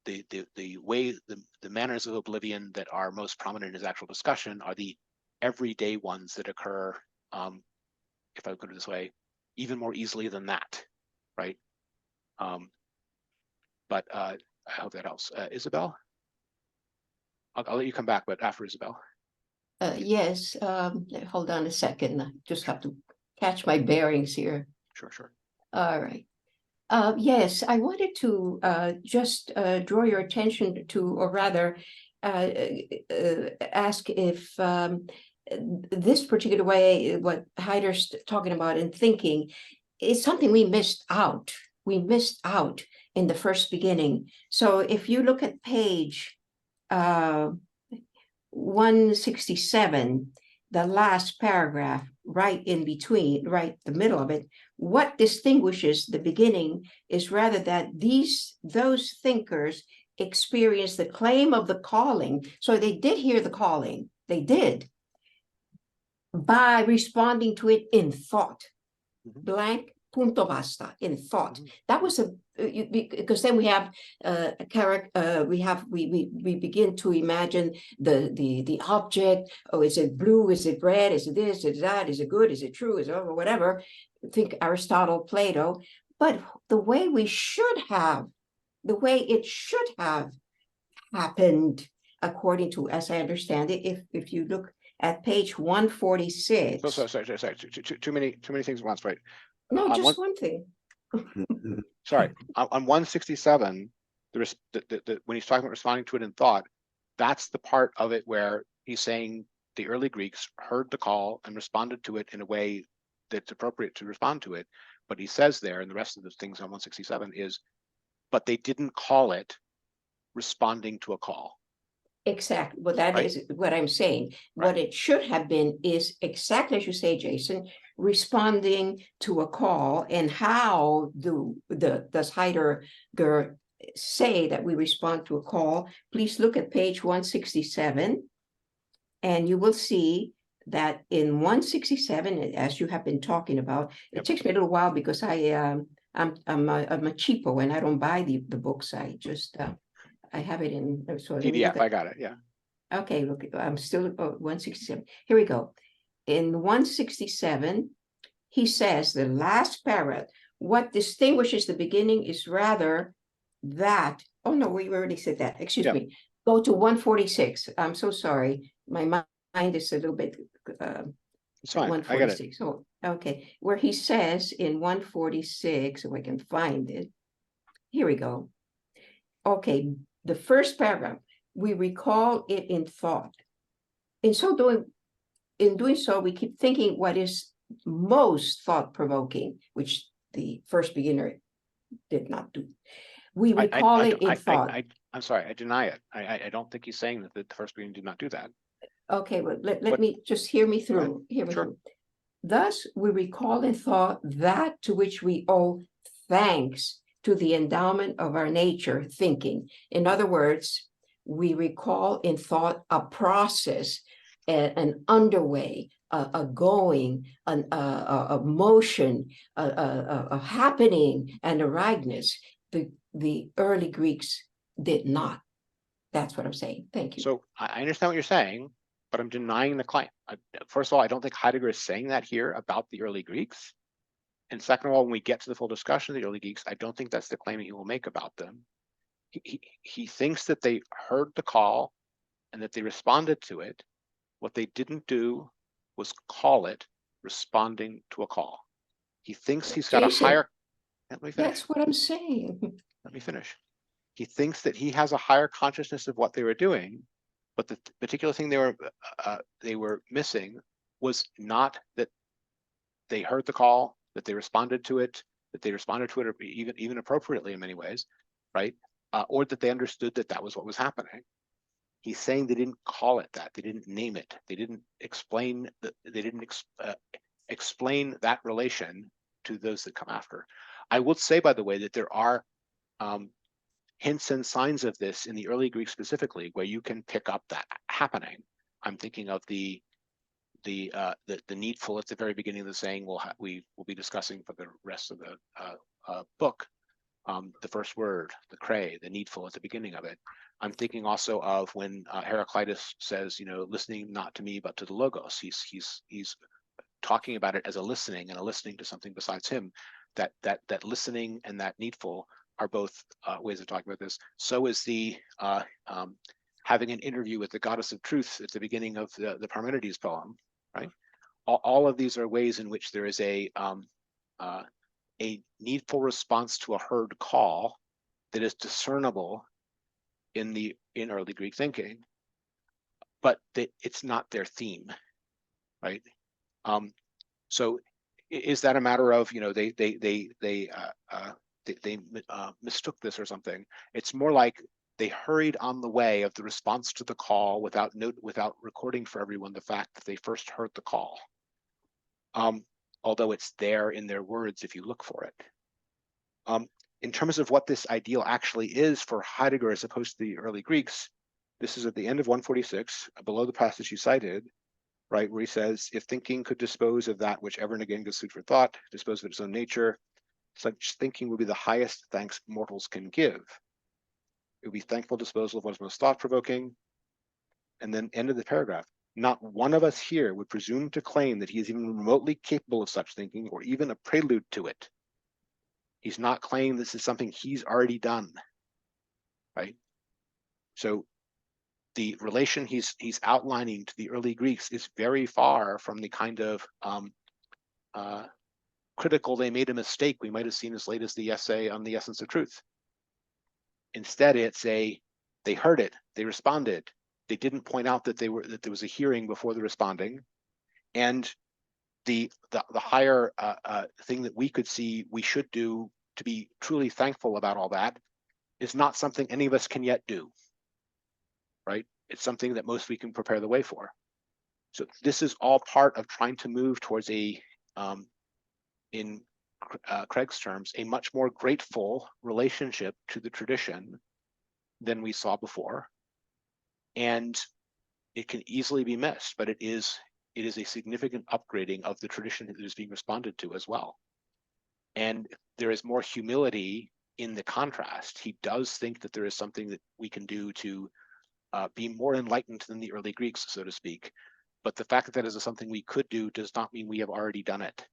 the way the manners of oblivion that are most prominent in his actual discussion are the everyday ones that occur, if I put it this way, even more easily than that, right? But I hope that helps. Isabel? I'll let you come back, but after Isabel. Yes, hold on a second. I just have to catch my bearings here. Sure. All right. Yes, I wanted to just draw your attention to, or rather, ask if this particular way, what Heidegger's talking about in thinking, is something we missed out. We missed out in the first beginning. So if you look at page 167, the last paragraph, right in between, right the middle of it, what distinguishes the beginning is rather that those thinkers experienced the claim of the calling. So they did hear the calling, they did, by responding to it in thought. Blank, punto basta, in thought. That was because then we have a character. We begin to imagine the object. Oh, is it blue? Is it red? Is it this? Is it that? Is it good? Is it true? Is it whatever? Think Aristotle, Plato. But the way it should have happened, according to, as I understand it, if you look at page 146. Sorry. Too many things at once, right? No, just one thing. Sorry, on 167, when he's talking about responding to it in thought, that's the part of it where he's saying the early Greeks heard the call and responded to it in a way that's appropriate to respond to it. But he says there, and the rest of the things on 167 is, but they didn't call it responding to a call. Exactly. Well, that is what I'm saying. Right. What it should have been is exactly as you say, Jason, responding to a call. And how does Heidegger say that we respond to a call? Please look at page 167, and you will see that in 167, as you have been talking about, it takes me a little while because I'm a cheapo and I don't buy the books. I just I have it in PDF. I got it. Yeah. Okay. Look, I'm still 167. Here we go. In 167, he says the last paragraph. What distinguishes the beginning is rather that. Oh no, we already said that. Excuse me. Go to 146. I'm so sorry. My mind is a little bit. It's fine. I got it. Oh, okay. Where he says in 146, if I can find it. Here we go. Okay. The first paragraph, we recall it in thought. In doing so, we keep thinking what is most thought-provoking, which the first beginner did not do. We recall it in thought. I'm sorry, I deny it. I don't think he's saying that the first beginner did not do that. Okay, well, let me just hear me through. Through. Thus, we recall in thought that to which we owe thanks to the endowment of our nature, thinking. In other words, we recall in thought a process, an underway, a going, a motion, a happening, and a rightness. The early Greeks did not. That's what I'm saying. Thank you. So I understand what you're saying, but I'm denying the claim. First of all, I don't think Heidegger is saying that here about the early Greeks. And second of all, when we get to the full discussion of the early Greeks, I don't think that's the claim he will make about them. He thinks that they heard the call and that they responded to it. What they didn't do was call it responding to a call. He thinks he's got Jason, a higher. Let me finish. That's what I'm saying. Let me finish. He thinks that he has a higher consciousness of what they were doing, but the particular thing they were missing was not that they heard the call, that they responded to it, or even appropriately in many ways, right? Or that they understood that that was what was happening. He's saying they didn't call it that. They didn't name it. They didn't explain explain that relation to those that come after. I will say, by the way, that there are hints and signs of this in the early Greek specifically, where you can pick up that happening. I'm thinking of the needful at the very beginning of the saying we will be discussing for the rest of the book. The first word, the cray, the needful at the beginning of it. I'm thinking also of when Heraclitus says, listening not to me but to the logos. He's talking about it as a listening and a listening to something besides him. That listening and that needful are both ways of talking about this. So is the having an interview with the goddess of truth at the beginning of the Parmenides poem, right? All of these are ways in which there is a needful response to a heard call that is discernible in early Greek thinking, but it's not their theme, right? So is that a matter of they mistook this or something? It's more like they hurried on the way of the response to the call without recording for everyone the fact that they first heard the call. Although it's there in their words if you look for it. In terms of what this ideal actually is for Heidegger as opposed to the early Greeks, this is at the end of 146, below the passage you cited, right, where he says, if thinking could dispose of that which ever and again gives food for thought, dispose of its own nature, such thinking would be the highest thanks mortals can give. It would be thankful disposal of what is most thought-provoking. And then end of the paragraph. Not one of us here would presume to claim that he is even remotely capable of such thinking or even a prelude to it. He's not claiming this is something he's already done, right? So the relation he's outlining to the early Greeks is very far from the kind of critical they made a mistake we might have seen as late as the essay on the essence of truth. Instead, it's they heard it, they responded. They didn't point out that there was a hearing before the responding, and the higher thing that we could see we should do to be truly thankful about all that is not something any of us can yet do, right? It's something that most we can prepare the way for. So this is all part of trying to move towards in Craig's terms, a much more grateful relationship to the tradition than we saw before. And it can easily be missed, but it is a significant upgrading of the tradition that is being responded to as well. And there is more humility in the contrast. He does think that there is something that we can do to be more enlightened than the early Greeks, so to speak. But the fact that that is something we could do does not mean we have already done it,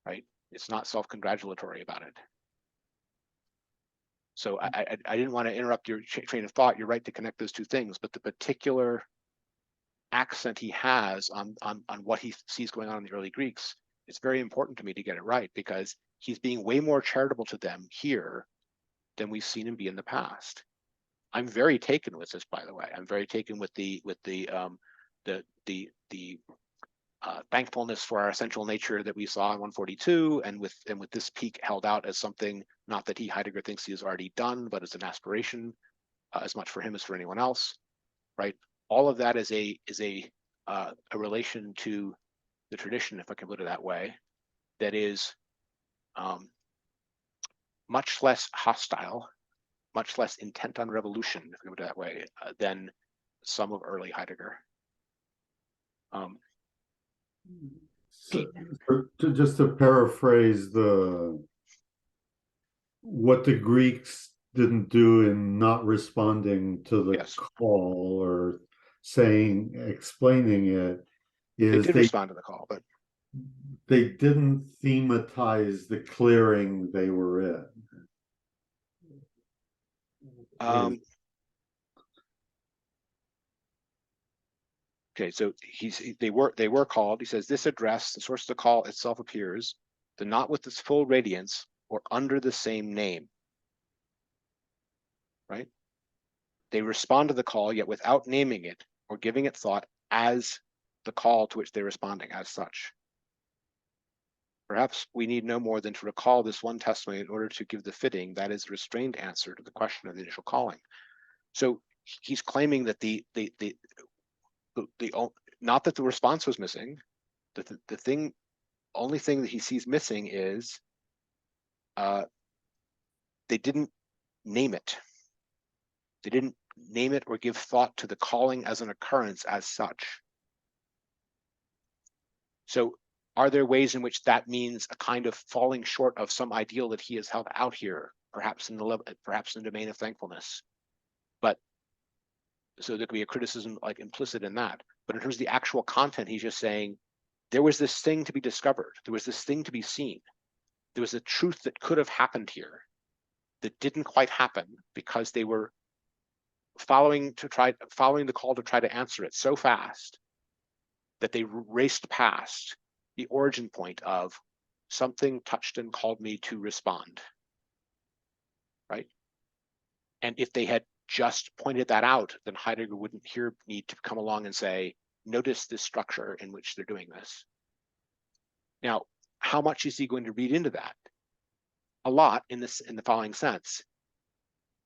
right? It's not self-congratulatory about it. So I didn't want to interrupt your train of thought. You're right to connect those two things, but the particular accent he has on what he sees going on in the early Greeks, it's very important to me to get it right, because he's being way more charitable to them here than we've seen him be in the past. I'm very taken with this, by the way. I'm very taken with the thankfulness for our essential nature that we saw in 142, and with this peak held out as something not that Heidegger thinks he has already done, but as an aspiration, as much for him as for anyone else, right? All of that is a relation to the tradition, if I can put it that way, that is much less hostile, much less intent on revolution, if I can put it that way, than some of early Heidegger. So, just to paraphrase what the Greeks didn't do in not responding to the Yes. call or explaining it, is they did respond to the call, but they didn't thematize the clearing they were in. Okay, so they were called. He says this address, the source of the call itself appears, the not with its full radiance or under the same name. Right? They respond to the call, yet without naming it or giving it thought as the call to which they're responding as such. Perhaps we need no more than to recall this one testimony in order to give the fitting, that is, restrained answer to the question of the initial calling. So he's claiming that not that the response was missing, that the only thing that he sees missing is they didn't name it. They didn't name it or give thought to the calling as an occurrence as such. So are there ways in which that means a kind of falling short of some ideal that he has held out here, perhaps in the domain of thankfulness? But so there could be a criticism like implicit in that. But in terms of the actual content, he's just saying there was this thing to be discovered. There was this thing to be seen. There was a truth that could have happened here that didn't quite happen because they were following the call to try to answer it so fast that they raced past the origin point of something touched and called me to respond, right? And if they had just pointed that out, then Heidegger wouldn't need to come along and say, notice this structure in which they're doing this. Now, how much is he going to read into that? A lot in the following sense.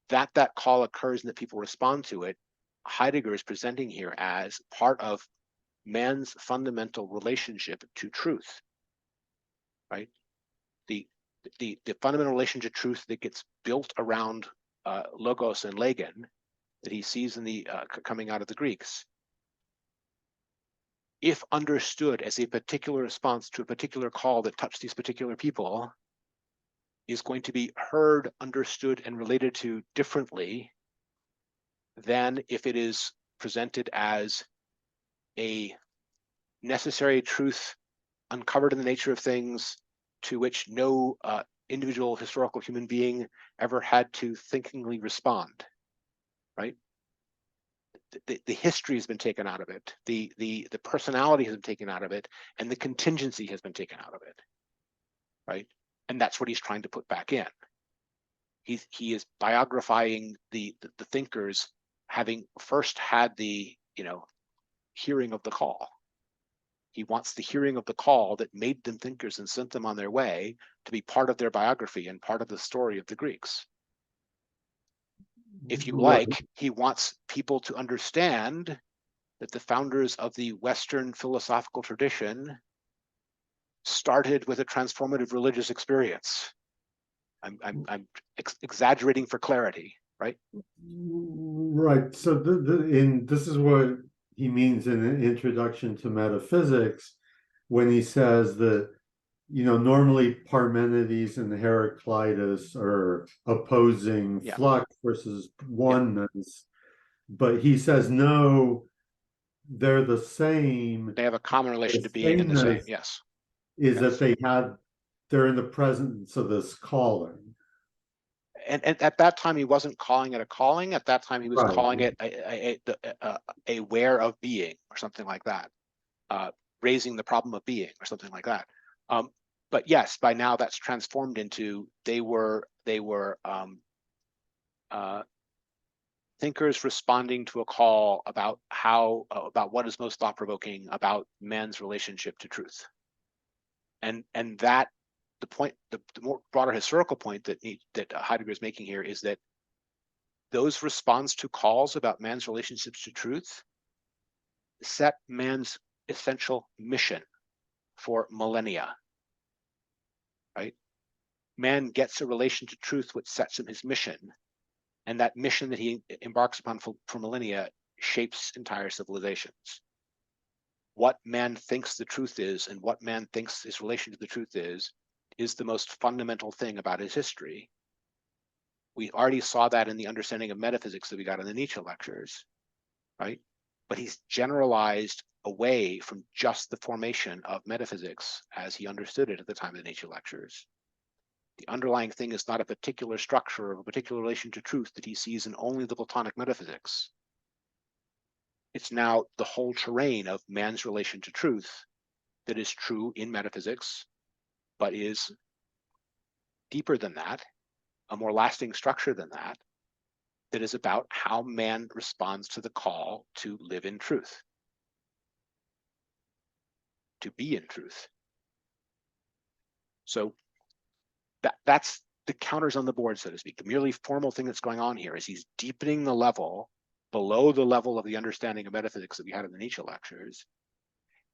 That call occurs and that people respond to it, Heidegger is presenting here as part of man's fundamental relationship to truth, right? The fundamental relationship to truth that gets built around logos and legen that he sees in the coming out of the Greeks, if understood as a particular response to a particular call that touched these particular people, is going to be heard, understood, and related to differently than if it is presented as a necessary truth uncovered in the nature of things to which no individual historical human being ever had to thinkingly respond, right? The history has been taken out of it, the personality has been taken out of it, and the contingency has been taken out of it, right? And that's what he's trying to put back in. He is biographizing the thinkers having first had the hearing of the call. He wants the hearing of the call that made them thinkers and sent them on their way to be part of their biography and part of the story of the Greeks. If you like, he wants people to understand that the founders of the Western philosophical tradition started with a transformative religious experience. I'm exaggerating for clarity, right? Right. So this is what he means in an introduction to metaphysics when he says that normally Parmenides and Heraclitus are opposing flux versus oneness, but he says no, they're the same. They have a common relation to being in the same. Yes, is that they're in the presence of this calling. And at that time, he wasn't calling it a calling. At that time, he was calling it a where of being or something like that, raising the problem of being or something like that. But yes, by now that's transformed into they were thinkers responding to a call about about what is most thought-provoking about man's relationship to truth, and that. The more broader historical point that Heidegger is making here is that those response to calls about man's relationships to truth set man's essential mission for millennia, right? Man gets a relation to truth which sets him his mission, and that mission that he embarks upon for millennia shapes entire civilizations. What man thinks the truth is and what man thinks his relation to the truth is the most fundamental thing about his history. We already saw that in the understanding of metaphysics that we got in the Nietzsche lectures, right? But he's generalized away from just the formation of metaphysics as he understood it at the time of the Nietzsche lectures. The underlying thing is not a particular structure of a particular relation to truth that he sees in only the Platonic metaphysics. It's now the whole terrain of man's relation to truth that is true in metaphysics, but is deeper than that, a more lasting structure than that, that is about how man responds to the call to live in truth, to be in truth. So that's the counters on the board, so to speak. The merely formal thing that's going on here is he's deepening the level below the level of the understanding of metaphysics that we had in the Nietzsche lectures.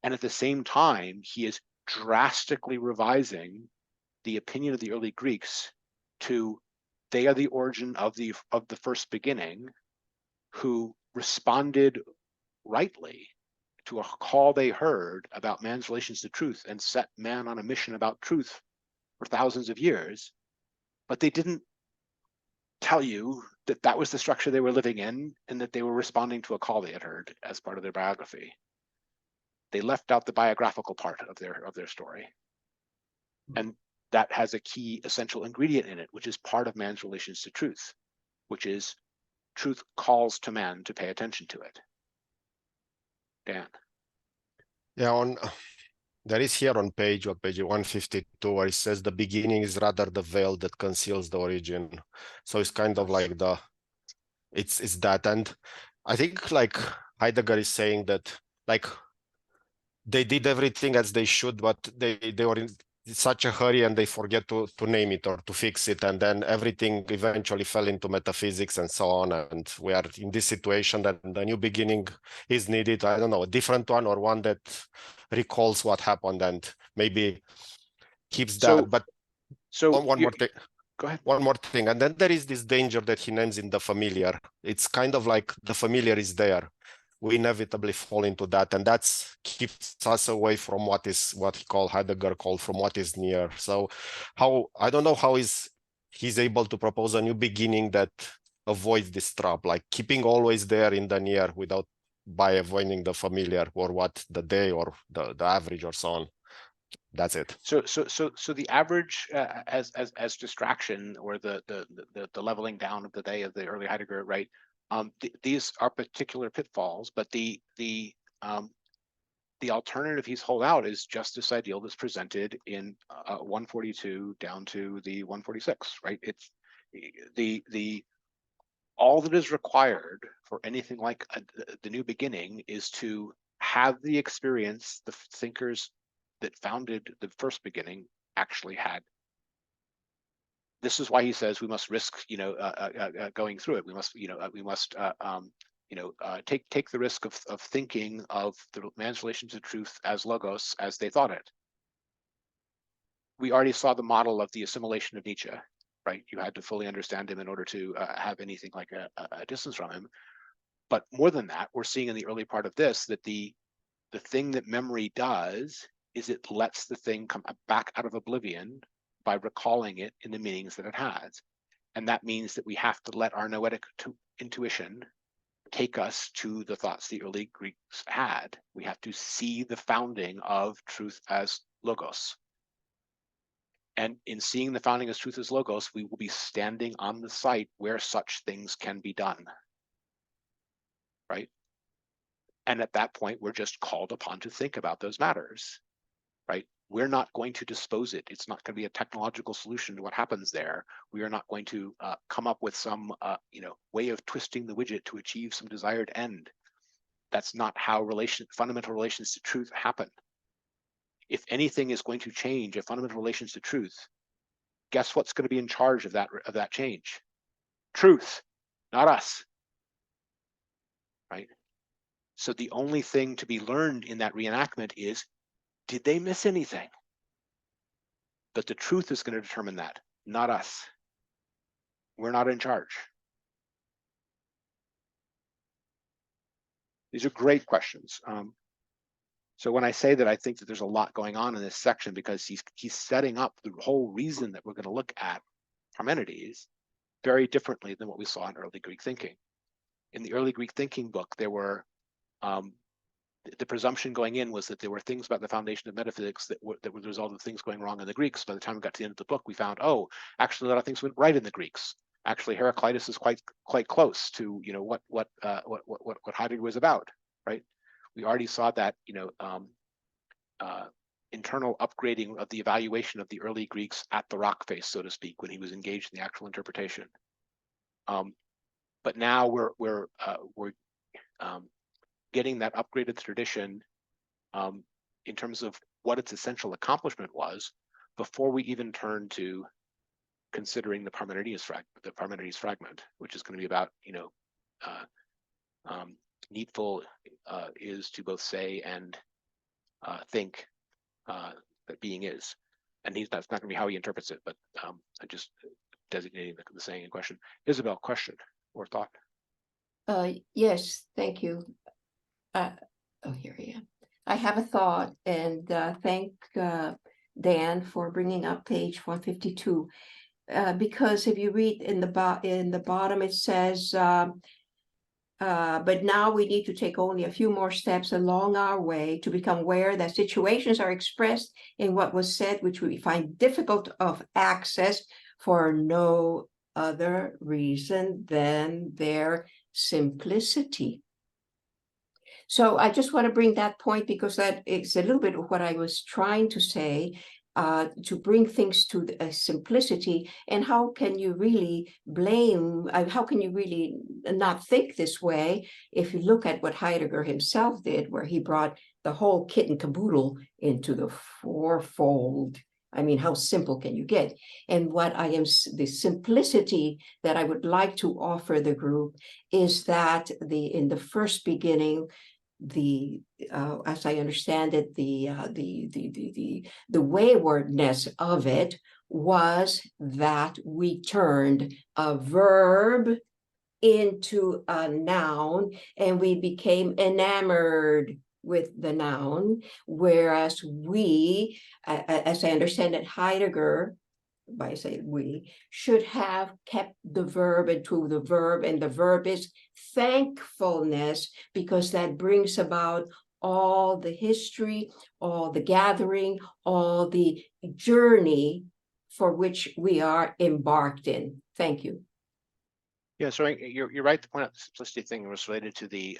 And at the same time, he is drastically revising the opinion of the early Greeks to they are the origin of the first beginning, who responded rightly to a call they heard about man's relations to truth and set man on a mission about truth for thousands of years, but they didn't tell you that that was the structure they were living in and that they were responding to a call they had heard as part of their biography. They left out the biographical part of their story. And that has a key essential ingredient in it, which is part of man's relations to truth, which is truth calls to man to pay attention to it. Dan. Yeah, there is here on page 152 where it says the beginning is rather the veil that conceals the origin. So it's kind of like it's that. And I think like Heidegger is saying that like they did everything as they should, but they were in such a hurry and they forget to name it or to fix it, and then everything eventually fell into metaphysics and so on, and we are in this situation that the new beginning is needed. I don't know, a different one or one that recalls what happened and maybe keeps that. But one more thing. Go ahead. One more thing, and then there is this danger that he names in the familiar. It's kind of like the familiar is there. We inevitably fall into that, and that keeps us away from what Heidegger called from what is near. So I don't know how he's able to propose a new beginning that avoids this trap, like keeping always there in the near by avoiding the familiar or what the day or the average or so on. That's it. So the average as distraction, or the leveling down of the day of the early Heidegger, right? These are particular pitfalls, but the alternative he's hold out is just this ideal that's presented in 142 down to the 146, right? It's all that is required for anything like the new beginning is to have the experience the thinkers that founded the first beginning actually had. This is why he says we must risk, going through it. We must, take the risk of thinking of the man's relation to truth as logos as they thought it. We already saw the model of the assimilation of Nietzsche, right? You had to fully understand him in order to have anything like a distance from him. But more than that, we're seeing in the early part of this that the thing that memory does is it lets the thing come back out of oblivion by recalling it in the meanings that it has. And that means that we have to let our noetic intuition take us to the thoughts the early Greeks had. We have to see the founding of truth as logos. And in seeing the founding as truth as logos, we will be standing on the site where such things can be done, right? And at that point, we're just called upon to think about those matters. Right? We're not going to dispose it. It's not going to be a technological solution to what happens there. We are not going to come up with some way of twisting the widget to achieve some desired end. That's not how fundamental relations to truth happen. If anything is going to change in fundamental relations to truth, guess what's going to be in charge of that change? Truth, not us. Right? So the only thing to be learned in that reenactment is, did they miss anything? But the truth is going to determine that, not us. We're not in charge. These are great questions. So when I say that I think that there's a lot going on in this section, because he's setting up the whole reason that we're going to look at Parmenides very differently than what we saw in early Greek thinking. In the early Greek thinking book, there were the presumption going in was that there were things about the foundation of metaphysics that were the result of things going wrong in the Greeks. By the time we got to the end of the book, we found, oh, actually a lot of things went right in the Greeks. Actually, Heraclitus is quite close to what Heidegger was about, right? We already saw that internal upgrading of the evaluation of the early Greeks at the rock face, so to speak, when he was engaged in the actual interpretation. But now we're getting that upgraded tradition in terms of what its essential accomplishment was before we even turn to considering the Parmenides fragment, which is going to be about needful is to both say and think that being is, and that's not going to be how he interprets it, but just designating the saying in question. Isabel, question or thought? Yes, thank you. Oh, here I am. I have a thought, and thank Dan for bringing up page 152. Because if you read in the bottom, it says, but now we need to take only a few more steps along our way to become aware that situations are expressed in what was said, which we find difficult of access for no other reason than their simplicity. So I just want to bring that point because that is a little bit of what I was trying to say, to bring things to simplicity. And how can you really blame, how can you really not think this way if you look at what Heidegger himself did, where he brought the whole kit and caboodle into the fourfold. I mean, how simple can you get? And what the simplicity that I would like to offer the group is that in the first beginning, as I understand it, the waywardness of it was that we turned a verb into a noun and we became enamored with the noun, whereas we, as I understand it, Heidegger, by say we, should have kept the verb into the verb, and the verb is thankfulness, because that brings about all the history, all the gathering, all the journey for which we are embarked in. Thank you. Yeah, so you're right to point out the simplicity thing was related to the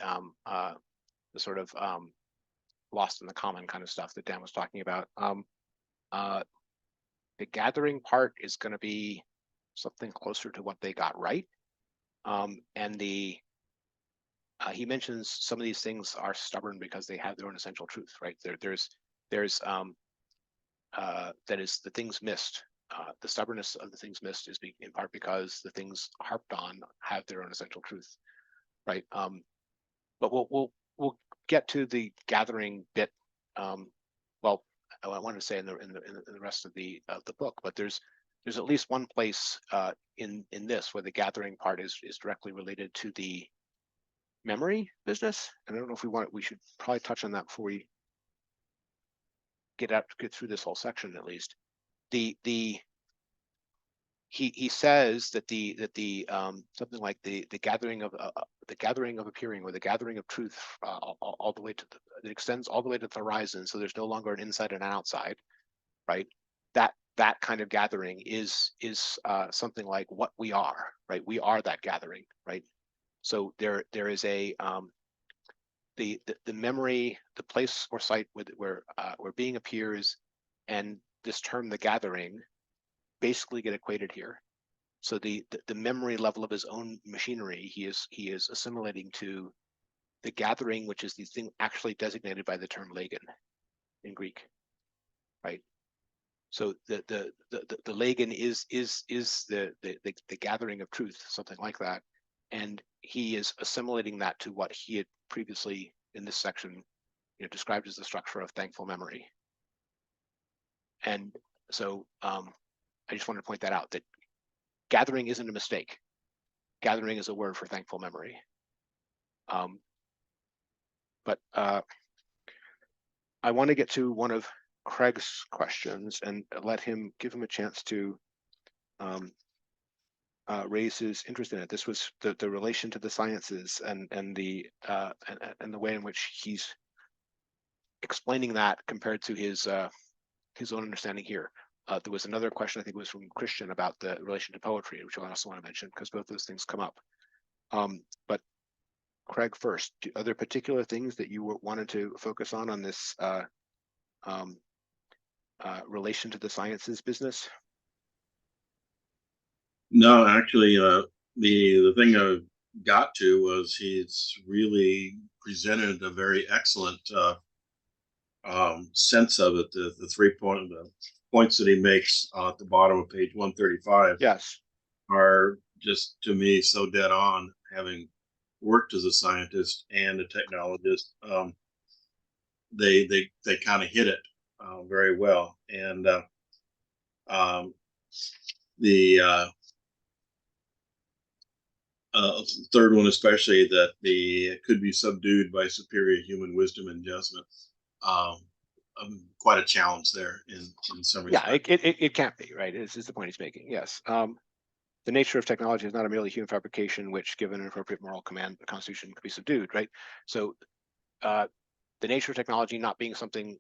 sort of lost in the common kind of stuff that Dan was talking about. The gathering part is going to be something closer to what they got right. And he mentions some of these things are stubborn because they have their own essential truth, right? There's that is the things missed. The stubbornness of the things missed is in part because the things harped on have their own essential truth, right? But we'll get to the gathering bit. Well, I wanted to say in the rest of the book, but there's at least one place in this where the gathering part is directly related to the memory business. And I don't know if we should probably touch on that before we get through this whole section at least. He says that the something like the gathering of appearing, or the gathering of truth, all the way to it extends all the way to the horizon. So there's no longer an inside and an outside, right? That kind of gathering is something like what we are, right? We are that gathering, right? So there is a the memory, the place or site where being appears, and this term, the gathering, basically get equated here. So the memory level of his own machinery, he is assimilating to the gathering, which is the thing actually designated by the term Legen in Greek, right? So the Legen is the gathering of truth, something like that, and he is assimilating that to what he had previously in this section, described as the structure of thankful memory. And so I just wanted to point that out, that gathering isn't a mistake. Gathering is a word for thankful memory. But I want to get to one of Craig's questions and give him a chance to raise his interest in it. This was the relation to the sciences and the way in which he's explaining that compared to his own understanding here. There was another question, I think it was from Christian, about the relation to poetry, which I also want to mention because both those things come up. But Craig first, are there particular things that you wanted to focus on this relation to the sciences business? No, actually, the thing I got to was he's really presented a very excellent sense of it. The 3 points that he makes at the bottom of page 135, yes, are just, to me, so dead on. Having worked as a scientist and a technologist, they kind of hit it very well. And third one, especially that it could be subdued by superior human wisdom and judgment. Quite a challenge there in some respects. Yeah, it can't be, right? This is the point he's making. Yes. The nature of technology is not a merely human fabrication, which, given an appropriate moral command, the Constitution could be subdued, right? So the nature of technology not being something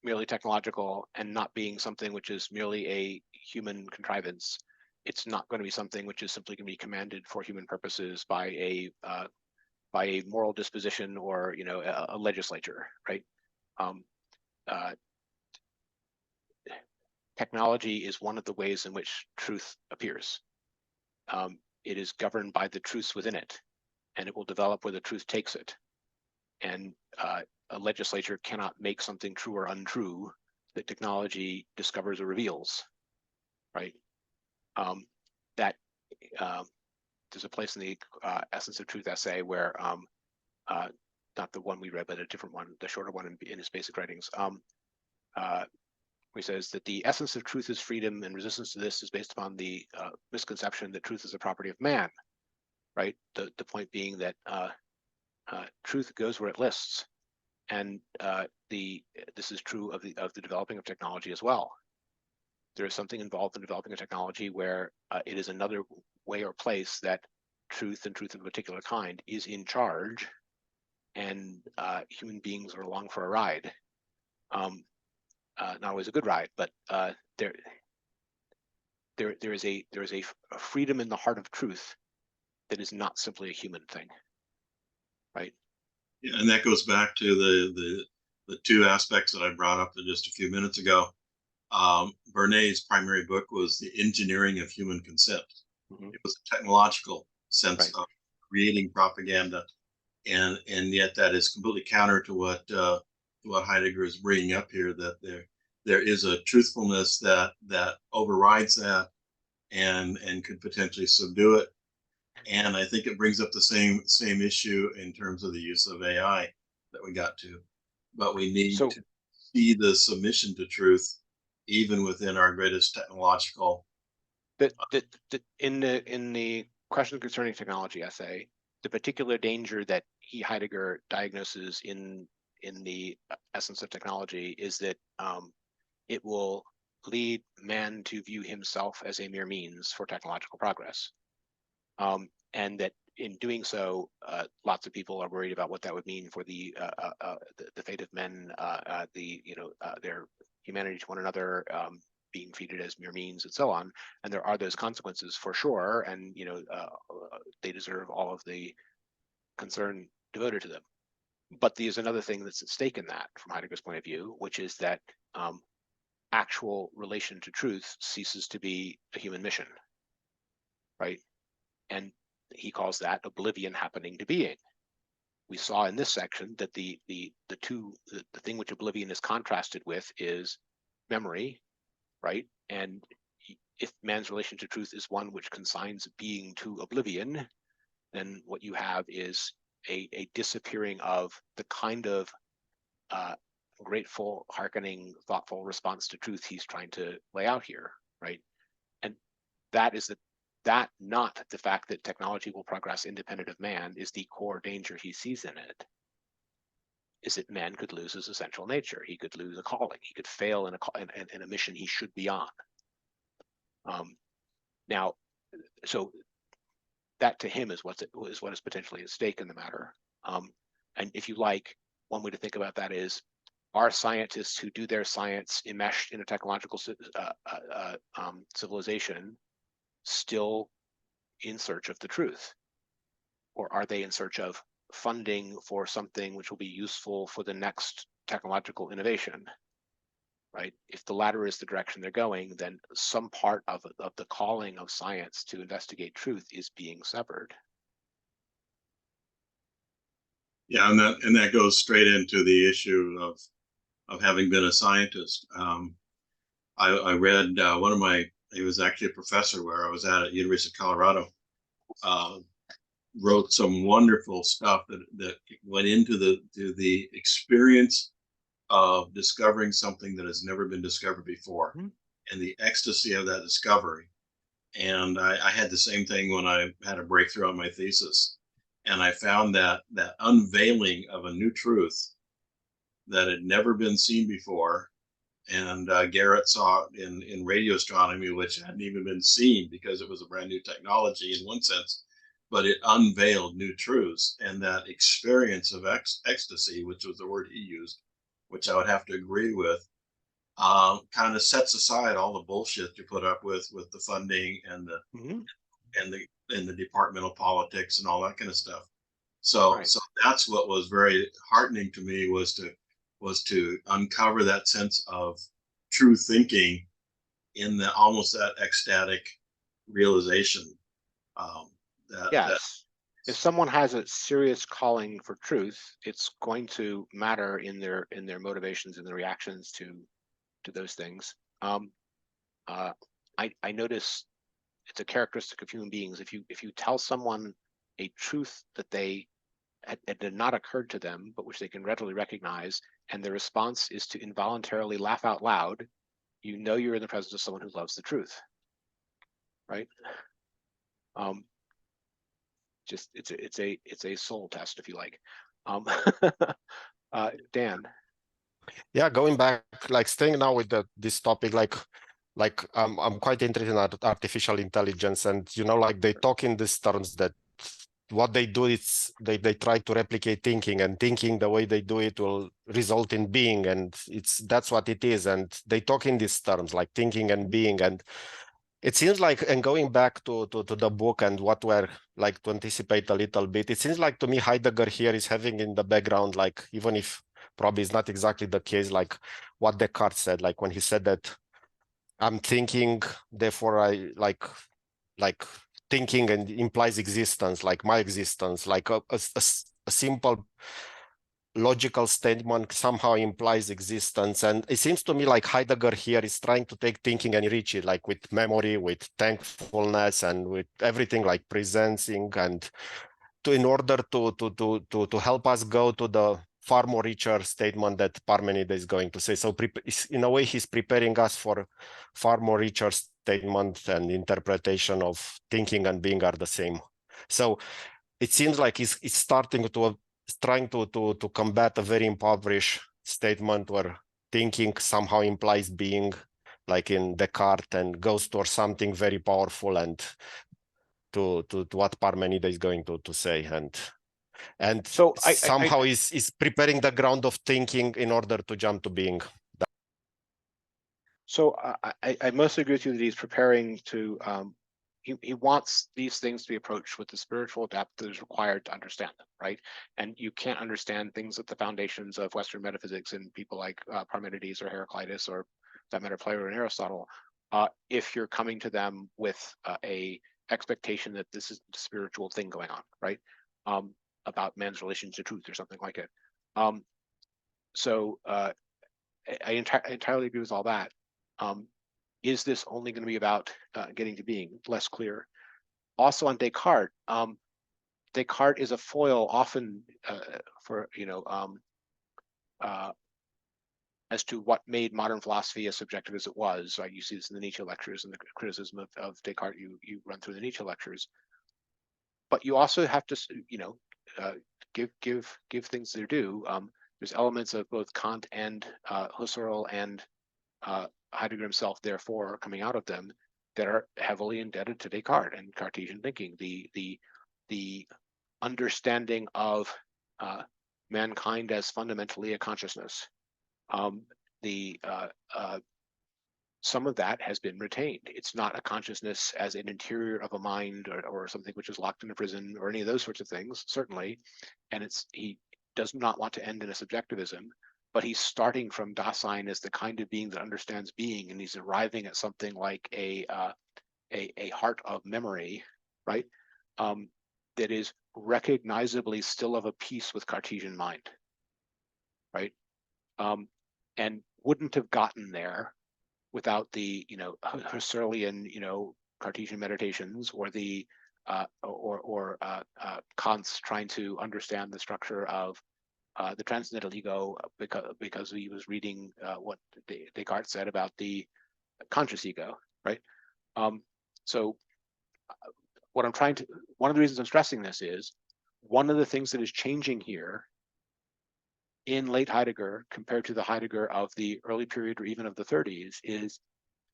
merely technological and not being something which is merely a human contrivance, it's not going to be something which is simply going to be commanded for human purposes by a moral disposition or a legislature, right? Technology is one of the ways in which truth appears. It is governed by the truths within it, and it will develop where the truth takes it. And a legislature cannot make something true or untrue that technology discovers or reveals, right? There's a place in the Essence of Truth essay where, not the one we read, but a different one, the shorter one in his basic writings, he says that the essence of truth is freedom, and resistance to this is based upon the misconception that truth is a property of man, right? The point being that truth goes where it lists, and this is true of the developing of technology as well. There is something involved in developing a technology where it is another way or place that truth, and truth of a particular kind, is in charge, and human beings are along for a ride. Not always a good ride, but there is a freedom in the heart of truth that is not simply a human thing, right? Yeah, and that goes back to the two aspects that I brought up just a few minutes ago. Bernays' primary book was The Engineering of Human Consent. Mm-hmm. It was a technological sense of creating propaganda, and yet that is completely counter to what Heidegger is bringing up here, that there is a truthfulness that overrides that and could potentially subdue it. And I think it brings up the same issue in terms of the use of AI that we got to. But we need to see the submission to truth even within our greatest technological. In the question concerning technology essay, the particular danger that Heidegger diagnoses in the essence of technology is that it will lead man to view himself as a mere means for technological progress, and that in doing so, lots of people are worried about what that would mean for the fate of men, their humanity to one another, being treated as mere means, and so on. And there are those consequences for sure, and they deserve all of the concern devoted to them. But there's another thing that's at stake in that, from Heidegger's point of view, which is that actual relation to truth ceases to be a human mission, right? And he calls that oblivion happening to being. We saw in this section that the thing which oblivion is contrasted with is memory, right? And if man's relation to truth is one which consigns being to oblivion, then what you have is a disappearing of the kind of grateful, hearkening, thoughtful response to truth he's trying to lay out here, right? And that is not the fact that technology will progress independent of man is the core danger he sees in it. Is that man could lose his essential nature. He could lose a calling. He could fail in a mission he should be on. Now, so that to him is what is potentially at stake in the matter. And if you like, one way to think about that is, are scientists who do their science enmeshed in a technological civilization still in search of the truth? Or are they in search of funding for something which will be useful for the next technological innovation, right? If the latter is the direction they're going, then some part of the calling of science to investigate truth is being severed. Yeah, and that goes straight into the issue of having been a scientist. I read he was actually a professor where I was at University of Colorado, wrote some wonderful stuff that went into the experience of discovering something that has never been discovered before, and the ecstasy of that discovery. And I had the same thing when I had a breakthrough on my thesis. And I found that unveiling of a new truth that had never been seen before. And Garrett saw it in radio astronomy, which hadn't even been seen because it was a brand new technology in one sense, but it unveiled new truths. And that experience of ecstasy, which was the word he used, which I would have to agree with, kind of sets aside all the bullshit you put up with the funding and the and the departmental politics and all that kind of stuff. So Right. so that's what was very heartening to me, was to uncover that sense of true thinking in the almost that ecstatic realization. That Yes. If someone has a serious calling for truth, it's going to matter in their motivations and their reactions to those things. I notice it's a characteristic of human beings. If you tell someone a truth that it did not occur to them, but which they can readily recognize, and their response is to involuntarily laugh out loud, you know you're in the presence of someone who loves the truth, right? Just it's a soul test, if you like. Dan. Yeah, going back, like staying now with this topic, like I'm quite interested in artificial intelligence, and like they talk in these terms that what they do is they try to replicate thinking, and thinking the way they do it will result in being, and that's what it is. And they talk in these terms like thinking and being, and it seems like, and going back to the book and what we're like to anticipate a little bit, it seems like to me Heidegger here is having in the background, like even if probably is not exactly the case, like what Descartes said, like when he said that I'm thinking, therefore I like thinking and implies existence, like my existence, like a simple logical statement somehow implies existence. And it seems to me like Heidegger here is trying to take thinking and enrich it, like with memory, with thankfulness, and with everything, like presencing, and in order to help us go to the far more richer statement that Parmenides is going to say. So in a way, he's preparing us for far more richer statement and interpretation of thinking and being are the same. So it seems like he's starting to trying to combat a very impoverished statement where thinking somehow implies being, like in Descartes, and goes towards something very powerful, and to what Parmenides is going to say, and So somehow is preparing the ground of thinking in order to jump to being. So I mostly agree with you that he's preparing to. He wants these things to be approached with the spiritual depth that is required to understand them, right? And you can't understand things at the foundations of Western metaphysics and people like Parmenides or Heraclitus, or that matter, Plato and Aristotle, if you're coming to them with a expectation that this is the spiritual thing going on, right? About man's relation to truth or something like it. So I entirely agree with all that. Is this only going to be about getting to being? Less clear. Also on Descartes, Descartes is a foil often for as to what made modern philosophy as subjective as it was. Right? You see this in the Nietzsche lectures and the criticism of Descartes. You run through the Nietzsche lectures, but you also have to give things their due. There's elements of both Kant and Husserl and Heidegger himself, therefore, coming out of them that are heavily indebted to Descartes and Cartesian thinking. The understanding of mankind as fundamentally a consciousness. Some of that has been retained. It's not a consciousness as an interior of a mind or something which is locked in a prison or any of those sorts of things, certainly. And he does not want to end in a subjectivism, but he's starting from Dasein as the kind of being that understands being, and he's arriving at something like a heart of memory, right? That is recognizably still of a piece with Cartesian mind, right? And wouldn't have gotten there without the Husserlian Cartesian meditations, or the Kant's trying to understand the structure of the transcendental ego, because he was reading what Descartes said about the conscious ego, right? So what I'm trying to, one of the reasons I'm stressing this is, one of the things that is changing here in late Heidegger compared to the Heidegger of the early period or even of the 30s is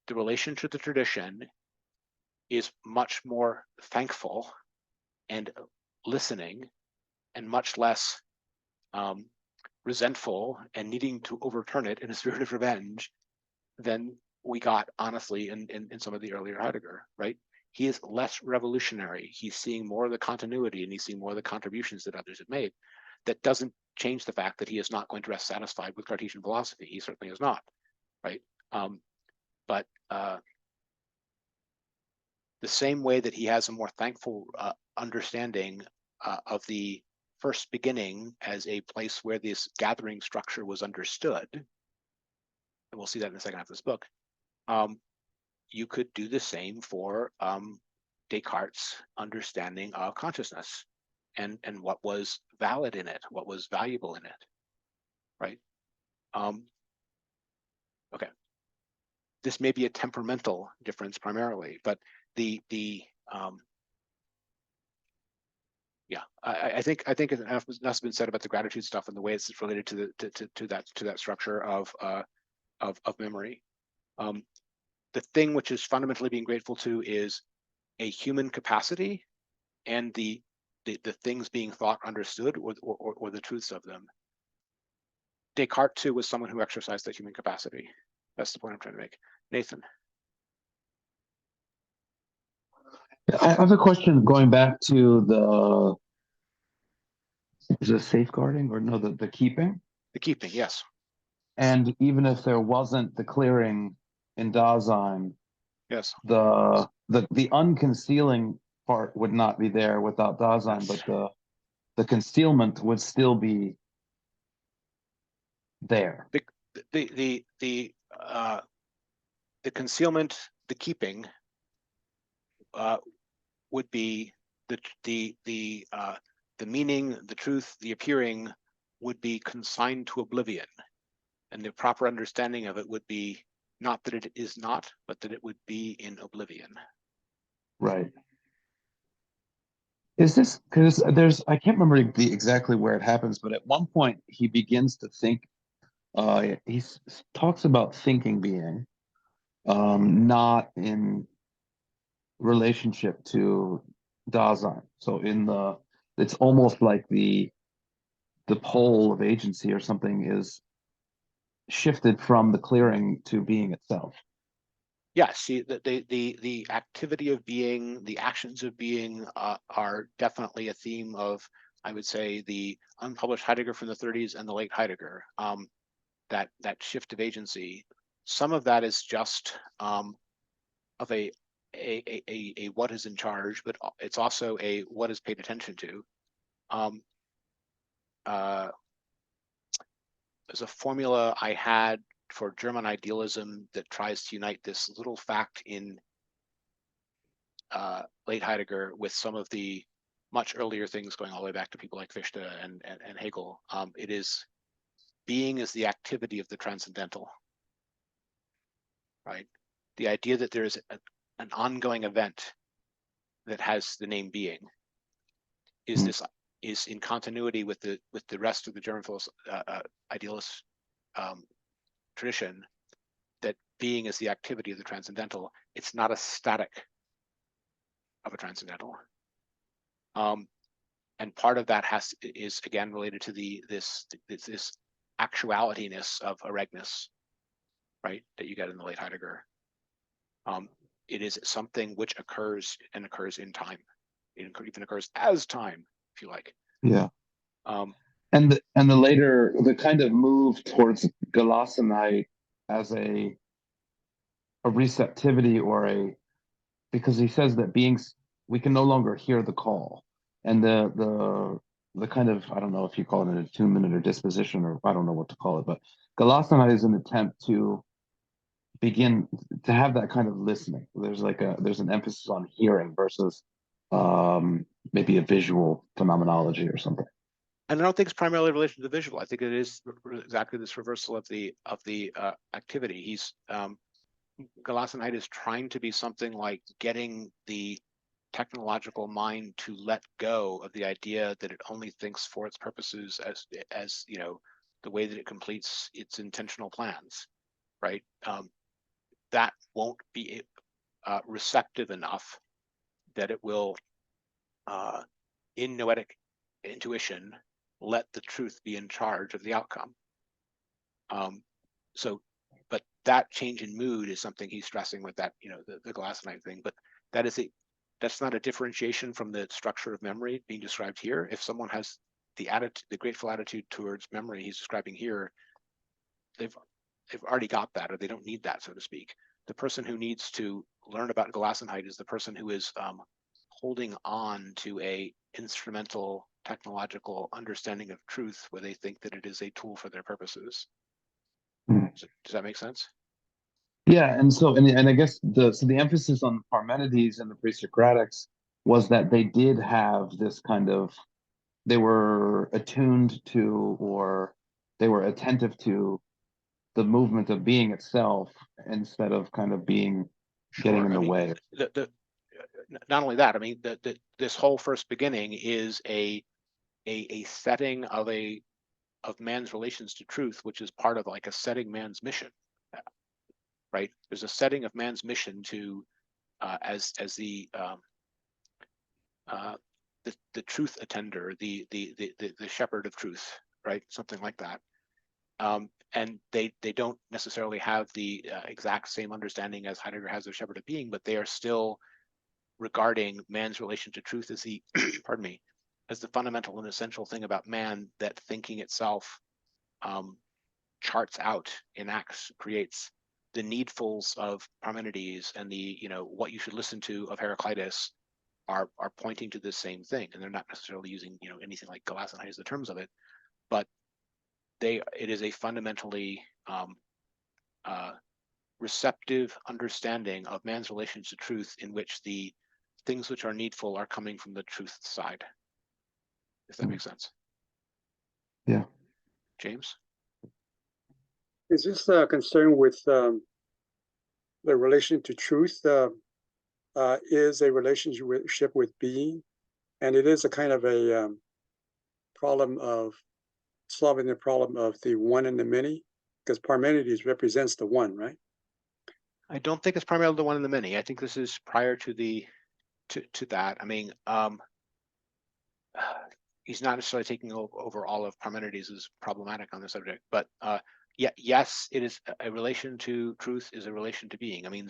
the relation to the tradition is much more thankful and listening and much less resentful and needing to overturn it in a spirit of revenge than we got, honestly, in some of the earlier Heidegger, right? He is less revolutionary. He's seeing more of the continuity and he's seeing more of the contributions that others have made. That doesn't change the fact that he is not going to rest satisfied with Cartesian philosophy. He certainly is not, right? But the same way that he has a more thankful understanding of the first beginning as a place where this gathering structure was understood, and we'll see that in the second half of this book, you could do the same for Descartes' understanding of consciousness and what was valid in it, what was valuable in it, right? Okay. This may be a temperamental difference primarily, but yeah, I think enough has been said about the gratitude stuff and the way it's related to that structure of memory. The thing which is fundamentally being grateful to is a human capacity and the things being thought understood or the truths of them. Descartes too was someone who exercised that human capacity. That's the point I'm trying to make. Nathan. I have a question going back to the safeguarding or no, the keeping. The keeping, yes. And even if there wasn't the clearing in Dasein, yes, the unconcealing part would not be there without Dasein, but the concealment would still be there. The concealment, the keeping, would be the meaning, the truth, the appearing would be consigned to oblivion, and the proper understanding of it would be not that it is not, but that it would be in oblivion. Right. Is this because I can't remember exactly where it happens, but at one point he begins to think. He talks about thinking being, not in relationship to Dasein. So it's almost like the pole of agency or something is shifted from the clearing to being itself. Yeah, see, the activity of being, the actions of being are definitely a theme of, I would say, the unpublished Heidegger from the 30s and the late Heidegger. That shift of agency. Some of that is just of a what is in charge, but it's also a what is paid attention to. There's a formula I had for German idealism that tries to unite this little fact in late Heidegger with some of the much earlier things going all the way back to people like Fichte and Hegel. It is being is the activity of the transcendental, right? The idea that there is an ongoing event that has the name being is in continuity with the rest of the German idealist tradition, that being is the activity of the transcendental. It's not a static of a transcendental. And part of that is again related to this actualityness of eregness, right, that you get in the late Heidegger. It is something which occurs and occurs in time. It even occurs as time, if you like. Yeah. And the later, the kind of move towards Gelassenheit as a receptivity or because he says that beings, we can no longer hear the call, and the kind of, I don't know if you call it an attunement or disposition, or I don't know what to call it, but Gelassenheit is an attempt to begin to have that kind of listening. There's an emphasis on hearing versus maybe a visual phenomenology or something. And I don't think it's primarily related to the visual. I think it is exactly this reversal of the activity. He's Gelassenheit is trying to be something like getting the technological mind to let go of the idea that it only thinks for its purposes as you know, the way that it completes its intentional plans, right? That won't be receptive enough that it will, in noetic intuition, let the truth be in charge of the outcome. So, but that change in mood is something he's stressing with that, you know, the Gelassenheit thing. But that's not a differentiation from the structure of memory being described here. If someone has the attitude, the grateful attitude towards memory he's describing here, they've already got that, or they don't need that, so to speak. The person who needs to learn about Gelassenheit is the person who is holding on to a instrumental technological understanding of truth where they think that it is a tool for their purposes. Does that make sense? Yeah, and so and I guess the emphasis on Parmenides and the pre-Socratics was that they did have this kind of, they were attuned to, or they were attentive to the movement of being itself instead of kind of being getting in the way. Not only that, I mean, this whole first beginning is a setting of man's relations to truth, which is part of like a setting man's mission, right? There's a setting of man's mission to as the truth attender, the shepherd of truth, right? Something like that. And they don't necessarily have the exact same understanding as Heidegger has of shepherd of being, but they are still regarding man's relation to truth as the pardon me, as the fundamental and essential thing about man that thinking itself charts out, enacts, creates. The needfuls of Parmenides and the, you know, what you should listen to of Heraclitus are pointing to the same thing, and they're not necessarily using, you know, anything like Gelassenheit as the terms of it, but it is a fundamentally receptive understanding of man's relations to truth, in which the things which are needful are coming from the truth side, if that makes sense. Yeah. James? Is this concerned with the relation to truth? Is a relationship with being, and it is a kind of a problem of solving the problem of the one and the many, because Parmenides represents the one, right? I don't think it's primarily the one and the many. I think this is prior to the to that. I mean, he's not necessarily taking over all of Parmenides is problematic on the subject, but yeah, yes, it is a relation to truth is a relation to being. I mean,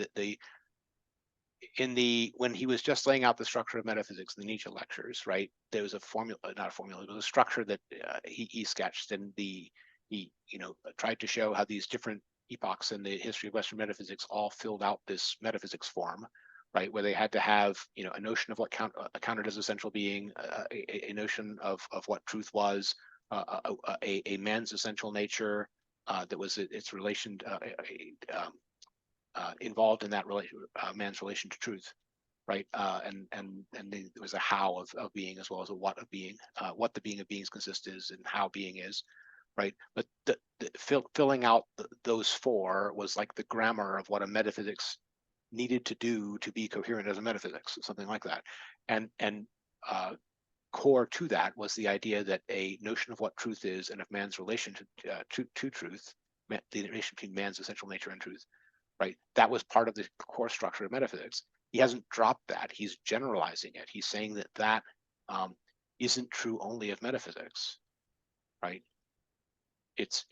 when he was just laying out the structure of metaphysics in the Nietzsche lectures, right? There was a formula, not a formula, it was a structure that he sketched, and he you know, tried to show how these different epochs in the history of Western metaphysics all filled out this metaphysics form, right? Where they had to have, you know, a notion of what counted as essential being, a notion of what truth was, a man's essential nature that was its relation, involved in that man's relation to truth, right? And there was a how of being, as well as a what of being, what the being of beings consists is, and how being is, right? But filling out those four was like the grammar of what a metaphysics needed to do to be coherent as a metaphysics, something like that. And core to that was the idea that a notion of what truth is and of man's relation to truth, the relation between man's essential nature and truth, right? That was part of the core structure of metaphysics. He hasn't dropped that. He's generalizing it. He's saying that isn't true only of metaphysics, right? It's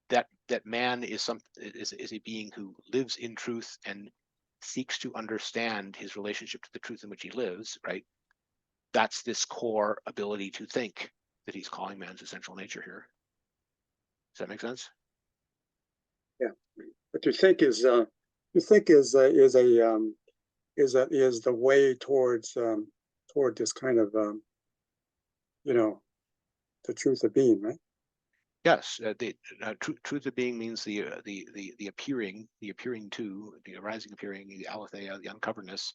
that man is a being who lives in truth and seeks to understand his relationship to the truth in which he lives, right? That's this core ability to think that he's calling man's essential nature here. Does that make sense? Yeah, but to think is the way towards toward this kind of you know, the truth of being, right? Yes, the truth of being means the appearing to, the arising appearing, the aletheia, the uncoveredness,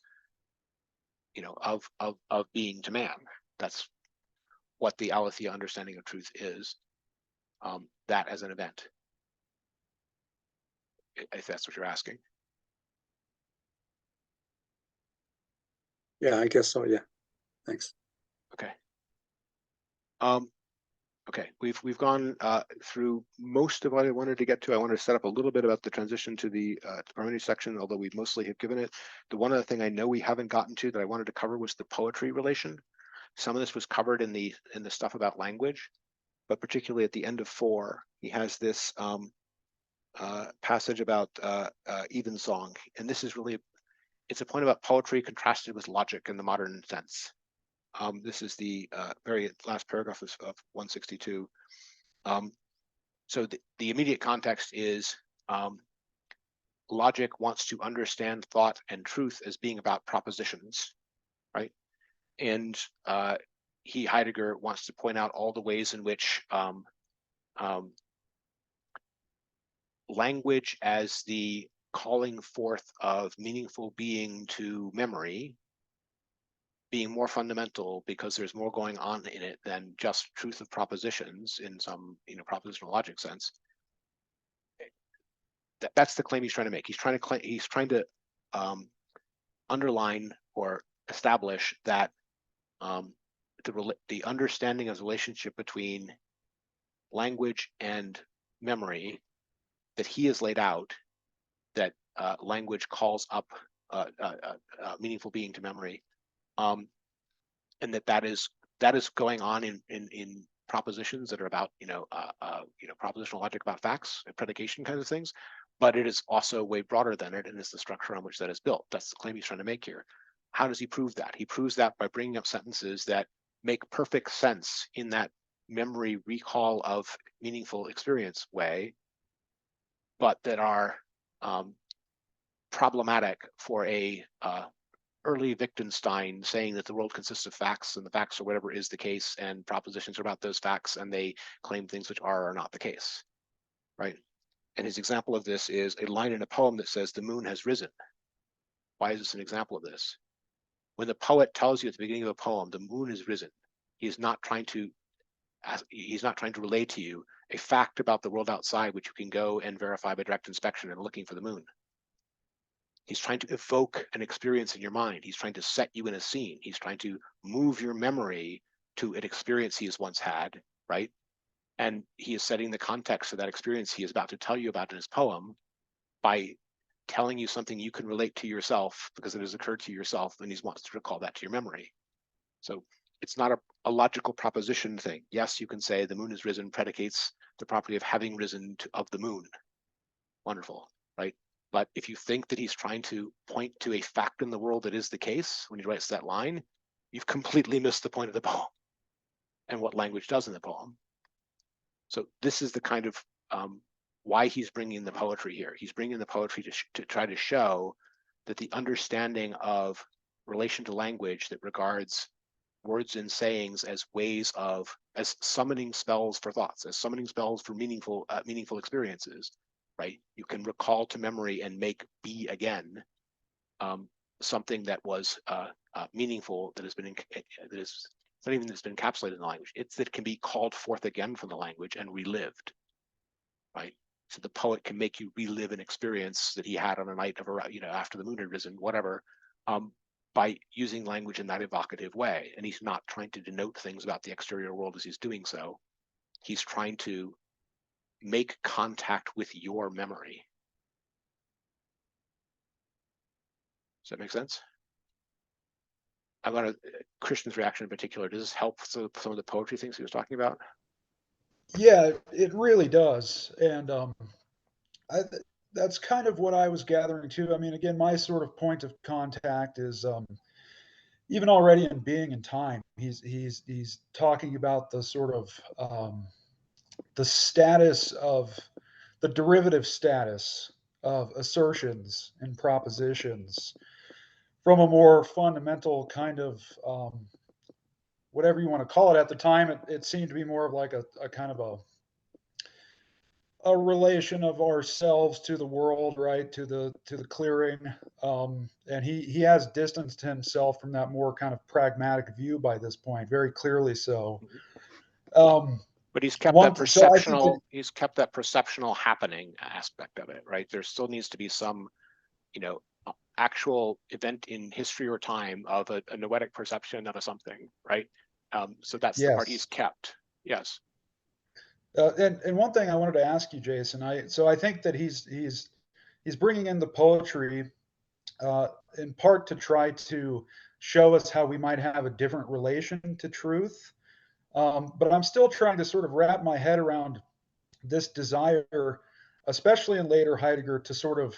you know, of being to man. That's what the aletheia understanding of truth is. That as an event. if that's what you're asking. Yeah, I guess so. Yeah. Thanks. Okay. Okay, we've gone through most of what I wanted to get to. I wanted to set up a little bit about the transition to the Parmenides section, although we mostly have given it. The one other thing I know we haven't gotten to that I wanted to cover was the poetry relation. Some of this was covered in the stuff about language, but particularly at the end of 4, he has this passage about evensong, and this is really, it's a point about poetry contrasted with logic in the modern sense. This is the very last paragraph of 162. So the immediate context is logic wants to understand thought and truth as being about propositions, right? And Heidegger wants to point out all the ways in which language as the calling forth of meaningful being to memory being more fundamental because there's more going on in it than just truth of propositions in some propositional logic sense. That's the claim he's trying to make. He's trying to underline or establish that the understanding of the relationship between language and memory that he has laid out, that language calls up meaningful being to memory, and that is going on in propositions that are about propositional logic about facts and predication kinds of things, but it is also way broader than it, and it's the structure on which that is built. That's the claim he's trying to make here. How does he prove that? He proves that by bringing up sentences that make perfect sense in that memory recall of meaningful experience way, but that are problematic for a early Wittgenstein saying that the world consists of facts, and the facts or whatever is the case, and propositions are about those facts, and they claim things which are or not the case, right? And his example of this is a line in a poem that says, "The moon has risen." Why is this an example of this? When the poet tells you at the beginning of a poem, the moon has risen, he's not trying to relay to you a fact about the world outside, which you can go and verify by direct inspection and looking for the moon. He's trying to evoke an experience in your mind. He's trying to set you in a scene. He's trying to move your memory to an experience he has once had, right? And he is setting the context of that experience he is about to tell you about in his poem by telling you something you can relate to yourself because it has occurred to yourself, and he wants to recall that to your memory. So it's not a logical proposition thing. Yes, you can say the moon has risen predicates the property of having risen of the moon. Wonderful, right? But if you think that he's trying to point to a fact in the world that is the case when he writes that line, you've completely missed the point of the poem and what language does in the poem. So this is the kind of why he's bringing the poetry here. He's bringing the poetry to try to show that the understanding of relation to language that regards words and sayings as ways of, as summoning spells for thoughts, as summoning spells for meaningful experiences, right? You can recall to memory and make be again something that was meaningful, that has been that is not even that's been encapsulated in the language. It's that it can be called forth again from the language and relived, right? So the poet can make you relive an experience that he had on a night of after the moon had risen, whatever, by using language in that evocative way. And he's not trying to denote things about the exterior world as he's doing so. He's trying to make contact with your memory. Does that make sense? I want to, Christian's reaction in particular, does this help some of the poetry things he was talking about? Yeah, it really does. And that's kind of what I was gathering too. I mean, again, my sort of point of contact is even already in Being and Time. He's talking about the sort of the status of the derivative status of assertions and propositions from a more fundamental kind of whatever you want to call it. At the time, it seemed to be more of like a kind of a relation of ourselves to the world, right, to the clearing, and he has distanced himself from that more kind of pragmatic view by this point, very clearly so. But he's kept One- that so I think perceptional, that- he's kept that perceptional happening aspect of it, right? There still needs to be some, you know, actual event in history or time of a noetic perception of a something, right? So that's the part Yes. he's kept. Yes. And one thing I wanted to ask you, Jason, I think that he's bringing in the poetry in part to try to show us how we might have a different relation to truth. But I'm still trying to sort of wrap my head around this desire, especially in later Heidegger, to sort of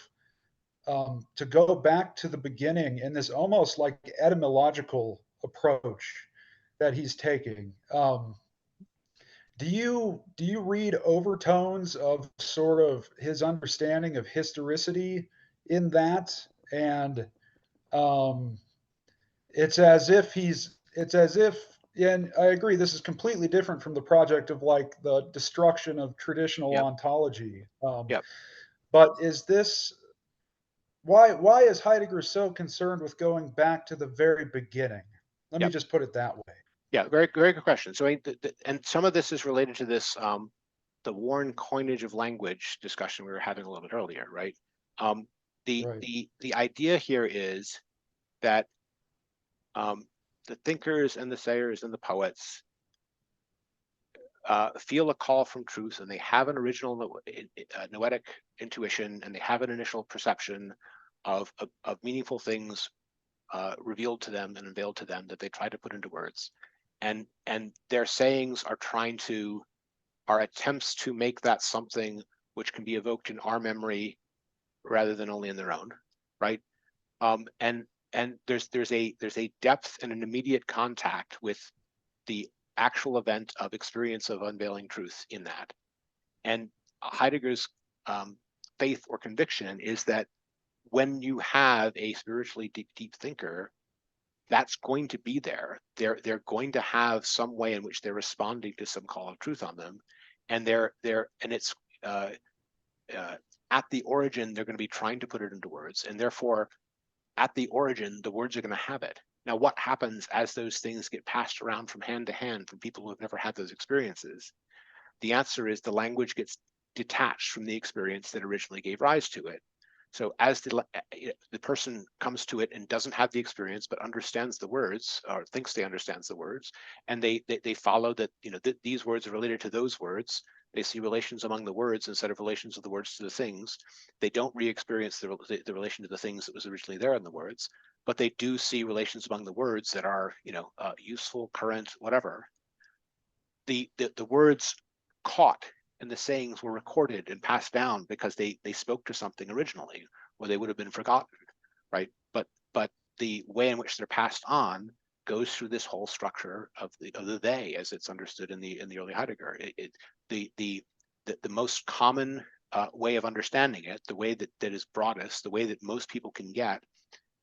to go back to the beginning in this almost like etymological approach that he's taking. Do you read overtones of sort of his understanding of historicity in that? And it's as if and I agree, this is completely different from the project of like the destruction of traditional Yep. ontology. Yep. But is this why is Heidegger so concerned with going back to the very beginning? Let me Yep. just put it that way. Yeah, very, very good question. So, and some of this is related to this, the worn coinage of language discussion we were having a little bit earlier, right? The idea here is that the thinkers and the sayers and the poets feel a call from truth, and they have an original noetic intuition, and they have an initial perception of meaningful things revealed to them and unveiled to them that they try to put into words. And their sayings are attempts to make that something which can be evoked in our memory rather than only in their own, right? And there's a depth and an immediate contact with the actual event of experience of unveiling truth in that. And Heidegger's faith or conviction is that when you have a spiritually deep thinker, that's going to be there. They're going to have some way in which they're responding to some call of truth on them, and it's at the origin they're going to be trying to put it into words, and therefore at the origin the words are going to have it. Now, what happens as those things get passed around from hand to hand from people who have never had those experiences? The answer is the language gets detached from the experience that originally gave rise to it. So as the person comes to it and doesn't have the experience but understands the words, or thinks they understands the words, and they follow that, these words are related to those words. They see relations among the words instead of relations of the words to the things. They don't re-experience the relation to the things that was originally there in the words, but they do see relations among the words that are useful, current, whatever. The words caught and the sayings were recorded and passed down because they spoke to something originally, or they would have been forgotten, right? But the way in which they're passed on goes through this whole structure of the they, as it's understood in the early Heidegger. The most common way of understanding it, the way that is broadest, the way that most people can get,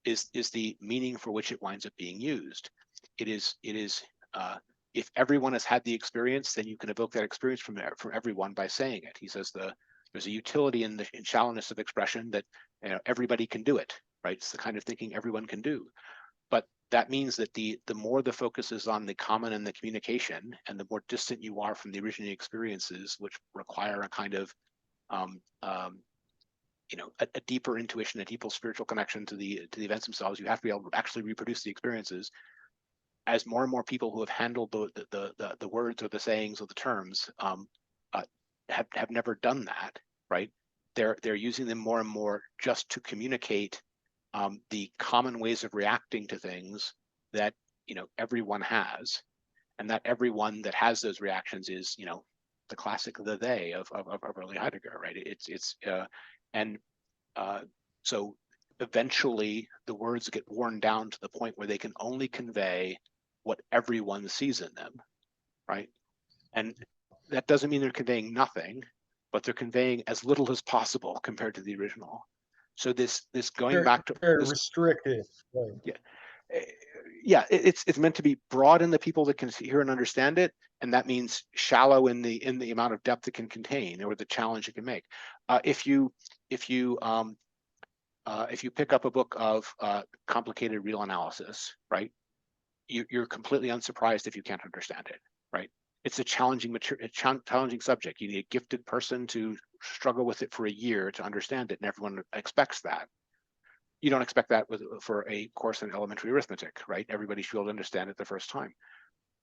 is the meaning for which it winds up being used. It is if everyone has had the experience, then you can evoke that experience from everyone by saying it. He says there's a utility in shallowness of expression that everybody can do it, right? It's the kind of thinking everyone can do. But that means that the more the focus is on the common and the communication, and the more distant you are from the originating experiences, which require a kind of a deeper intuition, a deeper spiritual connection to the events themselves. You have to be able to actually reproduce the experiences. As more and more people who have handled the words or the sayings or the terms have never done that, right? They're using them more and more just to communicate the common ways of reacting to things that everyone has, and that everyone that has those reactions is the classic the they of early Heidegger, right? So eventually the words get worn down to the point where they can only convey what everyone sees in them, right? And that doesn't mean they're conveying nothing, but they're conveying as little as possible compared to the original. So this going back to very this, restricted. Right. It's meant to be broad in the people that can hear and understand it, and that means shallow in the amount of depth it can contain or the challenge it can make. If you pick up a book of complicated real analysis, right? You're completely unsurprised if you can't understand it, right? it's a challenging material, challenging subject. You need a gifted person to struggle with it for a year to understand it, and everyone expects that. You don't expect that for a course in elementary arithmetic, right? Everybody should be able to understand it the first time.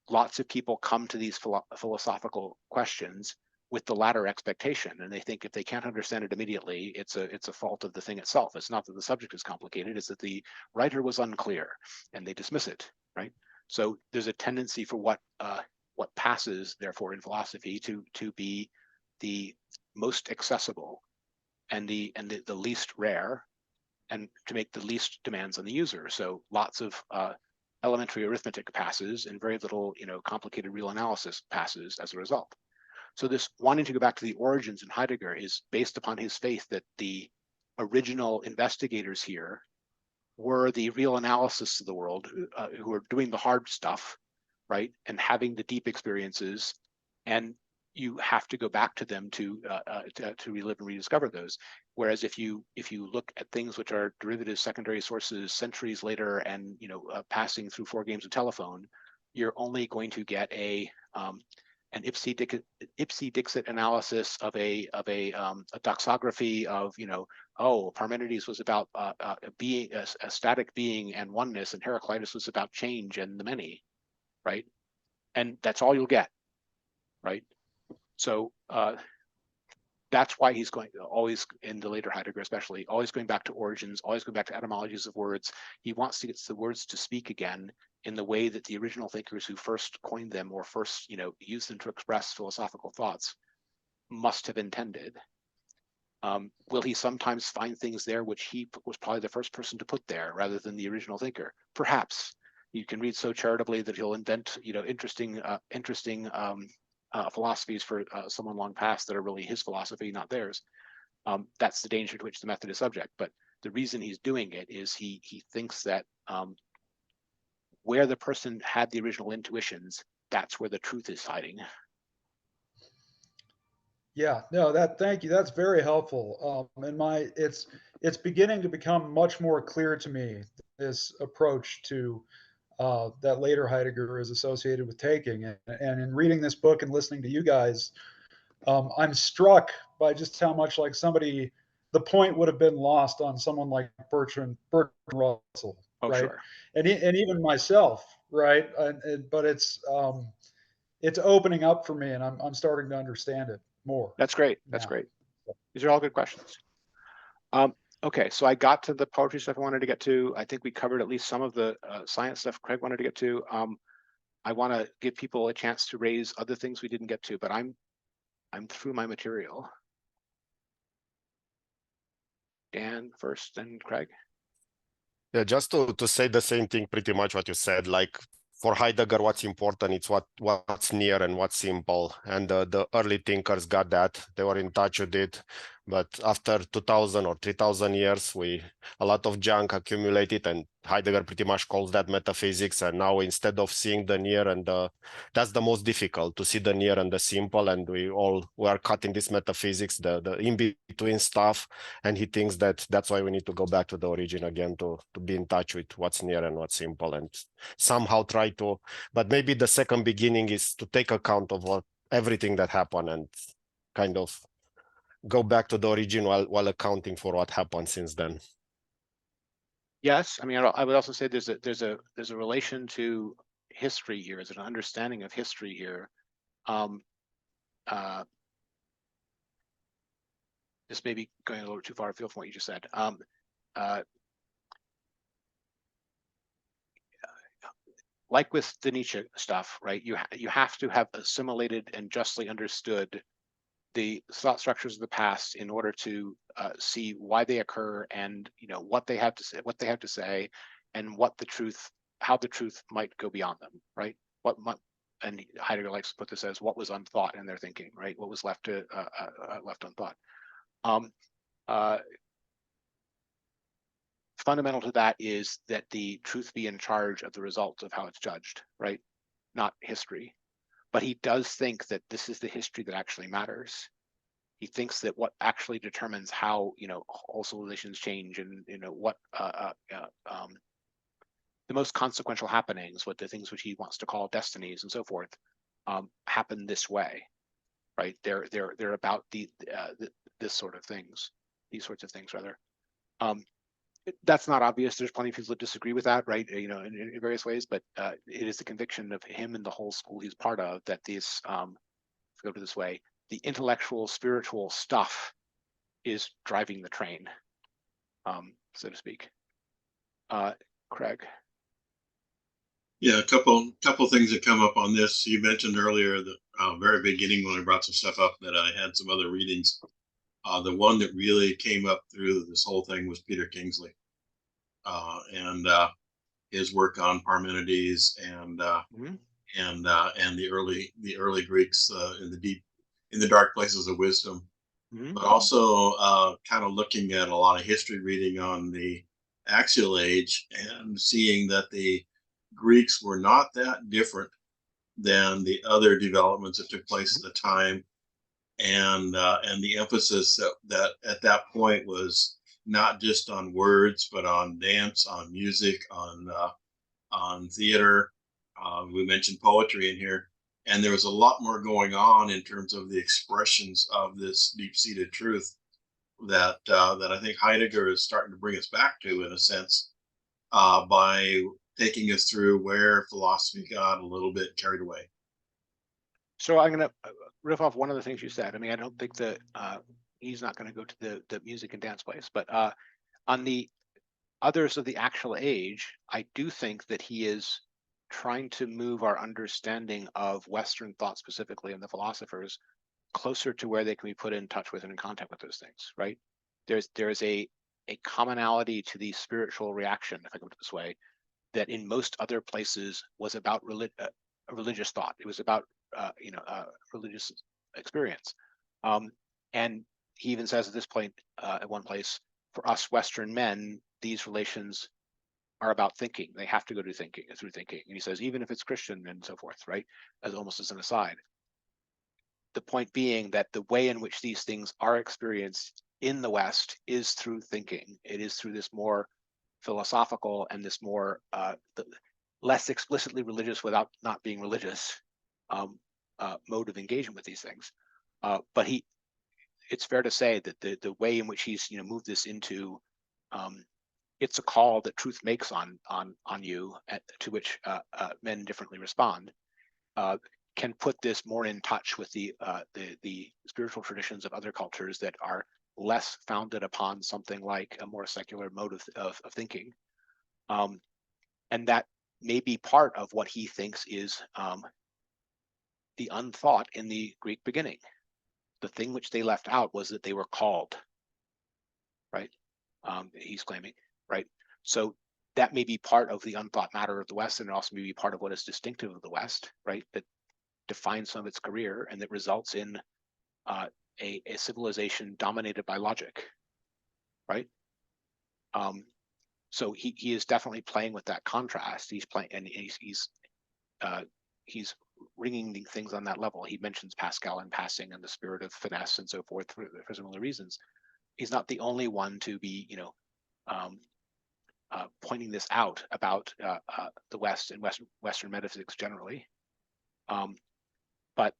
Lots of people come to these philosophical questions with the latter expectation, and they think if they can't understand it immediately, it's a fault of the thing itself. It's not that the subject is complicated, it's that the writer was unclear, and they dismiss it, right? So there's a tendency for what passes, therefore, in philosophy to be the most accessible and the least rare, and to make the least demands on the user. So lots of elementary arithmetic passes and very little, complicated real analysis passes as a result. So this wanting to go back to the origins in Heidegger is based upon his faith that the original investigators here were the real analysis of the world, who are doing the hard stuff, right, and having the deep experiences, and you have to go back to them to relive and rediscover those. Whereas if you look at things which are derivative secondary sources centuries later and passing through 4 games of telephone, you're only going to get an ipsy-dixit analysis of a doxography of Parmenides was about being a static being and oneness, and Heraclitus was about change and the many, right? And that's all you'll get, right? So that's why he's going always, in the later Heidegger especially, always going back to origins, always going back to etymologies of words. He wants to get the words to speak again in the way that the original thinkers who first coined them or first used them to express philosophical thoughts must have intended. Will he sometimes find things there which he was probably the first person to put there rather than the original thinker? Perhaps. You can read so charitably that he'll invent interesting philosophies for someone long past that are really his philosophy, not theirs. That's the danger to which the method is subject. But the reason he's doing it is he thinks that where the person had the original intuitions, that's where the truth is hiding. Yeah, no, thank you. That's very helpful. And it's beginning to become much more clear to me, this approach to that later Heidegger is associated with taking. And in reading this book and listening to you guys, I'm struck by just how much like the point would have been lost on someone like Bertrand Russell, right? Sure. And even myself, right? But it's opening up for me, and I'm starting to understand it more. That's great. That's great. These are all good questions. Okay, so I got to the poetry stuff I wanted to get to. I think we covered at least some of the science stuff Craig wanted to get to. I want to give people a chance to raise other things we didn't get to, but I'm through my material. Dan first, then Craig. Yeah, just to say the same thing, pretty much what you said. Like for Heidegger, what's important, it's what's near and what's simple. And the early thinkers got that. They were in touch with it. But after 2000 or 3000 years, a lot of junk accumulated, and Heidegger pretty much calls that metaphysics. And now instead of seeing the near and that's the most difficult, to see the near and the simple. And we are cutting this metaphysics, the in-between stuff. And he thinks that that's why we need to go back to the origin again, to be in touch with what's near and what's simple, and somehow try to, but maybe the second beginning is to take account of everything that happened and kind of go back to the origin while accounting for what happened since then. Yes, I mean, I would also say there's a relation to history here. There's an understanding of history here. This may be going a little too far afield from what you just said. Like with the Nietzsche stuff, right? You have to have assimilated and justly understood the thought structures of the past in order to see why they occur, and what they have to say, and how the truth might go beyond them, right? And Heidegger likes to put this as what was unthought in their thinking, right? What was left unthought. Fundamental to that is that the truth be in charge of the results of how it's judged, right? Not history. But he does think that this is the history that actually matters. He thinks that what actually determines how all civilizations change, and what the most consequential happenings, what the things which he wants to call destinies and so forth, happen this way, right? They're about this sort of things, these sorts of things rather. That's not obvious. There's plenty of people that disagree with that, right? You know, in various ways, but it is the conviction of him and the whole school he's part of that these, go to this way, the intellectual, spiritual stuff is driving the train, so to speak. Craig. Yeah, a couple things that come up on this. You mentioned earlier the very beginning when I brought some stuff up that I had some other readings. The one that really came up through this whole thing was Peter Kingsley, and his work on Parmenides and the early Greeks in the dark places of wisdom, but also kind of looking at a lot of history reading on the axial age and seeing that the Greeks were not that different than the other developments that took place at the time, and the emphasis that at that point was not just on words, but on dance, on music, on theater. We mentioned poetry in here, and there was a lot more going on in terms of the expressions of this deep-seated truth that I think Heidegger is starting to bring us back to, in a sense, by taking us through where philosophy got a little bit carried away. So I'm going to riff off one of the things you said. I mean, I don't think that he's not going to go to the music and dance place, but on the others of the actual age, I do think that he is trying to move our understanding of Western thought specifically and the philosophers closer to where they can be put in touch with and in contact with those things, right? There's a commonality to the spiritual reaction, if I can put it this way, that in most other places was about religious thought. It was about religious experience. And he even says at this point, at one place, for us Western men, these relations are about thinking. They have to go through thinking. And he says, even if it's Christian and so forth, right? As almost as an aside. The point being that the way in which these things are experienced in the West is through thinking. It is through this more philosophical and this more less explicitly religious without not being religious mode of engagement with these things. But it's fair to say that the way in which he's moved this into it's a call that truth makes on you, to which men differently respond, can put this more in touch with the spiritual traditions of other cultures that are less founded upon something like a more secular mode of thinking, and that may be part of what he thinks is the unthought in the Greek beginning. The thing which they left out was that they were called, right? He's claiming, right? So that may be part of the unthought matter of the West, and it also may be part of what is distinctive of the West, right? That defines some of its career and that results in a civilization dominated by logic, right? So he is definitely playing with that contrast. He's playing, and he's ringing the things on that level. He mentions Pascal in passing and the spirit of finesse and so forth for similar reasons. He's not the only one to be, pointing this out about the West and Western metaphysics generally. But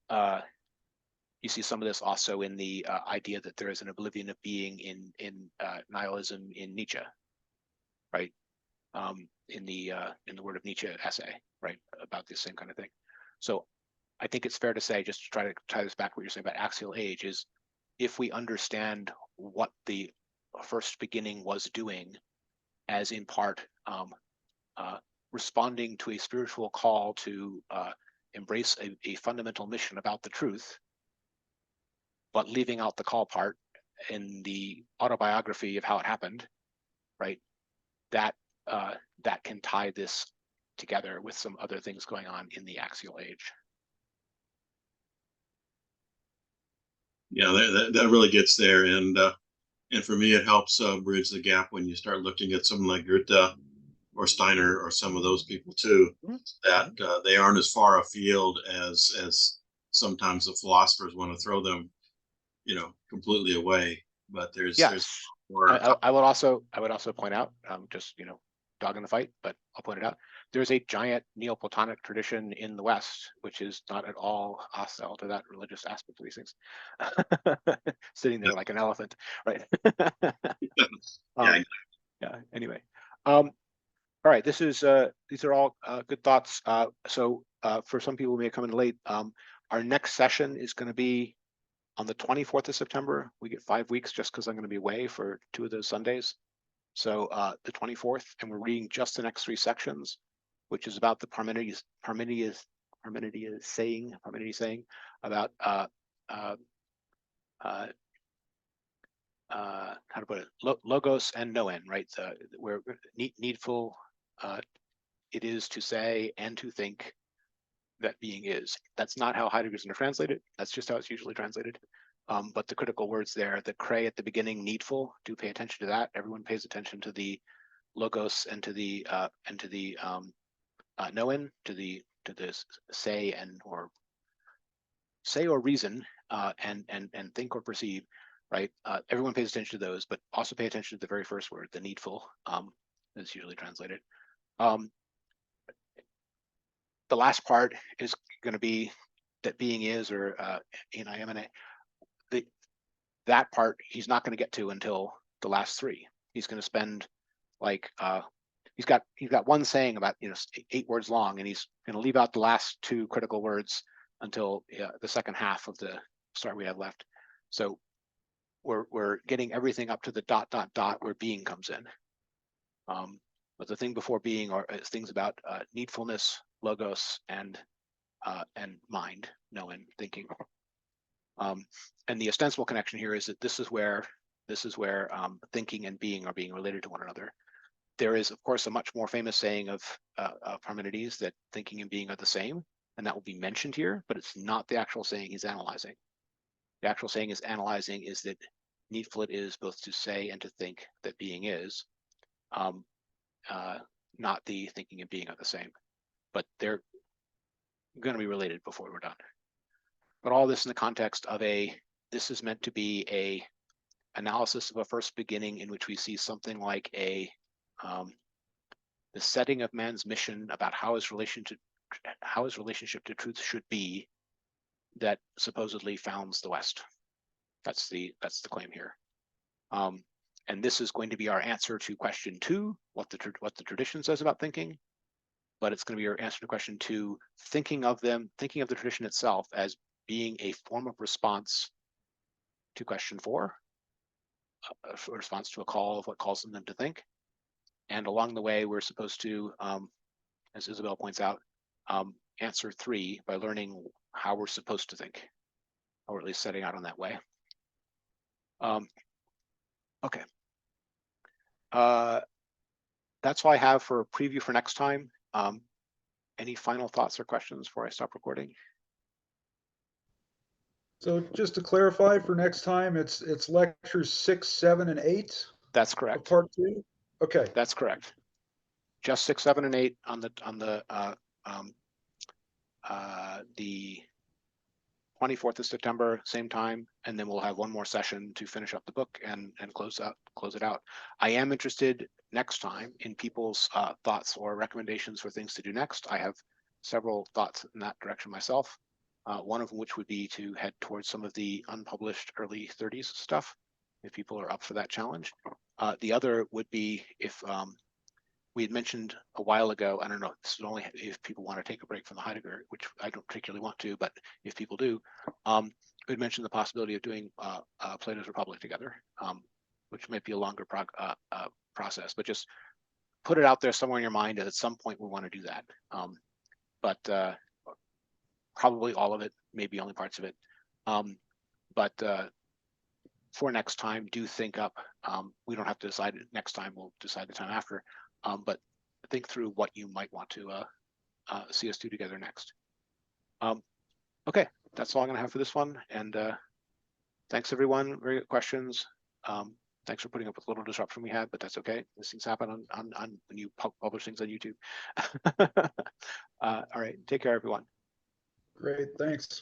you see some of this also in the idea that there is an oblivion of being in nihilism in Nietzsche, right? In the Word of Nietzsche essay, right, about this same kind of thing. So I think it's fair to say, just to try to tie this back to what you're saying about axial age, is if we understand what the first beginning was doing, as in part responding to a spiritual call to embrace a fundamental mission about the truth, but leaving out the call part in the autobiography of how it happened, right? That can tie this together with some other things going on in the axial age. Yeah, that really gets there, and for me, it helps bridge the gap when you start looking at someone like Goethe or Steiner or some of those people too. That they aren't as far afield as sometimes the philosophers want to throw them, completely away. But there's more. I would also point out, just dog in the fight, but I'll point it out. There's a giant Neoplatonic tradition in the West, which is not at all hostile to that religious aspect of these things. Sitting there like an elephant, right? Yeah. Yeah. Anyway, all right. This is these are all good thoughts. So for some people who may come in late, our next session is going to be on the 24th of September. We get 5 weeks just because I'm going to be away for 2 of those Sundays. So the 24th, and we're reading just the next 3 sections, which is about the Parmenides saying about how to put it, logos and noen, right? Where needful it is to say and to think that being is. That's not how Heidegger's going to translate it. That's just how it's usually translated. But the critical words there, the cray at the beginning, needful, do pay attention to that. Everyone pays attention to the logos and to the noen, to the say or reason and think or perceive, right? Everyone pays attention to those, but also pay attention to the very first word, the needful, is usually translated. The last part is going to be that being is, or in I am in it. That part he's not going to get to until the last 3. He's going to spend like he's got one saying about 8 words long, and he's going to leave out the last 2 critical words until the second half of the start we have left. So we're getting everything up to the ... where being comes in. But the thing before being is things about needfulness, logos, and mind, knowing, thinking. And the ostensible connection here is that this is where thinking and being are being related to one another. There is, of course, a much more famous saying of Parmenides that thinking and being are the same, and that will be mentioned here, but it's not the actual saying he's analyzing. The actual saying is analyzing is that needful it is both to say and to think that being is, not the thinking and being are the same, but they're going to be related before we're done. But all this in the context of this is meant to be a analysis of a first beginning in which we see something like the setting of man's mission about how his relationship to truth should be, that supposedly founds the West. That's the claim here. And this is going to be our answer to question 2, what the tradition says about thinking. But it's going to be our answer to question 2, thinking of the tradition itself as being a form of response to question 4, a response to a call of what calls them to think. And along the way, we're supposed to, as Isabel points out, answer 3 by learning how we're supposed to think, or at least setting out on that way. Okay. That's all I have for a preview for next time. Any final thoughts or questions before I stop recording? So just to clarify for next time, it's lectures 6, 7, and 8. That's Of correct. part 2. Okay. That's correct. Just 6, 7, and 8 on the 24th of September, same time, and then we'll have one more session to finish up the book and close it out. I am interested next time in people's thoughts or recommendations for things to do next. I have several thoughts in that direction myself. One of which would be to head towards some of the unpublished early 30s stuff, if people are up for that challenge. The other would be if we had mentioned a while ago, I don't know, this is only if people want to take a break from the Heidegger, which I don't particularly want to, but if people do, we'd mentioned the possibility of doing Plato's Republic together, which might be a longer process, but just put it out there somewhere in your mind that at some point we want to do that. But probably all of it, maybe only parts of it. But for next time, do think up. We don't have to decide it next time, we'll decide the time after. But think through what you might want to see us do together next. Okay, that's all I'm going to have for this one. And thanks, everyone. Very good questions. Thanks for putting up with a little disruption we had, but that's okay. These things happen on when you publish things on YouTube. All right, take care, everyone. Great, thanks.